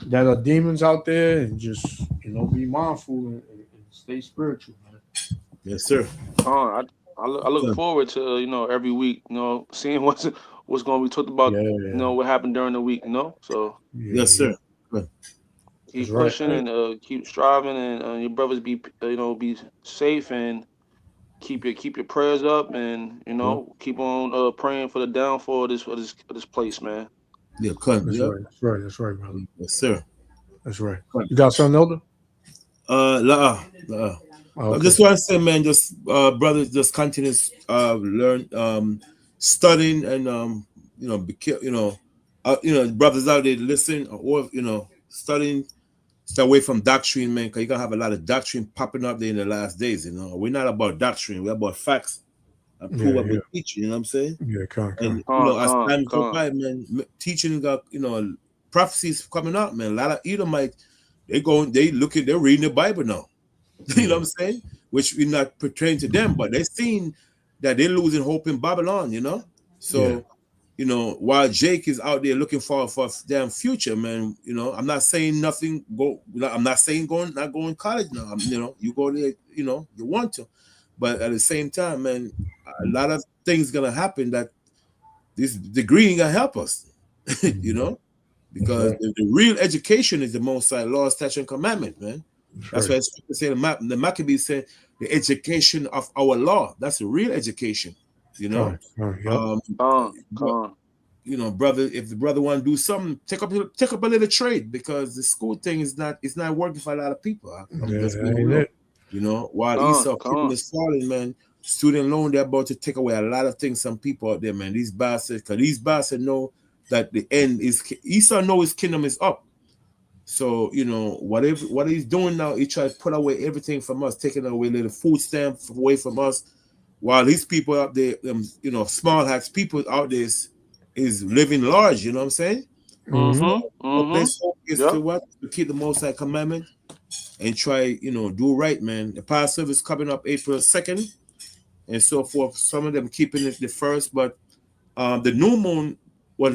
that are demons out there, and just be mindful and stay spiritual, man. Yes, sir. I look forward to every week, seeing what's going to be talked about, what happened during the week, So yes, sir. Keep pushing and keep striving, and your brothers be safe, and keep your prayers up, and keep on praying for the downfall of this place, man. Yeah, That's right, brother. Yes, sir. That's right. You got something, Elder? I just want to say, man, just brothers, just continue learn, studying, and be careful. Brothers out there listen, or studying. Stay away from doctrine, man, because you're gonna have a lot of doctrine popping up there in the last days. We're not about doctrine; we're about facts and prove what we teach. You know what I'm saying? Yeah, and as time goes by, man, teaching got prophecies coming out, man. A lot of Edomites, they're reading the Bible now. You know what I'm saying? Which we're not portraying to them, but they're seeing that they're losing hope in Babylon. So. While Jake is out there looking for a damn future, man, I'm not saying nothing. I'm not saying not going to college now. You go there, you want to, but at the same time, man, a lot of things gonna happen that this degree ain't gonna help us, because the real education is the Most High law, statute, and commandment, man. That's why it's say the Maccabees say the education of our law. That's the real education. Brother, if the brother want to do something, take up a little trade, because the school thing is not working for a lot of people. While Esau is falling, man, student loan, they're about to take away a lot of things. Some people out there, man, these bastards know that the end is Esau know his kingdom is up. So what he's doing now, he try to put away everything from us, taking away little food stamp away from us. While these people out there, small hats people out there is living large, you know what I'm saying? Best hope is to keep the Most High commandment and try, do right, man. The Passover is coming up April 2nd and so forth. Some of them keeping it the first, but the new moon was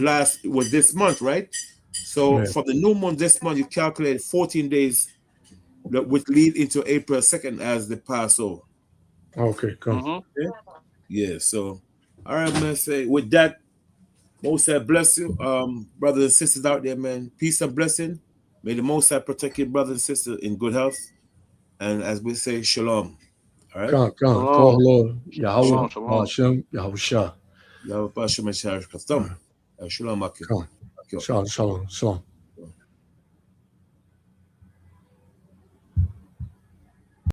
this month, right? So from the new moon this month, you calculate 14 days that would lead into April 2nd as the Passover. Okay, cool. Yeah, so all right, man. Say with that, Most High bless you, brothers and sisters out there, man. Peace and blessing. May the Most High protect your brothers and sisters in good health, and as we say, shalom. All right. Call Lord Yahweh, Hashem, Yahweh Shah. Yahweh Hashem, Shalom. Shalom.